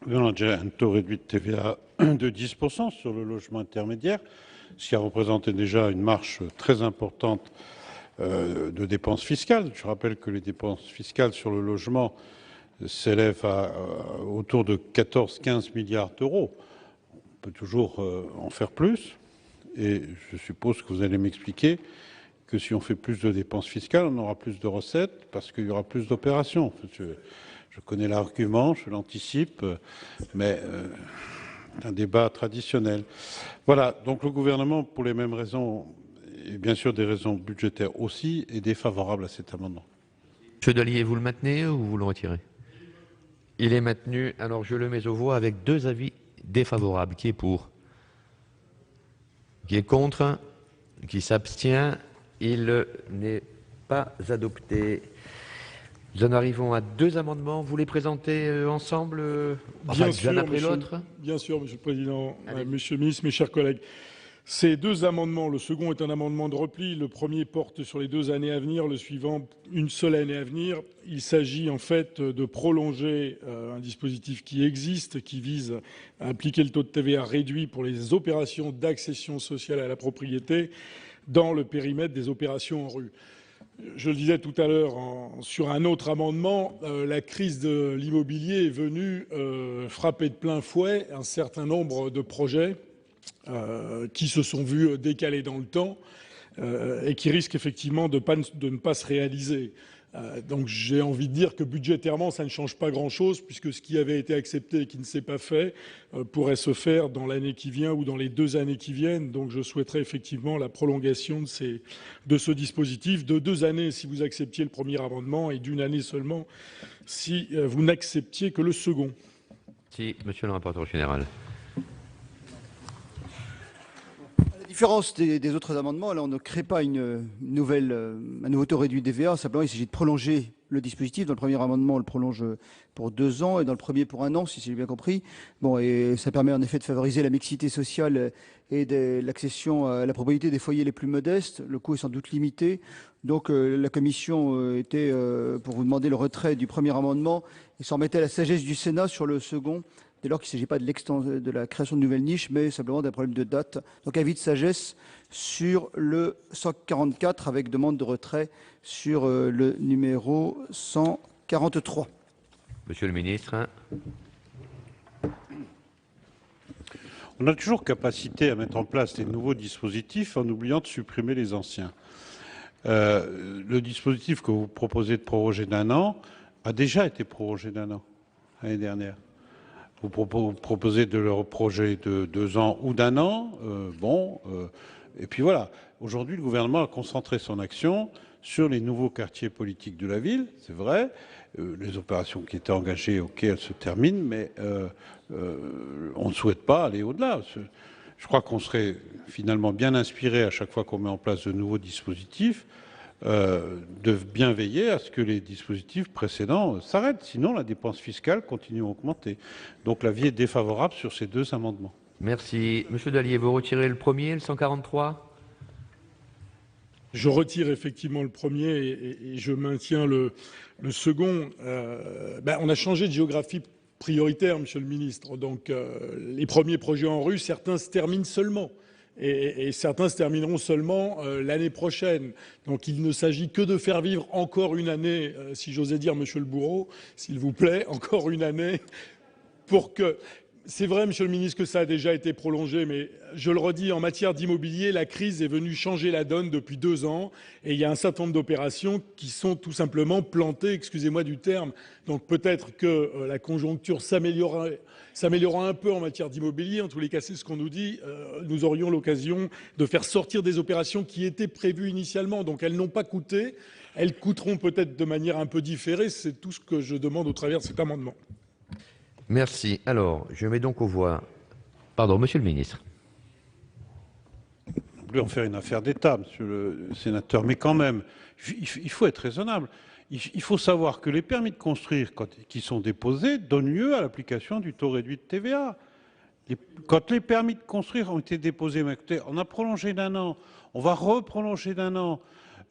On a déjà un taux réduit de TVA de 10% sur le logement intermédiaire, ce qui a représenté déjà une marche très importante de dépenses fiscales. Je rappelle que les dépenses fiscales sur le logement s'élèvent à autour de 14-15 milliards d'euros. On peut toujours en faire plus. Et je suppose que vous allez m'expliquer que si on fait plus de dépenses fiscales, on aura plus de recettes parce qu'il y aura plus d'opérations. Je connais l'argument, je l'anticipe, mais c'est un débat traditionnel. Voilà, donc le gouvernement, pour les mêmes raisons, et bien sûr des raisons budgétaires aussi, est défavorable à cet amendement. Monsieur Dallier, vous le maintenez ou vous le retirez? Il est maintenu. Alors je le mets aux voix avec 2 avis défavorables. Qui est pour? Qui est contre? Qui s'abstient? Il n'est pas adopté. Nous en arrivons à 2 amendements. Vous les présentez ensemble, Bien sûr, l'un après l'autre? Bien sûr, Monsieur le Président, Monsieur le Ministre, mes chers collègues. Ces 2 amendements, le second est un amendement de repli, le premier porte sur les 2 années à venir, le suivant une seule année à venir. Il s'agit en fait de prolonger un dispositif qui existe, qui vise à appliquer le taux de TVA réduit pour les opérations d'accession sociale à la propriété dans le périmètre des opérations en rue. Je le disais tout à l'heure sur un autre amendement, la crise de l'immobilier est venue frapper de plein fouet un certain nombre de projets qui se sont vus décalés dans le temps et qui risquent effectivement de ne pas se réaliser. Donc j'ai envie de dire que budgétairement, ça ne change pas grand-chose, puisque ce qui avait été accepté et qui ne s'est pas fait pourrait se faire dans l'année qui vient ou dans les 2 années qui viennent. Donc je souhaiterais effectivement la prolongation de ce dispositif de 2 années si vous acceptiez le premier amendement et d'1 année seulement si vous n'acceptiez que le second. Merci, monsieur le rapporteur général. À la différence des autres amendements, là, on ne crée pas un nouveau taux réduit DVA. Simplement, il s'agit de prolonger le dispositif. Dans le premier amendement, on le prolonge pour 2 ans et dans le premier pour 1 an, si j'ai bien compris. Bon, et ça permet en effet de favoriser la mixité sociale et l'accession à la propriété des foyers les plus modestes. Le coût est sans doute limité. Donc, la commission était pour vous demander le retrait du premier amendement et s'en remettait à la sagesse du Sénat sur le second, dès lors qu'il ne s'agit pas de la création de nouvelles niches, mais simplement d'un problème de date. Donc avis de sagesse sur le 144 avec demande de retrait sur le numéro 143. Monsieur le ministre. On a toujours capacité à mettre en place des nouveaux dispositifs en oubliant de supprimer les anciens. Le dispositif que vous proposez de proroger d'1 an a déjà été prorogé d'1 an l'année dernière. Vous proposez de le projet de 2 ans ou d'1 an, et puis voilà. Aujourd'hui, le gouvernement a concentré son action sur les nouveaux quartiers politiques de la ville, c'est vrai. Les opérations qui étaient engagées, ok, elles se terminent, mais on ne souhaite pas aller au-delà. Je crois qu'on serait finalement bien inspiré à chaque fois qu'on met en place de nouveaux dispositifs, de bien veiller à ce que les dispositifs précédents s'arrêtent. Sinon, la dépense fiscale continue à augmenter. Donc l'avis est défavorable sur ces 2 amendements. Merci. Monsieur Dallier, vous retirez le premier, le 143 ? Je retire effectivement le premier et je maintiens le second. On a changé de géographie prioritaire, monsieur le ministre. Donc les premiers projets en rue, certains se terminent seulement. Et certains se termineront seulement l'année prochaine. Donc il ne s'agit que de faire vivre encore une année, si j'osais dire, monsieur le bourreau, s'il vous plaît, encore une année, pour que... C'est vrai, monsieur le ministre, que ça a déjà été prolongé, mais je le redis, en matière d'immobilier, la crise est venue changer la donne depuis 2 ans, et il y a un certain nombre d'opérations qui sont tout simplement plantées, excusez-moi du terme. Donc peut-être que la conjoncture s'améliorera un peu en matière d'immobilier. En tous les cas, c'est ce qu'on nous dit. Nous aurions l'occasion de faire sortir des opérations qui étaient prévues initialement. Donc elles n'ont pas coûté. Elles coûteront peut-être de manière un peu différée. C'est tout ce que je demande au travers de cet amendement. Merci. Alors, je mets donc aux voix... Pardon, monsieur le ministre. On peut en faire une affaire d'État, monsieur le sénateur, mais quand même, il faut être raisonnable. Il faut savoir que les permis de construire qui sont déposés donnent lieu à l'application du taux réduit de TVA. Quand les permis de construire ont été déposés, écoutez, on a prolongé d'1 an, on va reprolonger d'1 an.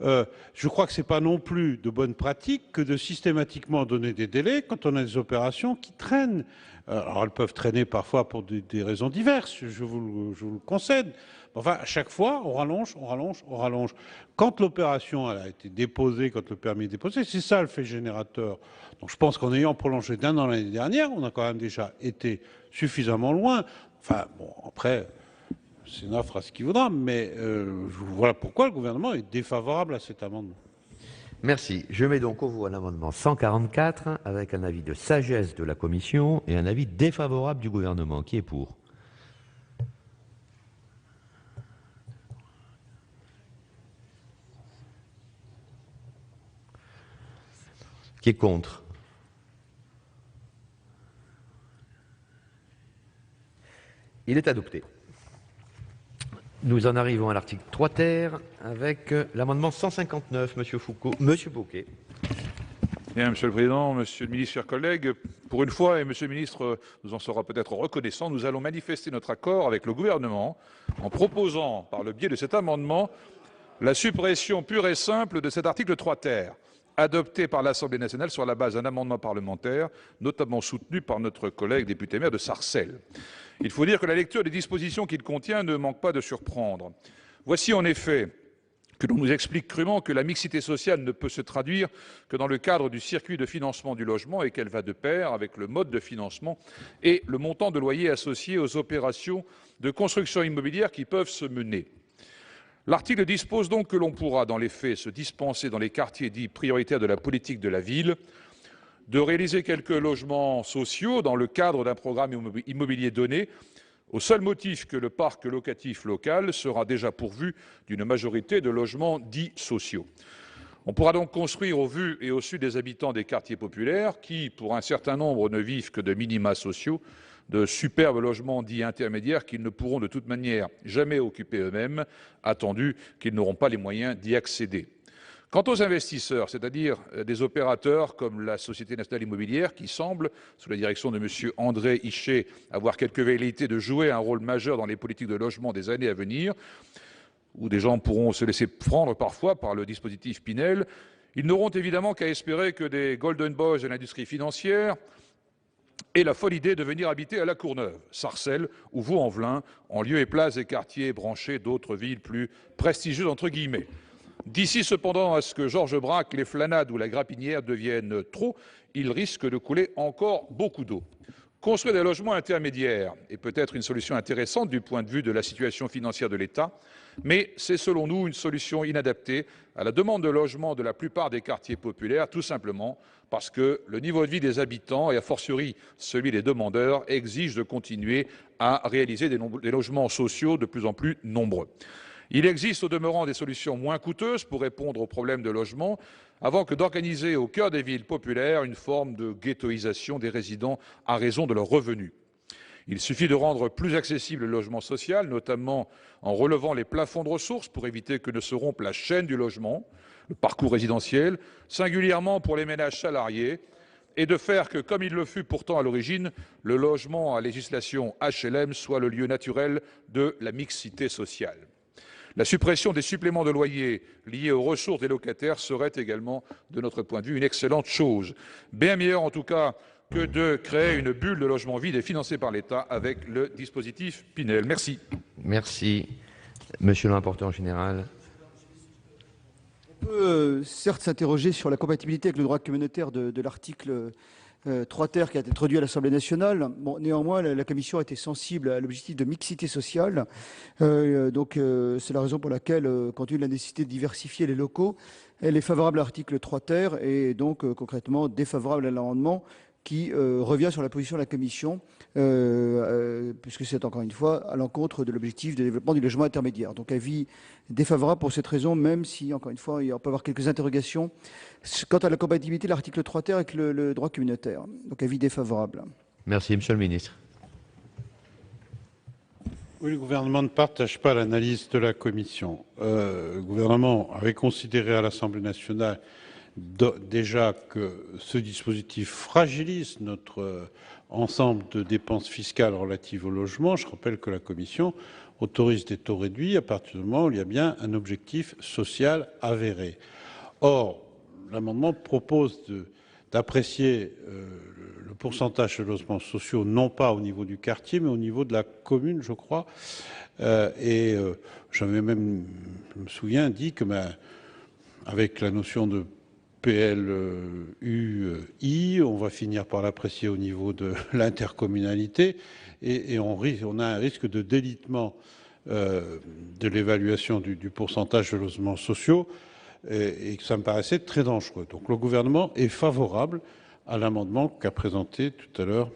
Je crois que ce n'est pas non plus de bonne pratique que de systématiquement donner des délais quand on a des opérations qui traînent. Alors elles peuvent traîner parfois pour des raisons diverses, je vous le concède. Enfin, à chaque fois, on rallonge, on rallonge, on rallonge. Quand l'opération a été déposée, quand le permis est déposé, c'est ça le fait générateur. Donc je pense qu'en ayant prolongé d'1 an l'année dernière, on a quand même déjà été suffisamment loin. Enfin, bon, après... Le Sénat fera ce qu'il voudra, mais voilà pourquoi le gouvernement est défavorable à cet amendement. Merci. Je mets donc aux voix l'amendement 144 avec un avis de sagesse de la commission et un avis défavorable du gouvernement. Qui est pour ? Qui est contre ? Il est adopté. Nous en arrivons à l'article 3 ter avec l'amendement 159, Monsieur Foucault, Monsieur Bocquet. Bien, Monsieur le Président, Monsieur le Ministre, chers collègues, pour une fois, et Monsieur le Ministre nous en sera peut-être reconnaissant, nous allons manifester notre accord avec le gouvernement en proposant, par le biais de cet amendement, la suppression pure et simple de cet article 3 ter, adopté par l'Assemblée nationale sur la base d'un amendement parlementaire, notamment soutenu par notre collègue député maire de Sarcelles. Il faut dire que la lecture des dispositions qu'il contient ne manque pas de surprendre. Voici en effet que l'on nous explique crûment que la mixité sociale ne peut se traduire que dans le cadre du circuit de financement du logement et qu'elle va de pair avec le mode de financement et le montant de loyer associé aux opérations de construction immobilière qui peuvent se mener. L'article dispose donc que l'on pourra, dans les faits, se dispenser dans les quartiers dits prioritaires de la politique de la ville de réaliser quelques logements sociaux dans le cadre d'un programme immobilier donné, au seul motif que le parc locatif local sera déjà pourvu d'une majorité de logements dits sociaux. On pourra donc construire au vu et au su des habitants des quartiers populaires qui, pour un certain nombre, ne vivent que de minima sociaux, de superbes logements dits intermédiaires qu'ils ne pourront de toute manière jamais occuper eux-mêmes, attendu qu'ils n'auront pas les moyens d'y accéder. Quant aux investisseurs, c'est-à-dire des opérateurs comme la Société nationale immobilière, qui semble, sous la direction de M. André Hichet, avoir quelques velléités de jouer un rôle majeur dans les politiques de logement des années à venir, où des gens pourront se laisser prendre parfois par le dispositif Pinel, ils n'auront évidemment qu'à espérer que des Golden Boys de l'industrie financière aient la folle idée de venir habiter à La Courneuve, Sarcelles ou Vaux-en-Velin, en lieu et place des quartiers branchés d'autres villes plus prestigieuses, entre guillemets. D'ici cependant à ce que Georges Braque, les Flanades ou la Grapinière deviennent trop, il risque de couler encore beaucoup d'eau. Construire des logements intermédiaires est peut-être une solution intéressante du point de vue de la situation financière de l'État, mais c'est selon nous une solution inadaptée à la demande de logement de la plupart des quartiers populaires, tout simplement parce que le niveau de vie des habitants, et a fortiori celui des demandeurs, exige de continuer à réaliser des logements sociaux de plus en plus nombreux. Il existe au demeurant des solutions moins coûteuses pour répondre aux problèmes de logement, avant que d'organiser au cœur des villes populaires une forme de ghettoisation des résidents à raison de leurs revenus. Il suffit de rendre plus accessible le logement social, notamment en relevant les plafonds de ressources pour éviter que ne se rompe la chaîne du logement, le parcours résidentiel, singulièrement pour les ménages salariés, et de faire que, comme il le fut pourtant à l'origine, le logement à législation HLM soit le lieu naturel de la mixité sociale. La suppression des suppléments de loyer liés aux ressources des locataires serait également, de notre point de vue, une excellente chose. Bien meilleure en tout cas que de créer une bulle de logement vide et financée par l'État avec le dispositif Pinel. Merci. Merci. Monsieur le rapporteur général. On peut certes s'interroger sur la compatibilité avec le droit communautaire de l'article 3 ter qui a été introduit à l'Assemblée nationale. Bon, néanmoins, la Commission a été sensible à l'objectif de mixité sociale. C'est la raison pour laquelle, compte tenu de la nécessité de diversifier les locaux, elle est favorable à l'article 3 ter et donc concrètement défavorable à l'amendement qui revient sur la position de la Commission, puisque c'est encore une fois à l'encontre de l'objectif de développement du logement intermédiaire. Donc avis défavorable pour cette raison, même si, encore une fois, on peut avoir quelques interrogations quant à la compatibilité de l'article 3 ter avec le droit communautaire. Donc avis défavorable. Merci, Monsieur le ministre. Oui, le gouvernement ne partage pas l'analyse de la Commission. Le gouvernement avait considéré à l'Assemblée nationale déjà que ce dispositif fragilise notre ensemble de dépenses fiscales relatives au logement. Je rappelle que la Commission autorise des taux réduits à partir du moment où il y a bien un objectif social avéré. Or, l'amendement propose d'apprécier le pourcentage de logements sociaux non pas au niveau du quartier mais au niveau de la commune, je crois. J'avais même, je me souviens, dit que avec la notion de PLUI, on va finir par l'apprécier au niveau de l'intercommunalité et on a un risque de délitement de l'évaluation du pourcentage de logements sociaux et que ça me paraissait très dangereux. Donc le gouvernement est favorable à l'amendement qu'a présenté tout à l'heure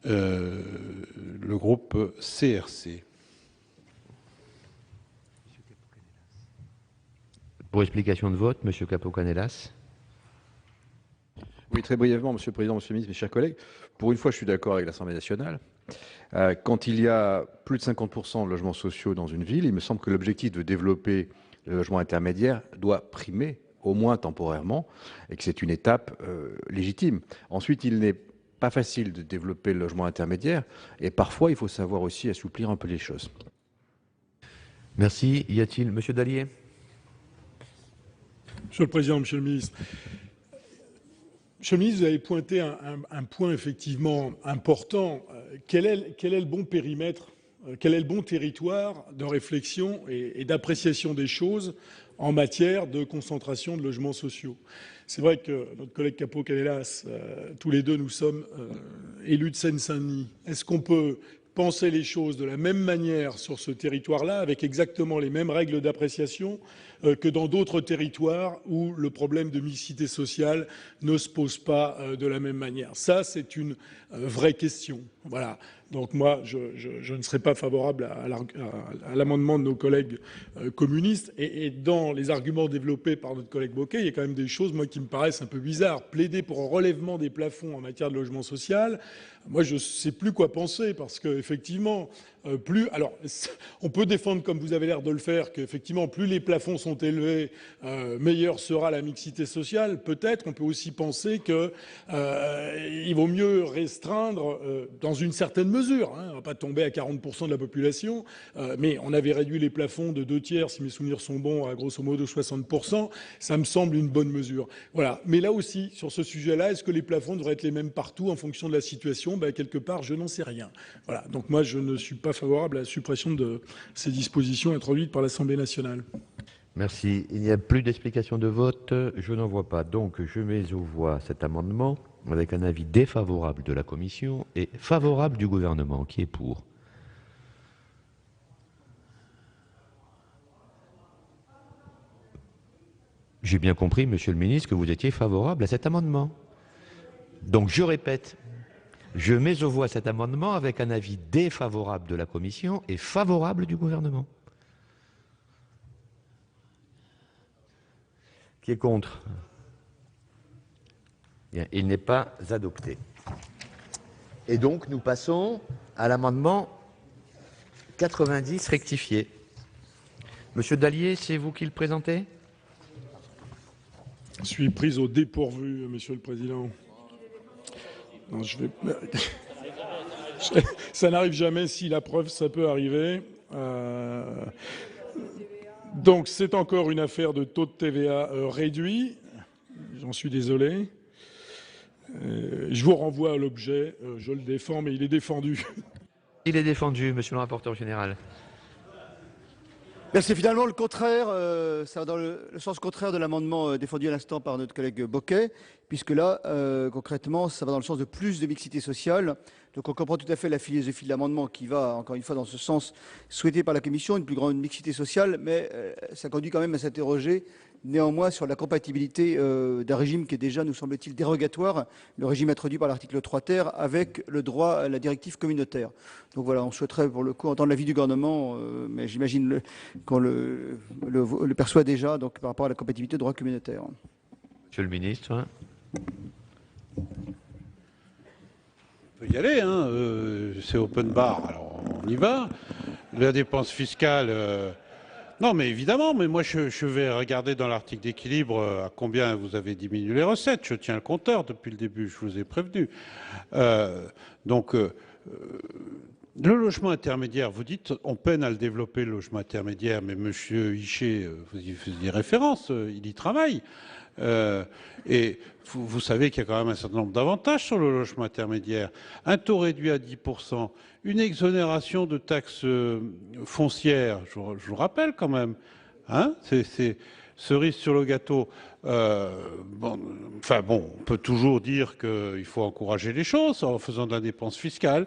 le groupe CRC. Pour explication de vote, Monsieur Capo-Canellas. Oui, très brièvement, Monsieur le Président, Monsieur le Ministre, mes chers collègues. Pour une fois, je suis d'accord avec l'Assemblée nationale. Quand il y a plus de 50% de logements sociaux dans une ville, il me semble que l'objectif de développer le logement intermédiaire doit primer, au moins temporairement, et que c'est une étape légitime. Ensuite, il n'est pas facile de développer le logement intermédiaire, et parfois, il faut savoir aussi assouplir un peu les choses. Merci. Y a-t-il Monsieur Dallier? Monsieur le Président, Monsieur le Ministre. Monsieur le Ministre, vous avez pointé un point effectivement important. Quel est le bon périmètre quel est le bon territoire de réflexion et d'appréciation des choses en matière de concentration de logements sociaux. C'est vrai que notre collègue Capo-Canellas, tous les deux, nous sommes élus de Seine-Saint-Denis. Est-ce qu'on peut penser les choses de la même manière sur ce territoire-là, avec exactement les mêmes règles d'appréciation que dans d'autres territoires où le problème de mixité sociale ne se pose pas de la même manière? Ça, c'est une vraie question. Voilà. Donc moi, je ne serai pas favorable à l'amendement de nos collègues communistes. Et dans les arguments développés par notre collègue Bocquet, il y a quand même des choses, moi, qui me paraissent un peu bizarres. Plaider pour un relèvement des plafonds en matière de logement social, moi, je ne sais plus quoi penser, parce qu'effectivement, alors, on peut défendre, comme vous avez l'air de le faire, qu'effectivement, plus les plafonds sont élevés, meilleure sera la mixité sociale. Peut-être, on peut aussi penser qu'il vaut mieux restreindre dans une certaine mesure. On ne va pas tomber à 40% de la population, mais on avait réduit les plafonds de 2/3, si mes souvenirs sont bons, à grosso modo 60%. Ça me semble une bonne mesure. Voilà. Mais là aussi, sur ce sujet-là, est-ce que les plafonds devraient être les mêmes partout en fonction de la situation? Quelque part, je n'en sais rien. Voilà. Donc moi, je ne suis pas favorable à la suppression de ces dispositions introduites par l'Assemblée nationale. Merci. Il n'y a plus d'explications de vote. Je n'en vois pas. Donc, je mets aux voix cet amendement avec un avis défavorable de la Commission et favorable du gouvernement. Qui est pour? J'ai bien compris, Monsieur le ministre, que vous étiez favorable à cet amendement. Donc, je répète, je mets aux voix cet amendement avec un avis défavorable de la Commission et favorable du gouvernement. Qui est contre? Bien, il n'est pas adopté. Et donc, nous passons à l'amendement 90 rectifié. Monsieur Dallier, c'est vous qui le présentez? Je suis pris au dépourvu, Monsieur le Président. Non, ça n'arrive jamais. Si la preuve, ça peut arriver. Donc, c'est encore une affaire de taux de TVA réduit. J'en suis désolé. Je vous renvoie à l'objet. Je le défends, mais il est défendu. Il est défendu, Monsieur le rapporteur général. C'est finalement le contraire, ça va dans le sens contraire de l'amendement défendu à l'instant par notre collègue Bocquet, puisque là, concrètement, ça va dans le sens de plus de mixité sociale. Donc on comprend tout à fait la philosophie de l'amendement qui va, encore une fois, dans ce sens souhaité par la Commission, une plus grande mixité sociale, mais ça conduit quand même à s'interroger néanmoins sur la compatibilité d'un régime qui est déjà, nous semble-t-il, dérogatoire, le régime introduit par l'article 3 ter, avec le droit à la directive communautaire. Donc voilà, on souhaiterait pour le coup entendre l'avis du gouvernement, mais j'imagine qu'on le perçoit déjà donc, par rapport à la compatibilité du droit communautaire. Monsieur le ministre. On peut y aller, hein, c'est open bar, alors on y va. La dépense fiscale... Non, mais évidemment, mais moi je vais regarder dans l'article d'équilibre à combien vous avez diminué les recettes. Je tiens le compteur depuis le début, je vous ai prévenu. Le logement intermédiaire, vous dites, on peine à le développer, le logement intermédiaire, mais Monsieur Hichet, vous y faisiez référence, il y travaille. Et vous savez qu'il y a quand même un certain nombre d'avantages sur le logement intermédiaire. Un taux réduit à 10%, une exonération de taxes foncières, je vous rappelle quand même, hein, c'est cerise sur le gâteau. On peut toujours dire qu'il faut encourager les choses en faisant de la dépense fiscale.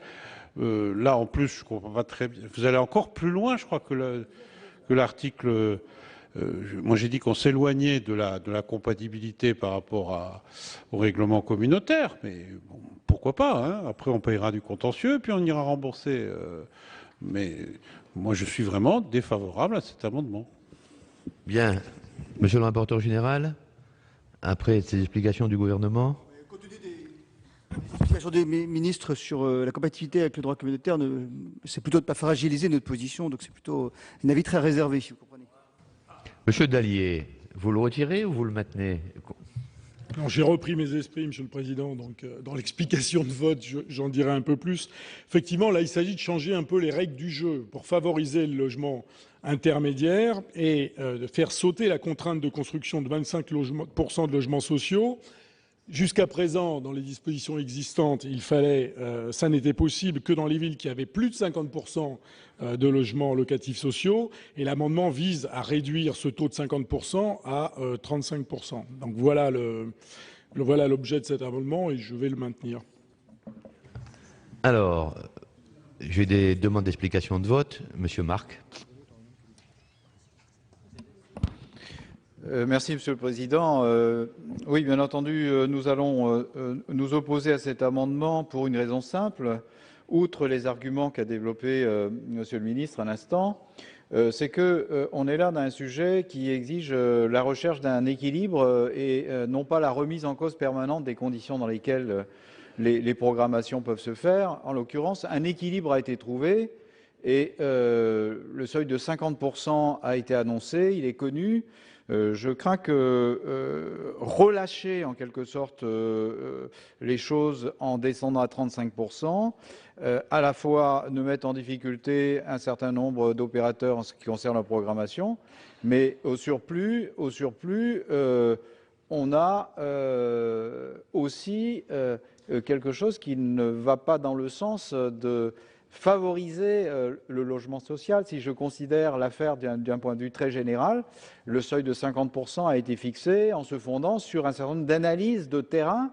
Là, en plus, je ne comprends pas très bien. Vous allez encore plus loin, je crois, que l'article... moi, j'ai dit qu'on s'éloignait de la compatibilité par rapport au règlement communautaire, mais bon, pourquoi pas, hein. Après, on payera du contentieux, puis on ira rembourser. Mais moi, je suis vraiment défavorable à cet amendement. Bien. Monsieur le rapporteur général, après ces explications du gouvernement. Compte tenu des explications des ministres sur la compatibilité avec le droit communautaire, c'est plutôt de ne pas fragiliser notre position, donc c'est plutôt un avis très réservé, si vous comprenez. Monsieur Dallier, vous le retirez ou vous le maintenez? J'ai repris mes esprits, Monsieur le Président, donc dans l'explication de vote, j'en dirai un peu plus. Effectivement, là, il s'agit de changer un peu les règles du jeu pour favoriser le logement intermédiaire et de faire sauter la contrainte de construction de 25% de logements sociaux Jusqu'à présent, dans les dispositions existantes, ça n'était possible que dans les villes qui avaient plus de 50% de logements locatifs sociaux, et l'amendement vise à réduire ce taux de 50% à 35%. Donc voilà l'objet de cet amendement, et je vais le maintenir. Alors, j'ai des demandes d'explication de vote. Monsieur Marc. Merci, Monsieur le Président. Oui, bien entendu, nous allons nous opposer à cet amendement pour une raison simple. Outre les arguments qu'a développé Monsieur le Ministre à l'instant, c'est qu'on est là dans un sujet qui exige la recherche d'un équilibre et non pas la remise en cause permanente des conditions dans lesquelles les programmations peuvent se faire. En l'occurrence, un équilibre a été trouvé et le seuil de 50% a été annoncé, il est connu. Je crains que relâcher en quelque sorte les choses en descendant à 35%, à la fois ne mette en difficulté un certain nombre d'opérateurs en ce qui concerne la programmation, mais au surplus on a aussi quelque chose qui ne va pas dans le sens de favoriser le logement social. Si je considère l'affaire d'un point de vue très général, le seuil de 50% a été fixé en se fondant sur un certain nombre d'analyses de terrain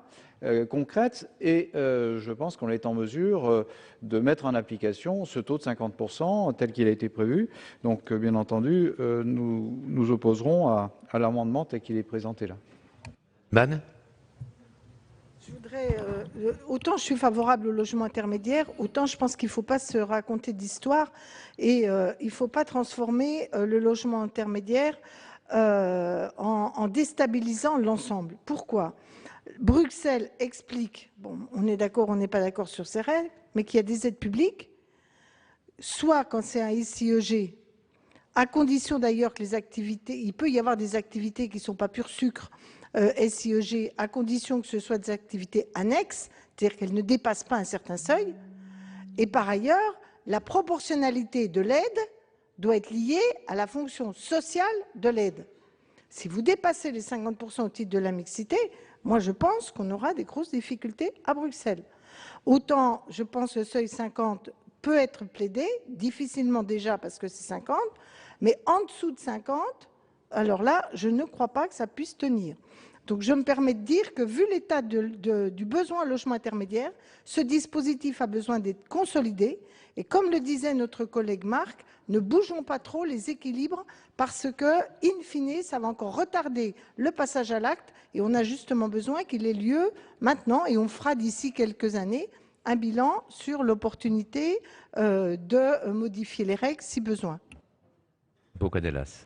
concrètes et je pense qu'on est en mesure de mettre en application ce taux de 50% tel qu'il a été prévu. Donc bien entendu, nous nous opposerons à l'amendement tel qu'il est présenté là. Man. Je voudrais, autant je suis favorable au logement intermédiaire, autant je pense qu'il ne faut pas se raconter d'histoire et il ne faut pas transformer le logement intermédiaire en déstabilisant l'ensemble. Pourquoi ? Bruxelles explique, bon, on est d'accord, on n'est pas d'accord sur ces règles, mais qu'il y a des aides publiques, soit quand c'est un SIEG, à condition d'ailleurs que les activités, il peut y avoir des activités qui ne sont pas pur sucre, SIEG, à condition que ce soit des activités annexes, c'est-à-dire qu'elles ne dépassent pas un certain seuil. Et par ailleurs, la proportionnalité de l'aide doit être liée à la fonction sociale de l'aide. Si vous dépassez les 50% au titre de la mixité, moi je pense qu'on aura des grosses difficultés à Bruxelles. Autant, je pense que le seuil 50 peut être plaidé, difficilement déjà parce que c'est 50, mais en dessous de 50, alors là, je ne crois pas que ça puisse tenir. Donc je me permets de dire que vu l'état du besoin en logement intermédiaire, ce dispositif a besoin d'être consolidé. Et comme le disait notre collègue Marc, ne bougeons pas trop les équilibres parce que, in fine, ça va encore retarder le passage à l'acte et on a justement besoin qu'il ait lieu maintenant et on fera d'ici quelques années un bilan sur l'opportunité de modifier les règles si besoin. Boccanelas.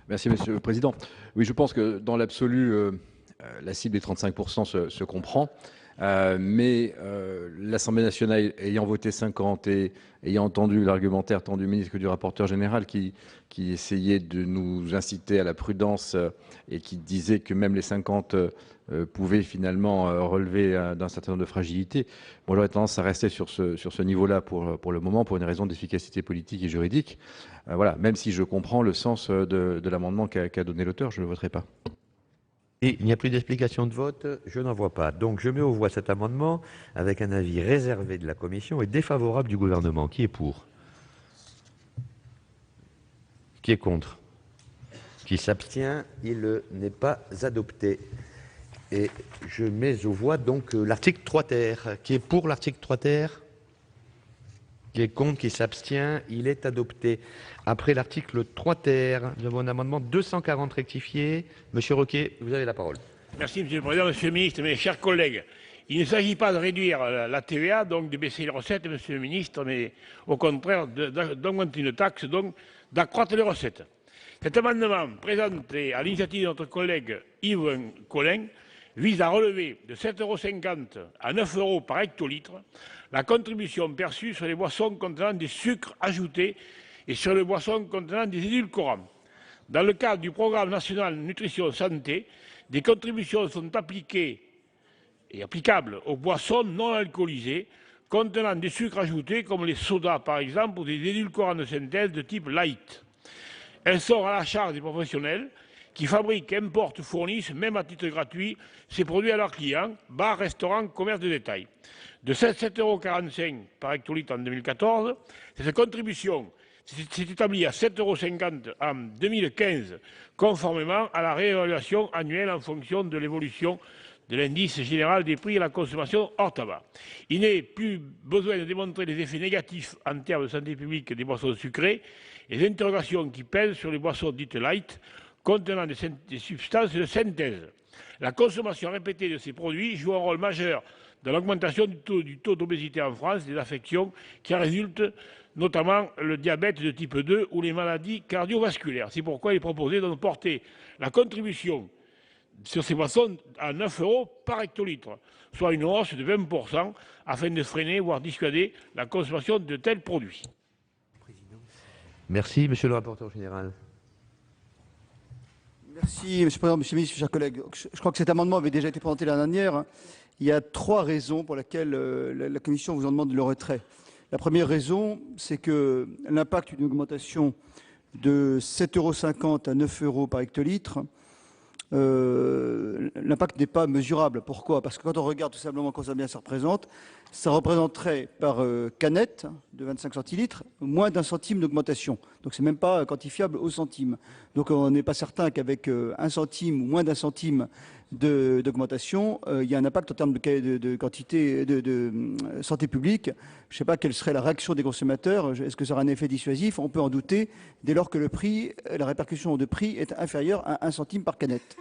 Merci, Monsieur le Président. Oui, je pense que dans l'absolu, la cible des 35% se comprend. Mais l'Assemblée nationale ayant voté 50 et ayant entendu l'argumentaire tant du ministre que du rapporteur général qui essayait de nous inciter à la prudence et qui disait que même les 50 pouvaient finalement relever d'un certain nombre de fragilités, moi j'aurais tendance à rester sur ce niveau-là pour le moment pour une raison d'efficacité politique et juridique. Voilà, même si je comprends le sens de l'amendement qu'a donné l'auteur, je ne le voterai pas. Et il n'y a plus d'explication de vote, je n'en vois pas. Donc je mets aux voix cet amendement avec un avis réservé de la Commission et défavorable du gouvernement. Qui est pour? Qui est contre? Qui s'abstient? Il n'est pas adopté. Et je mets aux voix donc l'article 3 ter. Qui est pour l'article 3 ter? Qui est contre? Qui s'abstient? Il est adopté. Après l'article 3 ter, nous avons un amendement 240 rectifié. Monsieur Roquet, vous avez la parole. Merci, Monsieur le Président, Monsieur le Ministre, mes chers collègues. Il ne s'agit pas de réduire la TVA, donc de baisser les recettes, Monsieur le Ministre, mais au contraire d'augmenter une taxe, donc d'accroître les recettes. Cet amendement, présenté à l'initiative de notre collègue Yves Collin, vise à relever de 7,50 € à 9 € par hectolitre la contribution perçue sur les boissons contenant des sucres ajoutés et sur les boissons contenant des édulcorants. Dans le cadre du programme national nutrition santé, des contributions sont appliquées et applicables aux boissons non alcoolisées contenant des sucres ajoutés comme les sodas par exemple ou des édulcorants de synthèse de type light. Elles sont à la charge des professionnels qui fabriquent, importent ou fournissent, même à titre gratuit, ces produits à leurs clients, bars, restaurants, commerces de détail. De 7,45 € par hectolitre en 2014, cette contribution s'est établie à 7,50 € en 2015, conformément à la réévaluation annuelle en fonction de l'évolution de l'indice général des prix à la consommation hors tabac. Il n'est plus besoin de démontrer les effets négatifs en termes de santé publique des boissons sucrées et les interrogations qui pèsent sur les boissons dites light contenant des substances de synthèse. La consommation répétée de ces produits joue un rôle majeur dans l'augmentation du taux d'obésité en France, des affections qui en résultent, notamment le diabète de type 2 ou les maladies cardiovasculaires. C'est pourquoi il est proposé de porter la contribution sur ces boissons à 9 € par hectolitre, soit une hausse de 20%, afin de freiner, voire dissuader, la consommation de tels produits. Merci, monsieur le rapporteur général. Merci, monsieur le Président, monsieur le ministre, chers collègues. Je crois que cet amendement avait déjà été présenté l'année dernière. Il y a 3 raisons pour lesquelles la Commission vous en demande le retrait. La première raison, c'est que l'impact d'une augmentation de 7,50 € à 9 € par hectolitre, l'impact n'est pas mesurable. Pourquoi? Parce que quand on regarde tout simplement combien ça représenterait par canette de 25 centilitres moins d'1 centime d'augmentation. Donc c'est même pas quantifiable au centime. Donc on n'est pas certain qu'avec 1 centime ou moins d'1 centime d'augmentation, il y a un impact en termes de quantité de santé publique. Je ne sais pas quelle serait la réaction des consommateurs. Est-ce que ça aura un effet dissuasif? On peut en douter dès lors que le prix, la répercussion de prix est inférieure à 1 centime par canette.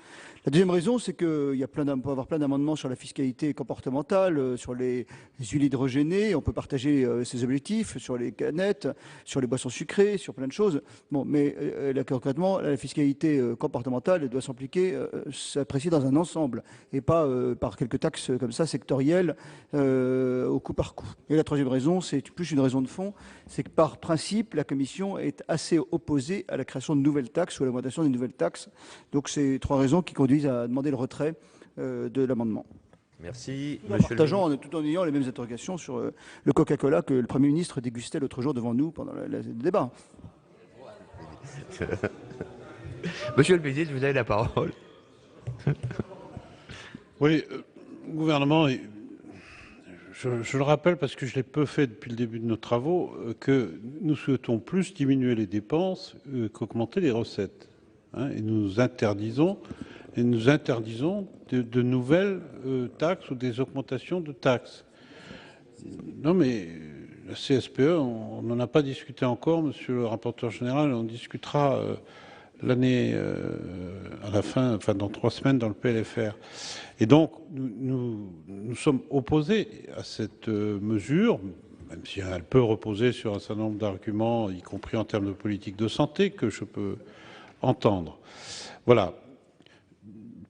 La deuxième raison, c'est qu'on peut avoir plein d'amendements sur la fiscalité comportementale, sur les huiles hydrogénées, on peut partager ces objectifs, sur les canettes, sur les boissons sucrées, sur plein de choses. Bon, mais concrètement, la fiscalité comportementale doit s'apprécier dans un ensemble et pas par quelques taxes comme ça, sectorielles, au coup par coup. Et la troisième raison, c'est plus une raison de fond, c'est que par principe, la Commission est assez opposée à la création de nouvelles taxes ou à l'augmentation des nouvelles taxes. Donc c'est 3 raisons qui conduisent à demander le retrait de l'amendement. Merci. Tout en ayant les mêmes interrogations sur le Coca-Cola que le Premier ministre dégustait l'autre jour devant nous pendant le débat. Monsieur le ministre, vous avez la parole. Oui, le gouvernement, je le rappelle parce que je l'ai peu fait depuis le début de nos travaux, que nous souhaitons plus diminuer les dépenses qu'augmenter les recettes. Et nous interdisons de nouvelles taxes ou des augmentations de taxes. Non mais la CSPE, on n'en a pas discuté encore, monsieur le rapporteur général, on discutera l'année à la fin, enfin dans 3 semaines dans le PLFR. Et donc nous sommes opposés à cette mesure, même si elle peut reposer sur un certain nombre d'arguments, y compris en termes de politique de santé, que je peux entendre. Voilà.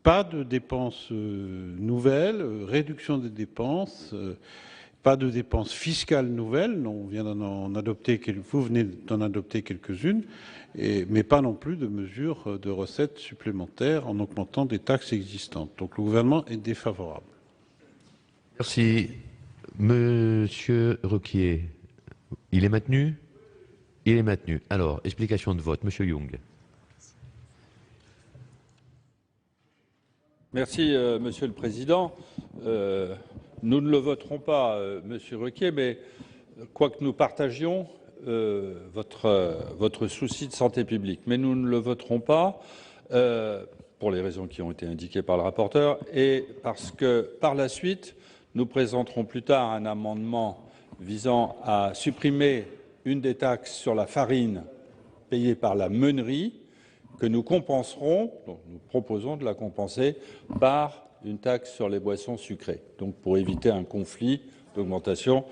Pas de dépenses nouvelles, réduction des dépenses, pas de dépenses fiscales nouvelles. On vient d'en adopter, vous venez d'en adopter quelques-unes, mais pas non plus de mesures de recettes supplémentaires en augmentant des taxes existantes. Donc le gouvernement est défavorable. Merci. Monsieur Ruquier, il est maintenu? Il est maintenu. Alors, explication de vote. Monsieur Young. Merci, Monsieur le Président. Nous ne le voterons pas, Monsieur Ruquier, mais quoique nous partagions votre souci de santé publique, mais nous ne le voterons pas pour les raisons qui ont été indiquées par le rapporteur et parce que, par la suite, nous présenterons plus tard un amendement visant à supprimer une des taxes sur la farine payée par la meunerie, que nous compenserons, donc nous proposons de la compenser par une taxe sur les boissons sucrées. Donc pour éviter un conflit d'augmentation.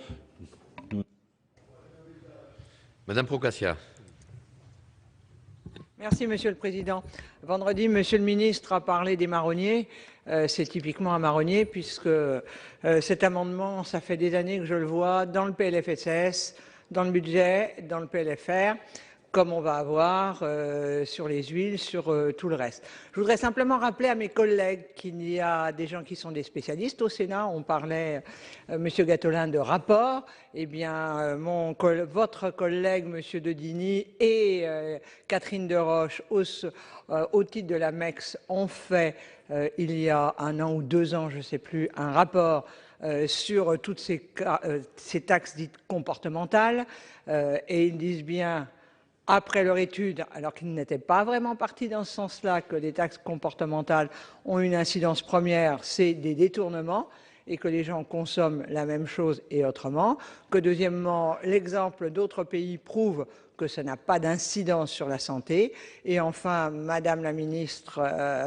Madame Procaccia. Merci, Monsieur le Président. Vendredi, Monsieur le Ministre a parlé des marronniers. C'est typiquement un marronnier puisque cet amendement, ça fait des années que je le vois dans le PLFSS, dans le budget, dans le PLFR. comme on va avoir sur les huiles, sur tout le reste. Je voudrais simplement rappeler à mes collègues qu'il y a des gens qui sont des spécialistes au Sénat. On parlait, Monsieur Gattolin, de rapport. Eh bien, votre collègue, Monsieur Dedini, et Catherine Deroche, au titre de la MEX, ont fait, il y a 1 an ou 2 ans, je ne sais plus, un rapport sur toutes ces taxes dites comportementales. Et ils disent bien, après leur étude, alors qu'ils n'étaient pas vraiment partis dans ce sens-là, que les taxes comportementales ont une incidence première, c'est des détournements, et que les gens consomment la même chose et autrement, que deuxièmement, l'exemple d'autres pays prouve que ça n'a pas d'incidence sur la santé, et enfin, Madame la ministre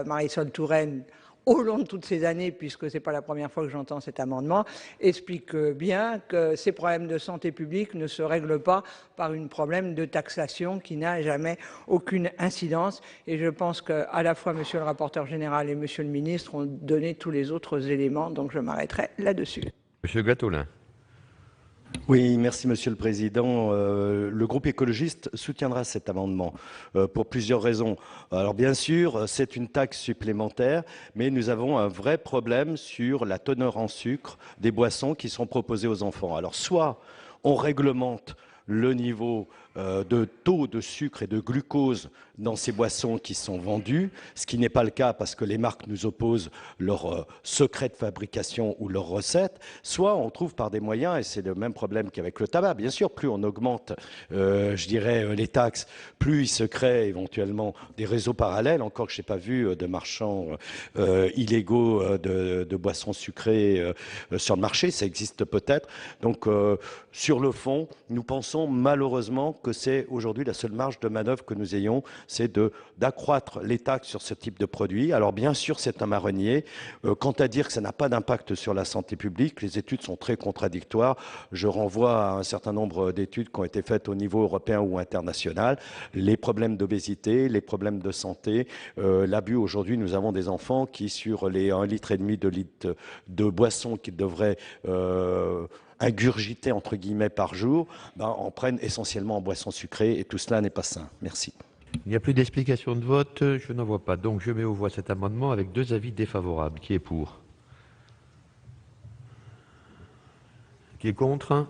Marisol Touraine, au long de toutes ces années, puisque ce n'est pas la première fois que j'entends cet amendement, explique bien que ces problèmes de santé publique ne se règlent pas par un problème de taxation qui n'a jamais aucune incidence. Et je pense qu'à la fois Monsieur le rapporteur général et Monsieur le ministre ont donné tous les autres éléments, donc je m'arrêterai là-dessus. Monsieur Gattolin. Oui, merci Monsieur le Président. Le groupe écologiste soutiendra cet amendement pour plusieurs raisons. Alors bien sûr, c'est une taxe supplémentaire, mais nous avons un vrai problème sur la teneur en sucre des boissons qui sont proposées aux enfants. Alors soit on réglemente le niveau de taux de sucre et de glucose dans ces boissons qui sont vendues, ce qui n'est pas le cas parce que les marques nous opposent leur secret de fabrication ou leurs recettes, soit on trouve par des moyens, et c'est le même problème qu'avec le tabac, bien sûr, plus on augmente, je dirais, les taxes, plus il se crée éventuellement des réseaux parallèles, encore que je n'ai pas vu de marchands illégaux de boissons sucrées sur le marché, ça existe peut-être. Donc, sur le fond, nous pensons malheureusement que c'est aujourd'hui la seule marge de manœuvre que nous ayons, c'est d'accroître les taxes sur ce type de produits. Alors bien sûr, c'est un marronnier. Quant à dire que ça n'a pas d'impact sur la santé publique, les études sont très contradictoires. Je renvoie à un certain nombre d'études qui ont été faites au niveau européen ou international. Les problèmes d'obésité, les problèmes de santé, l'abus. Aujourd'hui, nous avons des enfants qui, sur les 1,5 litre de boissons qu'ils devraient ingurgiter entre guillemets par jour, en prennent essentiellement en boissons sucrées et tout cela n'est pas sain. Merci. Il n'y a plus d'explication de vote, je n'en vois pas. Donc je mets aux voix cet amendement avec 2 avis défavorables. Qui est pour? Qui est contre?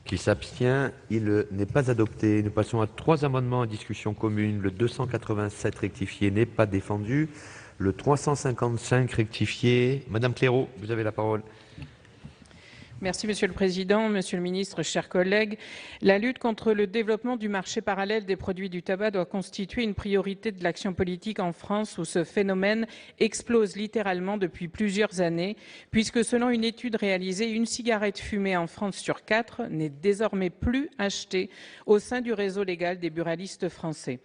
Qui s'abstient? Il n'est pas adopté. Nous passons à 3 amendements en discussion commune. Le 287 rectifié n'est pas défendu. Le 355 rectifié. Madame Clairaut, vous avez la parole. Merci Monsieur le Président, Monsieur le Ministre, chers collègues. La lutte contre le développement du marché parallèle des produits du tabac doit constituer une priorité de l'action politique en France où ce phénomène explose littéralement depuis plusieurs années, puisque selon une étude réalisée, une cigarette fumée en France sur 4 n'est désormais plus achetée au sein du réseau légal des buralistes français.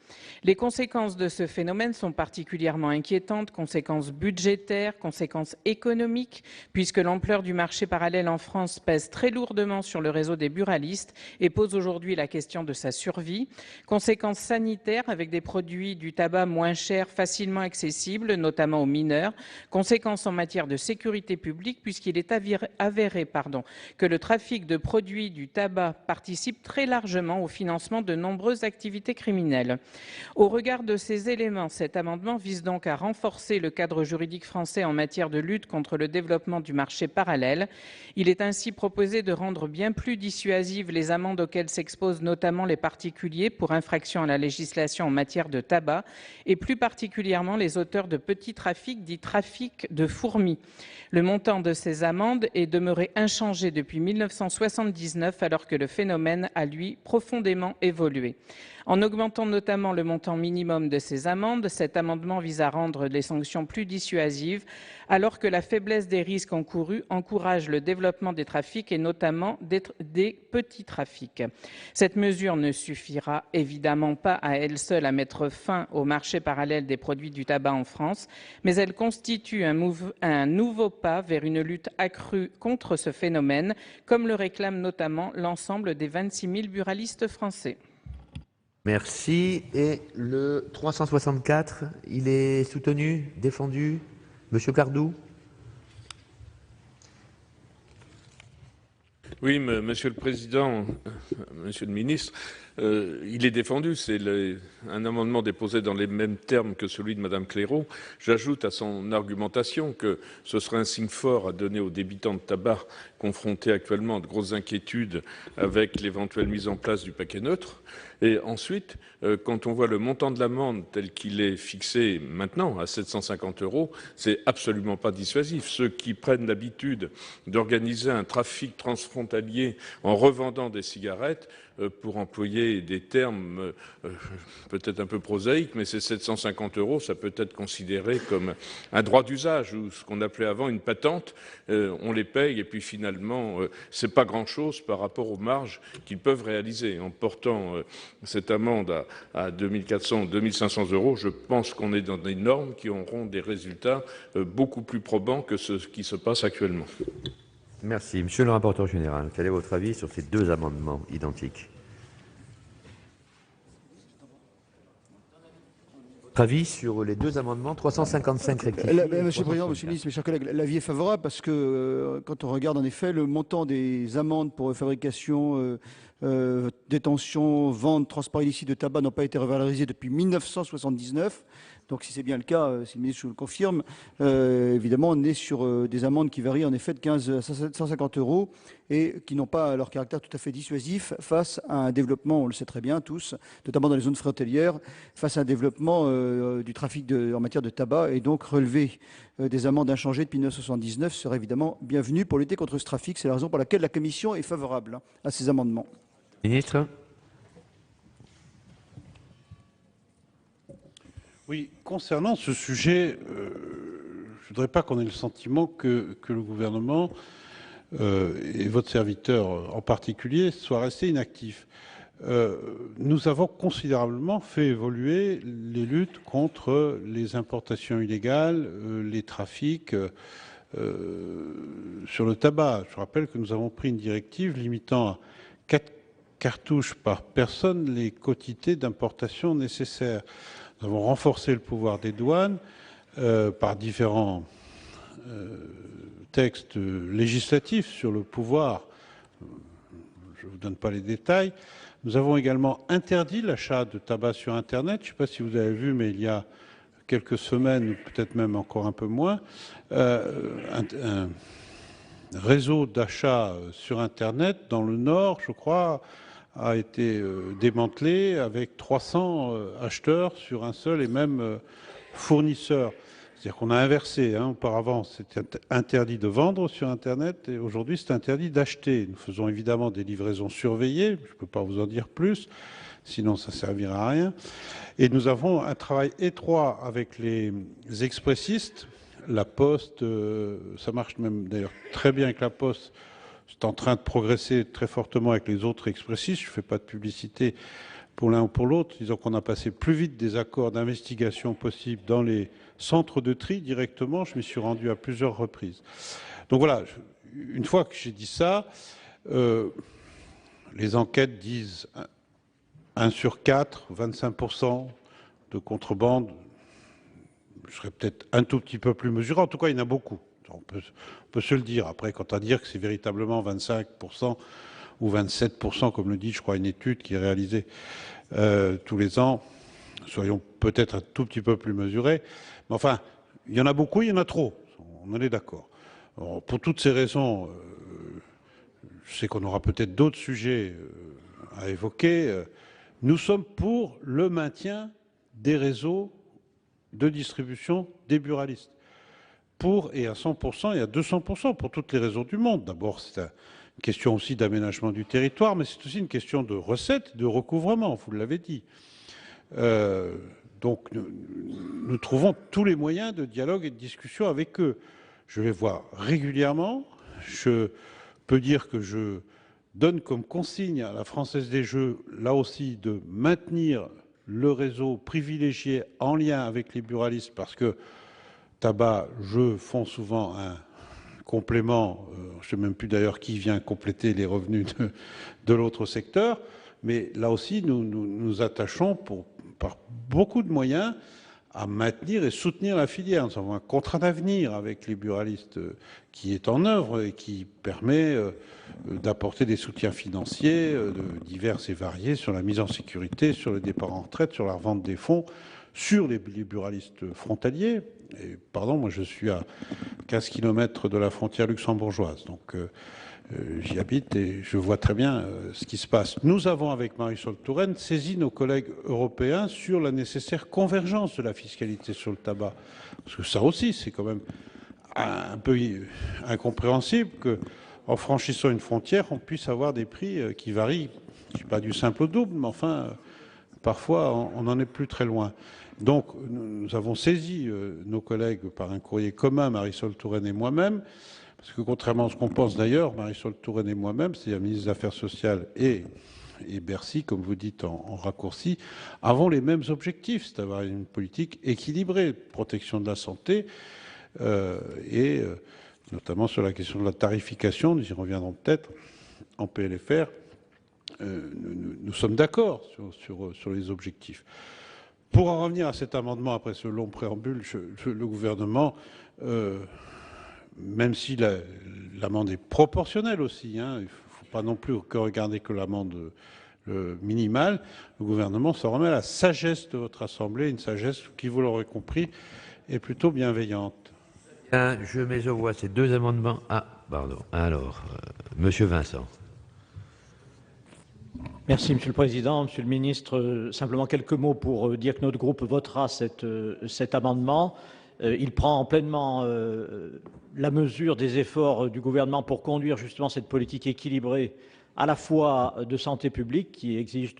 Les conséquences de ce phénomène sont particulièrement inquiétantes, conséquences budgétaires, conséquences économiques, puisque l'ampleur du marché parallèle en France pèse très lourdement sur le réseau des buralistes et pose aujourd'hui la question de sa survie. Conséquences sanitaires avec des produits du tabac moins chers, facilement accessibles, notamment aux mineurs. Conséquences en matière de sécurité publique puisqu'il est avéré que le trafic de produits du tabac participe très largement au financement de nombreuses activités criminelles. Au regard de ces éléments, cet amendement vise donc à renforcer le cadre juridique français en matière de lutte contre le développement du marché parallèle. Il est ainsi proposé de rendre bien plus dissuasives les amendes auxquelles s'exposent notamment les particuliers pour infraction à la législation en matière de tabac et plus particulièrement les auteurs de petits trafics, dits trafics de fourmis. Le montant de ces amendes est demeuré inchangé depuis 1979 alors que le phénomène a, lui, profondément évolué. En augmentant notamment le montant minimum de ces amendes, cet amendement vise à rendre les sanctions plus dissuasives alors que la faiblesse des risques encourus encourage le développement des trafics et notamment des petits trafics. Cette mesure ne suffira évidemment pas à elle seule à mettre fin au marché parallèle des produits du tabac en France, mais elle constitue un nouveau pas vers une lutte accrue contre ce phénomène, comme le réclame notamment l'ensemble des 26 000 buralistes français. Merci. Et le 364, il est soutenu, défendu? Monsieur Cardou? Oui, Monsieur le Président, Monsieur le Ministre, il est défendu. C'est un amendement déposé dans les mêmes termes que celui de Madame Clairaut. J'ajoute à son argumentation que ce serait un signe fort à donner aux débitants de tabac confrontés actuellement à de grosses inquiétudes avec l'éventuelle mise en place du paquet neutre. Et ensuite, quand on voit le montant de l'amende tel qu'il est fixé maintenant à 750 €, c'est absolument pas dissuasif. Ceux qui prennent l'habitude d'organiser un trafic transfrontalier en revendant des cigarettes, pour employer des termes peut-être un peu prosaïques, mais ces 750 €, ça peut être considéré comme un droit d'usage ou ce qu'on appelait avant une patente. On les paye et puis finalement, c'est pas grand-chose par rapport aux marges qu'ils peuvent réaliser. En portant cette amende à 2400 ou 2500 €, je pense qu'on est dans des normes qui auront des résultats beaucoup plus probants que ce qui se passe actuellement. Merci. Monsieur le rapporteur général, quel est votre avis sur ces deux amendements identiques? Votre avis sur les deux amendements 355 rectifié. Monsieur le Président, Monsieur le Ministre, mes chers collègues, l'avis est favorable parce que quand on regarde en effet le montant des amendes pour fabrication, détention, vente, transport illicite de tabac n'ont pas été revalorisés depuis 1979. Donc si c'est bien le cas, si le ministre le confirme, évidemment on est sur des amendes qui varient en effet de 15 à 750 € et qui n'ont pas leur caractère tout à fait dissuasif face à un développement, on le sait très bien tous, notamment dans les zones frontalières, face à un développement du trafic en matière de tabac, et donc relever des amendes inchangées depuis 1979 serait évidemment bienvenu pour lutter contre ce trafic. C'est la raison pour laquelle la Commission est favorable à ces amendements. Ministre. Oui, concernant ce sujet, je ne voudrais pas qu'on ait le sentiment que le gouvernement et votre serviteur en particulier soient restés inactifs. Nous avons considérablement fait évoluer les luttes contre les importations illégales, les trafics sur le tabac. Je rappelle que nous avons pris une directive limitant à 4 cartouches par personne les quantités d'importation nécessaires. Nous avons renforcé le pouvoir des douanes par différents textes législatifs sur le pouvoir. Je ne vous donne pas les détails. Nous avons également interdit l'achat de tabac sur Internet. Je ne sais pas si vous avez vu, mais il y a quelques semaines, peut-être même encore un peu moins, un réseau d'achat sur Internet dans le Nord, je crois, a été démantelé avec 300 acheteurs sur un seul et même fournisseur. C'est-à-dire qu'on a inversé. Auparavant, c'était interdit de vendre sur Internet et aujourd'hui, c'est interdit d'acheter. Nous faisons évidemment des livraisons surveillées. Je ne peux pas vous en dire plus, sinon ça ne servira à rien. Et nous avons un travail étroit avec les expressistes. La Poste, ça marche même d'ailleurs très bien avec la Poste. C'est en train de progresser très fortement avec les autres expressistes. Je ne fais pas de publicité pour l'un ou pour l'autre. Disons qu'on a passé plus vite des accords d'investigation possibles dans les centres de tri directement. Je m'y suis rendu à plusieurs reprises. Donc voilà, une fois que j'ai dit ça, les enquêtes disent 1 sur 4, 25% de contrebande. Je serais peut-être un tout petit peu plus mesuré. En tout cas, il y en a beaucoup. On peut se le dire. Après, quant à dire que c'est véritablement 25% ou 27%, comme le dit, je crois, une étude qui est réalisée tous les ans, soyons peut-être un tout petit peu plus mesurés. Mais enfin, il y en a beaucoup, il y en a trop. On en est d'accord. Pour toutes ces raisons, je sais qu'on aura peut-être d'autres sujets à évoquer. Nous sommes pour le maintien des réseaux de distribution des buralistes. Pour et à 100% et à 200% pour toutes les raisons du monde. D'abord, c'est une question aussi d'aménagement du territoire, mais c'est aussi une question de recettes, de recouvrement, vous l'avez dit. Donc, nous trouvons tous les moyens de dialogue et de discussion avec eux. Je les vois régulièrement. Je peux dire que je donne comme consigne à la Française des Jeux, là aussi, de maintenir le réseau privilégié en lien avec les buralistes, parce que tabac, jeux font souvent un complément, je ne sais même plus d'ailleurs qui vient compléter les revenus de l'autre secteur, mais là aussi nous nous attachons par beaucoup de moyens à maintenir et soutenir la filière. Nous avons un contrat d'avenir avec les buralistes qui est en œuvre et qui permet d'apporter des soutiens financiers divers et variés sur la mise en sécurité, sur le départ en retraite, sur la revente des fonds, sur les buralistes frontaliers. Et, pardon, moi je suis à 15 km de la frontière luxembourgeoise, donc j'y habite et je vois très bien ce qui se passe. Nous avons, avec Marisol Touraine, saisi nos collègues européens sur la nécessaire convergence de la fiscalité sur le tabac. Parce que ça aussi, c'est quand même un peu incompréhensible qu'en franchissant une frontière, on puisse avoir des prix qui varient, je ne dis pas du simple au double, mais enfin, parfois, on n'en est plus très loin. Donc, nous avons saisi nos collègues par un courrier commun, Marisol Touraine et moi-même, parce que contrairement à ce qu'on pense d'ailleurs, Marisol Touraine et moi-même, c'est-à-dire ministre des Affaires sociales et Bercy, comme vous dites en raccourci, avons les mêmes objectifs, c'est d'avoir une politique équilibrée, protection de la santé, et notamment sur la question de la tarification, nous y reviendrons peut-être en PLFR, nous sommes d'accord sur les objectifs. Pour en revenir à cet amendement, après ce long préambule, le gouvernement, même si l'amende est proportionnelle aussi, hein, il ne faut pas non plus que regarder que l'amende minimale, le gouvernement s'en remet à la sagesse de votre Assemblée, une sagesse qui, vous l'aurez compris, est plutôt bienveillante. Bien, je mets aux voix ces deux amendements. Ah, pardon. Alors, Monsieur Vincent. Merci, Monsieur le Président. Monsieur le Ministre, simplement quelques mots pour dire que notre groupe votera cet amendement. Il prend pleinement la mesure des efforts du gouvernement pour conduire justement cette politique équilibrée à la fois de santé publique qui exige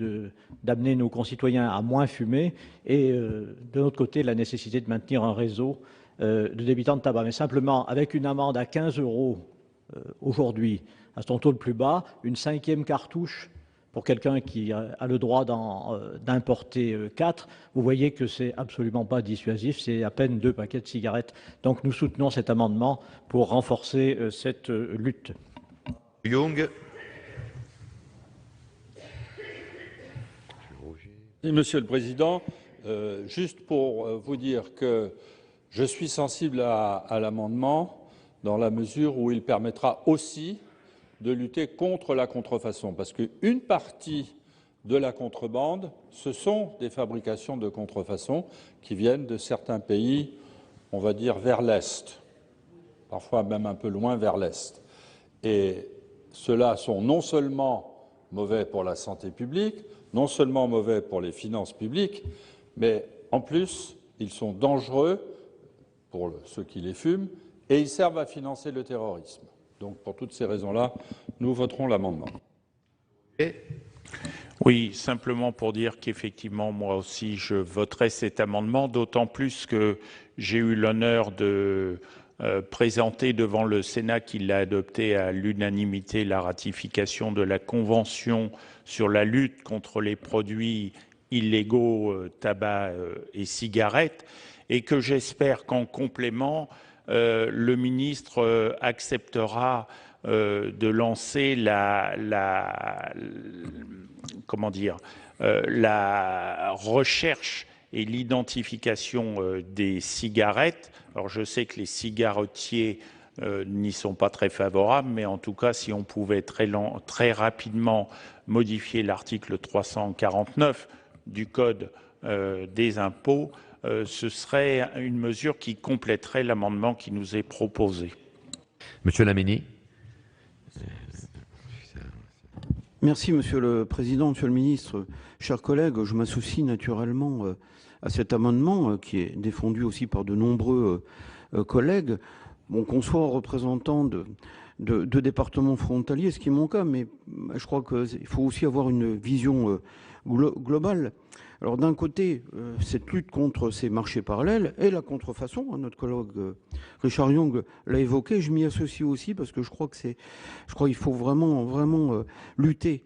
d'amener nos concitoyens à moins fumer et de l'autre côté la nécessité de maintenir un réseau de débitants de tabac. Mais simplement, avec une amende à 15 € aujourd'hui, à son taux le plus bas, une 5e cartouche pour quelqu'un qui a le droit d'importer 4, vous voyez que c'est absolument pas dissuasif, c'est à peine 2 paquets de cigarettes. Donc nous soutenons cet amendement pour renforcer cette lutte. Young. Monsieur le Président, juste pour vous dire que je suis sensible à l'amendement dans la mesure où il permettra aussi de lutter contre la contrefaçon, parce qu'une partie de la contrebande, ce sont des fabrications de contrefaçon qui viennent de certains pays, on va dire, vers l'Est, parfois même un peu loin vers l'Est. Et ceux-là sont non seulement mauvais pour la santé publique, non seulement mauvais pour les finances publiques, mais en plus, ils sont dangereux pour ceux qui les fument et ils servent à financer le terrorisme. Donc, pour toutes ces raisons-là, nous voterons l'amendement. Oui, simplement pour dire qu'effectivement, moi aussi, je voterai cet amendement, d'autant plus que j'ai eu l'honneur de présenter devant le Sénat qu'il l'a adopté à l'unanimité la ratification de la Convention sur la lutte contre les produits illégaux, tabac et cigarettes, et que j'espère qu'en complément, le ministre acceptera de lancer la recherche et l'identification des cigarettes. Alors je sais que les cigarettiers n'y sont pas très favorables, mais en tout cas, si on pouvait très rapidement modifier l'article 349 du Code des impôts, ce serait une mesure qui compléterait l'amendement qui nous est proposé. Monsieur Lamini. Merci, Monsieur le Président, Monsieur le Ministre. Chers collègues, je m'associe naturellement à cet amendement qui est défendu aussi par de nombreux collègues. Bon, qu'on soit représentant de départements frontaliers, ce qui est mon cas, mais je crois qu'il faut aussi avoir une vision globale. Alors d'un côté, cette lutte contre ces marchés parallèles et la contrefaçon, notre collègue Richard Yung l'a évoqué, je m'y associe aussi parce que je crois qu'il faut vraiment lutter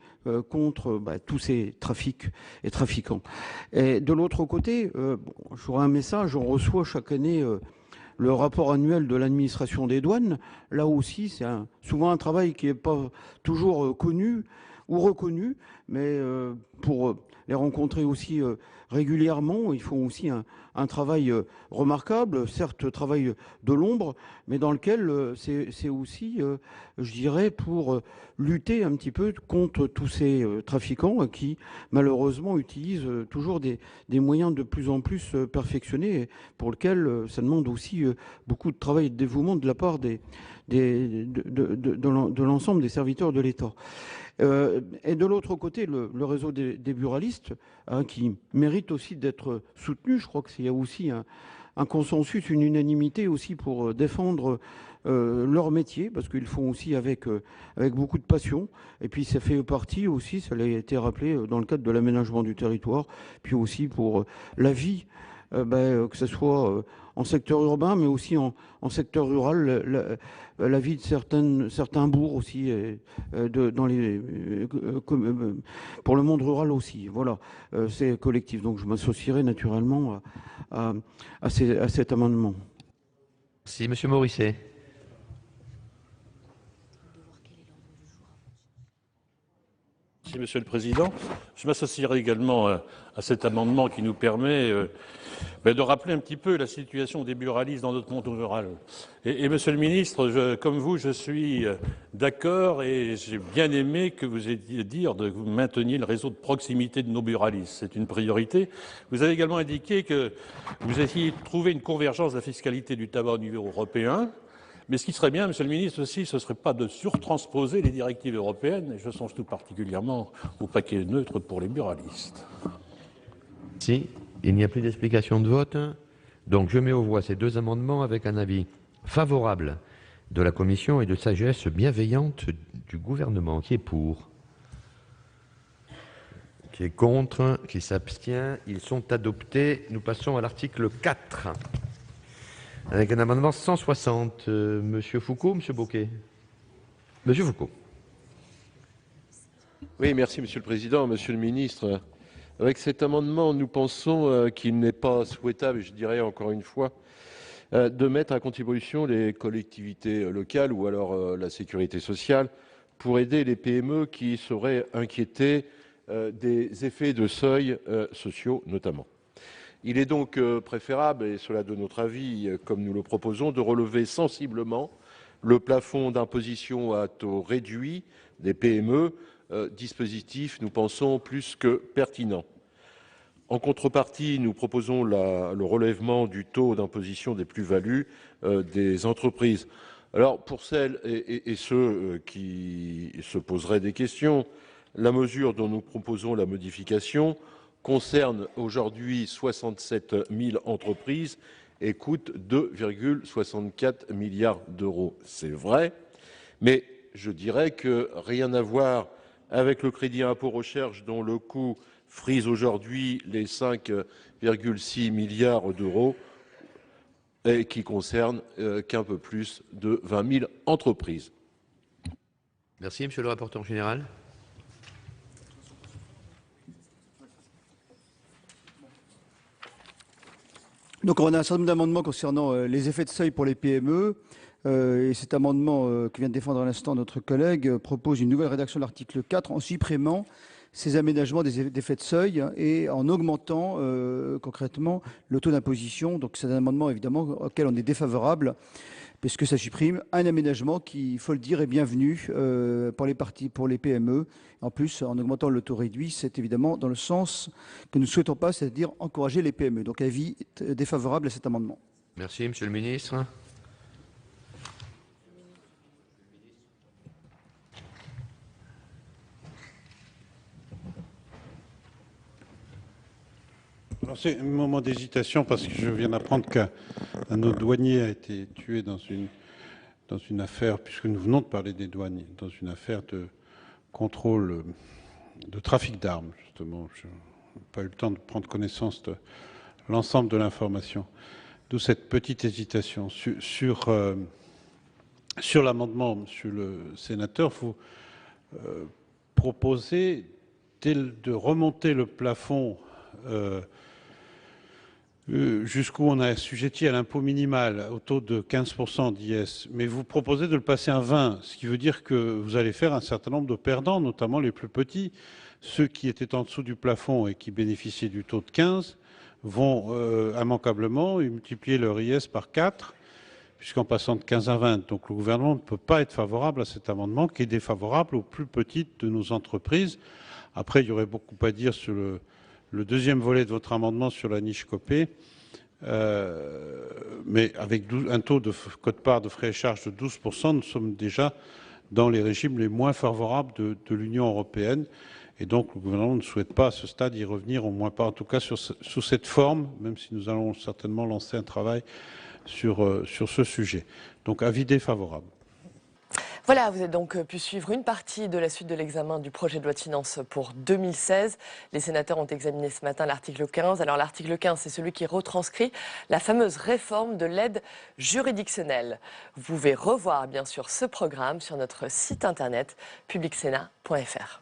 contre tous ces trafics et trafiquants. Et de l'autre côté, j'aurais un message, on reçoit chaque année le rapport annuel de l'administration des douanes. Là aussi, c'est souvent un travail qui n'est pas toujours connu ou reconnu, mais pour les rencontrer aussi régulièrement, ils font aussi un travail remarquable, certes travail de l'ombre, mais dans lequel c'est aussi, je dirais, pour lutter un petit peu contre tous ces trafiquants qui malheureusement utilisent toujours des moyens de plus en plus perfectionnés, et pour lesquels ça demande aussi beaucoup de travail et de dévouement de la part de l'ensemble des serviteurs de l'État. Et de l'autre côté, le réseau des buralistes, hein, qui mérite aussi d'être soutenu. Je crois qu'il y a aussi un consensus, une unanimité aussi pour défendre leur métier, parce qu'ils font aussi avec beaucoup de passion. Et puis ça fait partie aussi, ça a été rappelé, dans le cadre de l'aménagement du territoire, puis aussi pour la vie, que ce soit en secteur urbain, mais aussi en secteur rural, la vie de certains bourgs aussi, pour le monde rural aussi. Voilà, c'est collectif. Donc je m'associerai naturellement à cet amendement. Merci, Monsieur Morisset. Merci, Monsieur le Président. Je m'associerai également à cet amendement qui nous permet de rappeler un petit peu la situation des buralistes dans notre monde rural. Et Monsieur le Ministre, comme vous, je suis d'accord, et j'ai bien aimé que vous ayez dit que vous mainteniez le réseau de proximité de nos buralistes. C'est une priorité. Vous avez également indiqué que vous essayez de trouver une convergence de la fiscalité du tabac au niveau européen. Mais ce qui serait bien, Monsieur le Ministre, aussi, ce ne serait pas de surtransposer les directives européennes, et je songe tout particulièrement au paquet neutre pour les buralistes. Si, il n'y a plus d'explication de vote. Donc je mets aux voix ces deux amendements avec un avis favorable de la Commission et de sagesse bienveillante du gouvernement. Qui est pour? Qui est contre? Qui s'abstient? Ils sont adoptés. Nous passons à l'article 4. Avec un amendement 160. Monsieur Foucault, Monsieur Bocquet. Monsieur Foucault. Oui, merci Monsieur le Président. Monsieur le Ministre, avec cet amendement, nous pensons qu'il n'est pas souhaitable, je dirais encore une fois, de mettre à contribution les collectivités locales ou alors la sécurité sociale pour aider les PME qui seraient inquiétées des effets de seuil sociaux notamment. Il est donc préférable, et cela de notre avis, comme nous le proposons, de relever sensiblement le plafond d'imposition à taux réduit des PME, dispositif, nous pensons, plus que pertinent. En contrepartie, nous proposons le relèvement du taux d'imposition des plus-values des entreprises. Alors, pour celles et ceux qui se poseraient des questions, la mesure dont nous proposons la modification concerne aujourd'hui 67 000 entreprises et coûte 2,64 milliards d'euros. C'est vrai, mais je dirais que rien à voir avec le crédit impôt recherche dont le coût frise aujourd'hui les 5,6 milliards d'euros et qui concerne qu'un peu plus de 20 000 entreprises. Merci, Monsieur le rapporteur général. Donc on a un certain nombre d'amendements concernant les effets de seuil pour les PME. Et cet amendement que vient de défendre à l'instant notre collègue propose une nouvelle rédaction de l'article 4 en supprimant ces aménagements des effets de seuil et en augmentant concrètement le taux d'imposition. Donc c'est un amendement évidemment auquel on est défavorable, puisque ça supprime un aménagement qui, il faut le dire, est bienvenu pour les PME. En plus, en augmentant le taux réduit, c'est évidemment dans le sens que nous ne souhaitons pas, c'est-à-dire encourager les PME. Donc avis défavorable à cet amendement. Merci, Monsieur le Ministre. C'est un moment d'hésitation parce que je viens d'apprendre qu'un de nos douaniers a été tué dans une affaire, puisque nous venons de parler des douaniers, dans une affaire de contrôle de trafic d'armes, justement. Je n'ai pas eu le temps de prendre connaissance de l'ensemble de l'information. D'où cette petite hésitation. Sur l'amendement, Monsieur le Sénateur, vous proposez de remonter le plafond jusqu'où on a assujetti à l'impôt minimal au taux de 15% d'IS, mais vous proposez de le passer à 20, ce qui veut dire que vous allez faire un certain nombre de perdants, notamment les plus petits, Ceux qui étaient en dessous du plafond et qui bénéficiaient du taux de 15 vont immanquablement multiplier leur IS par 4, puisqu'en passant de 15 à 20. Donc le gouvernement ne peut pas être favorable à cet amendement qui est défavorable aux plus petites de nos entreprises. Après, il y aurait beaucoup à dire sur le deuxième volet de votre amendement sur la niche Copé. Mais avec un taux de quote-part de frais et charges de 12%, nous sommes déjà dans les régimes les moins favorables de l'Union européenne. Et donc, le gouvernement ne souhaite pas à ce stade y revenir, au moins pas en tout cas sous cette forme, même si nous allons certainement lancer un travail sur ce sujet. Donc, avis défavorable. Voilà, vous avez donc pu suivre une partie de la suite de l'examen du projet de loi de finances pour 2016. Les sénateurs ont examiné ce matin l'article 15. Alors l'article 15, c'est celui qui retranscrit la fameuse réforme de l'aide juridictionnelle. Vous pouvez revoir bien sûr ce programme sur notre site internet publicsénat.fr.